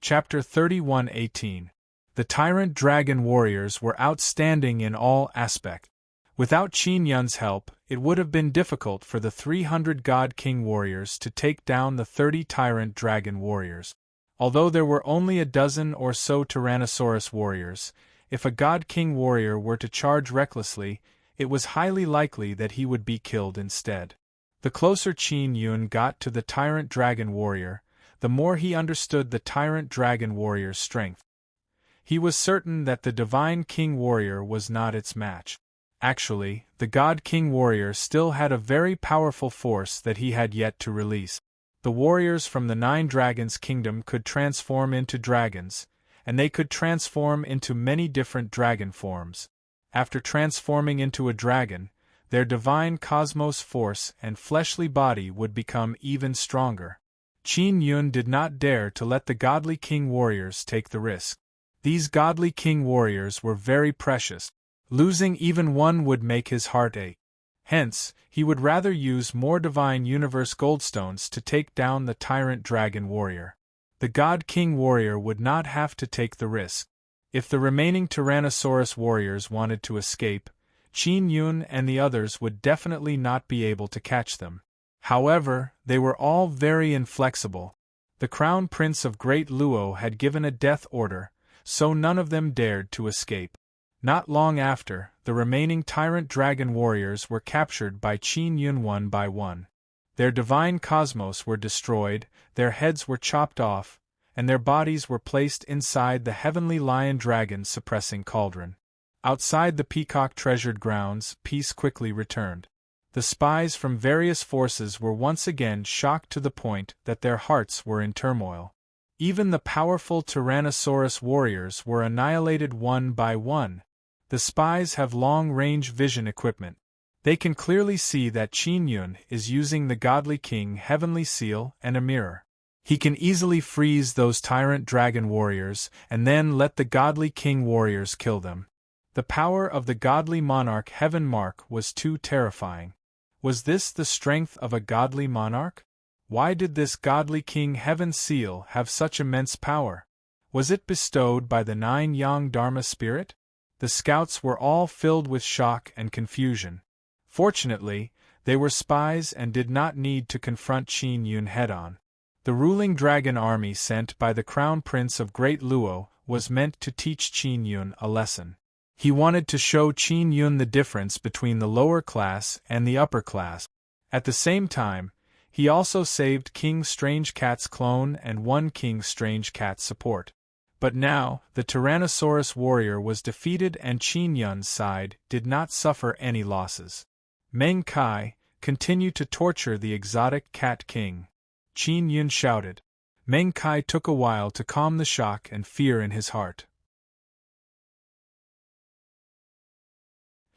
Chapter 31:18. The tyrant dragon warriors were outstanding in all aspects. Without Qin Yun's help, it would have been difficult for the 300 God King warriors to take down the 30 tyrant dragon warriors. Although there were only a dozen or so Tyrannosaurus warriors, if a God King warrior were to charge recklessly, it was highly likely that he would be killed instead. The closer Qin Yun got to the tyrant dragon warrior, the more he understood the tyrant dragon warrior's strength. He was certain that the divine king warrior was not its match. Actually, the God King warrior still had a very powerful force that he had yet to release. The warriors from the 9 dragons kingdom could transform into dragons, and they could transform into many different dragon forms. After transforming into a dragon, their divine cosmos force and fleshly body would become even stronger. Qin Yun did not dare to let the godly king warriors take the risk. These godly king warriors were very precious. Losing even one would make his heart ache. Hence, he would rather use more divine universe goldstones to take down the tyrant dragon warrior. The God King warrior would not have to take the risk. If the remaining Tyrannosaurus warriors wanted to escape, Qin Yun and the others would definitely not be able to catch them. However, they were all very inflexible. The Crown Prince of Great Luo had given a death order, so none of them dared to escape. Not long after, the remaining tyrant dragon warriors were captured by Qin Yun one by one. Their divine cosmos were destroyed, their heads were chopped off, and their bodies were placed inside the heavenly lion dragon suppressing cauldron. Outside the peacock treasured grounds, peace quickly returned. The spies from various forces were once again shocked to the point that their hearts were in turmoil. Even the powerful Tyrannosaurus warriors were annihilated one by one. The spies have long-range vision equipment. They can clearly see that Qin Yun is using the Godly King Heavenly Seal and a mirror. He can easily freeze those tyrant dragon warriors and then let the Godly King warriors kill them. The power of the Godly Monarch Heaven Mark was too terrifying. Was this the strength of a godly monarch? Why did this Godly King Heaven Seal have such immense power? Was it bestowed by the 9 Yang Dharma spirit? The scouts were all filled with shock and confusion. Fortunately, they were spies and did not need to confront Qin Yun head-on. The ruling dragon army sent by the Crown Prince of Great Luo was meant to teach Qin Yun a lesson. He wanted to show Qin Yun the difference between the lower class and the upper class. At the same time, he also saved King Strange Cat's clone and one King Strange Cat's support. But now, the Tyrannosaurus warrior was defeated and Qin Yun's side did not suffer any losses. Meng Kai, continue to torture the exotic Cat King, Qin Yun shouted. Meng Kai took a while to calm the shock and fear in his heart.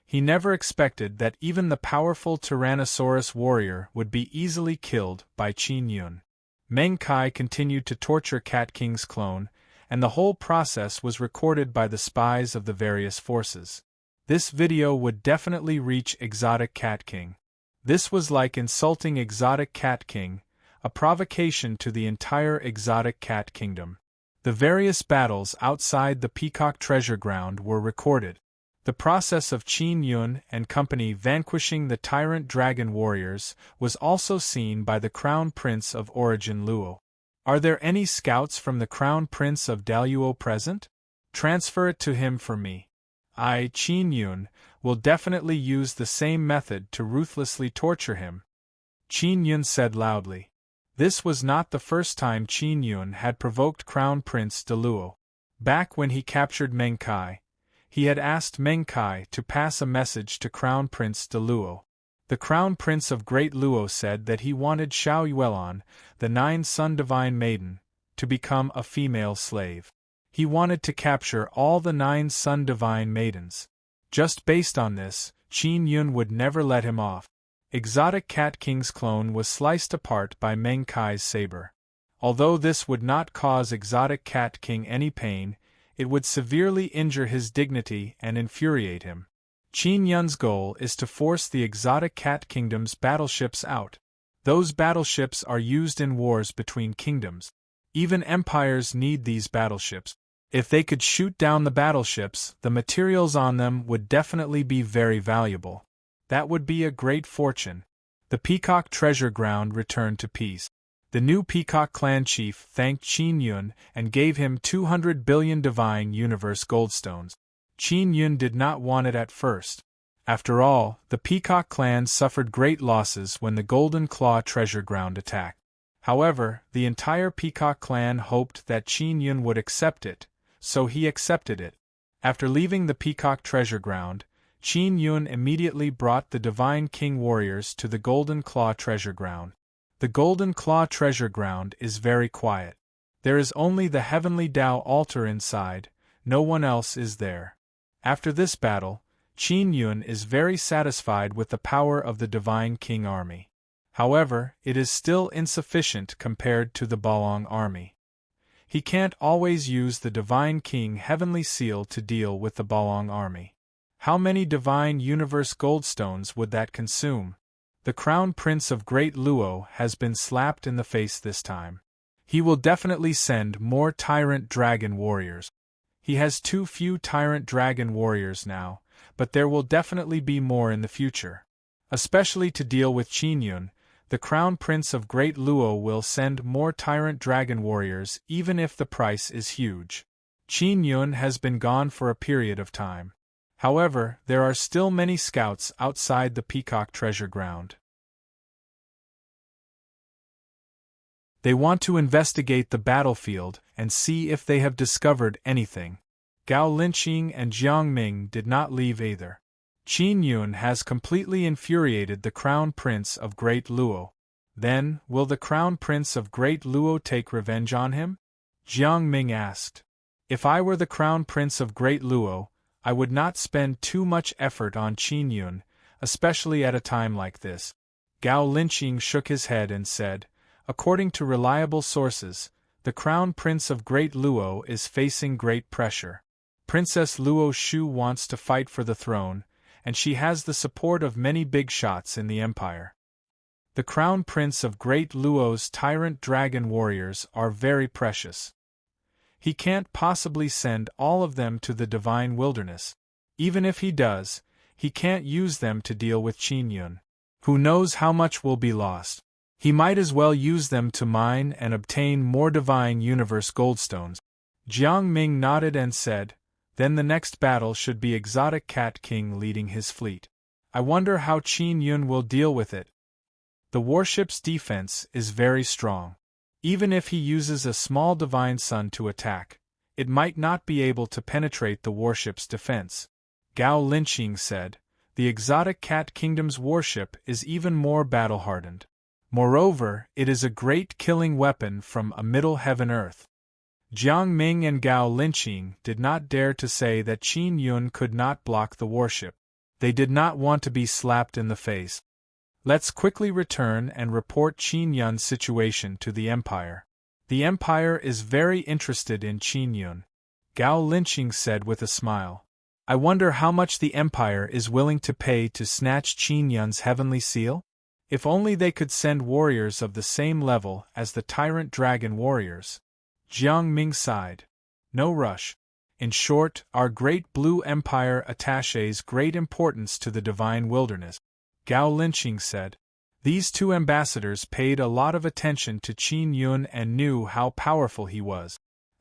He never expected that even the powerful Tyrannosaurus warrior would be easily killed by Qin Yun. Meng Kai continued to torture Cat King's clone, and the whole process was recorded by the spies of the various forces. This video would definitely reach Exotic Cat King. This was like insulting Exotic Cat King, a provocation to the entire Exotic Cat Kingdom. The various battles outside the Peacock Treasure Ground were recorded. The process of Qin Yun and company vanquishing the tyrant dragon warriors was also seen by the Crown Prince of Origin Luo. Are there any scouts from the Crown Prince of Daluo present? Transfer it to him for me. I, Qin Yun, will definitely use the same method to ruthlessly torture him," Qin Yun said loudly. This was not the first time Qin Yun had provoked Crown Prince De Luo. Back when he captured Meng Kai, he had asked Meng Kai to pass a message to Crown Prince De Luo. The Crown Prince of Great Luo said that he wanted Xiao Yuelan, the 9-Sun Divine Maiden, to become a female slave. He wanted to capture all the 9-Sun Divine Maidens. Just based on this, Qin Yun would never let him off. Exotic Cat King's clone was sliced apart by Meng Kai's saber. Although this would not cause Exotic Cat King any pain, it would severely injure his dignity and infuriate him. Qin Yun's goal is to force the Exotic Cat Kingdom's battleships out. Those battleships are used in wars between kingdoms. Even empires need these battleships. If they could shoot down the battleships, the materials on them would definitely be very valuable. That would be a great fortune. The Peacock Treasure Ground returned to peace. The new Peacock clan chief thanked Qin Yun and gave him 200 billion Divine Universe Goldstones. Qin Yun did not want it at first. After all, the Peacock clan suffered great losses when the Golden Claw Treasure Ground attacked. However, the entire Peacock clan hoped that Qin Yun would accept it, so he accepted it. After leaving the Peacock Treasure Ground, Qin Yun immediately brought the Divine King warriors to the Golden Claw Treasure Ground. The Golden Claw Treasure Ground is very quiet. There is only the Heavenly Tao altar inside, no one else is there. After this battle, Qin Yun is very satisfied with the power of the Divine King army. However, it is still insufficient compared to the Balong army. He can't always use the Divine King Heavenly Seal to deal with the Balong army. How many Divine Universe Goldstones would that consume? The Crown Prince of Great Luo has been slapped in the face this time. He will definitely send more Tyrant Dragon Warriors. He has too few Tyrant Dragon Warriors now, but there will definitely be more in the future. Especially to deal with Qin Yun, the Crown Prince of Great Luo will send more Tyrant Dragon Warriors even if the price is huge. Qin Yun has been gone for a period of time. However, there are still many scouts outside the Peacock Treasure Ground. They want to investigate the battlefield and see if they have discovered anything. Gao Linqing and Jiang Ming did not leave either. Qin Yun has completely infuriated the Crown Prince of Great Luo. Then, will the Crown Prince of Great Luo take revenge on him? Jiang Ming asked. If I were the Crown Prince of Great Luo, I would not spend too much effort on Qin Yun, especially at a time like this. Gao Linqing shook his head and said, according to reliable sources, the Crown Prince of Great Luo is facing great pressure. Princess Luo Shu wants to fight for the throne, and she has the support of many big shots in the empire. The Crown Prince of Great Luo's Tyrant Dragon Warriors are very precious. He can't possibly send all of them to the Divine Wilderness. Even if he does, he can't use them to deal with Qin Yun. Who knows how much will be lost? He might as well use them to mine and obtain more Divine Universe Goldstones. Jiang Ming nodded and said, then the next battle should be Exotic Cat King leading his fleet. I wonder how Qin Yun will deal with it. The warship's defense is very strong. Even if he uses a small Divine Sun to attack, it might not be able to penetrate the warship's defense. Gao Linqing said, the Exotic Cat Kingdom's warship is even more battle-hardened. Moreover, it is a great killing weapon from a Middle Heaven Earth. Jiang Ming and Gao Linqing did not dare to say that Qin Yun could not block the warship. They did not want to be slapped in the face. Let's quickly return and report Qin Yun's situation to the Empire. The Empire is very interested in Qin Yun. Gao Linqing said with a smile. I wonder how much the Empire is willing to pay to snatch Qin Yun's heavenly seal? If only they could send warriors of the same level as the Tyrant Dragon Warriors. Jiang Ming sighed. No rush. In short, our great Blue Empire attaches great importance to the Divine Wilderness. Gao Linqing said. These two ambassadors paid a lot of attention to Qin Yun and knew how powerful he was.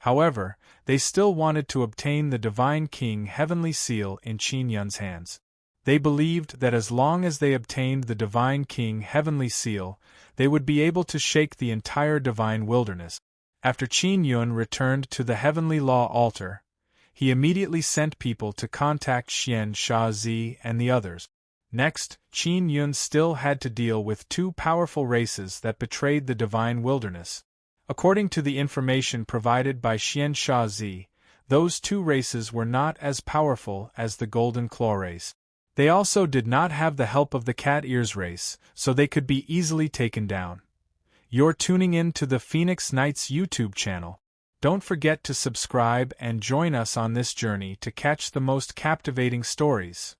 However, they still wanted to obtain the Divine King Heavenly Seal in Qin Yun's hands. They believed that as long as they obtained the Divine King Heavenly Seal, they would be able to shake the entire Divine Wilderness. After Qin Yun returned to the Heavenly Law altar, he immediately sent people to contact Xian Shazi and the others. Next, Qin Yun still had to deal with two powerful races that betrayed the Divine Wilderness. According to the information provided by Xian Shazi, those two races were not as powerful as the Golden Claw race. They also did not have the help of the Cat Ears race, so they could be easily taken down. You're tuning in to the Phoenix Knights YouTube channel. Don't forget to subscribe and join us on this journey to catch the most captivating stories.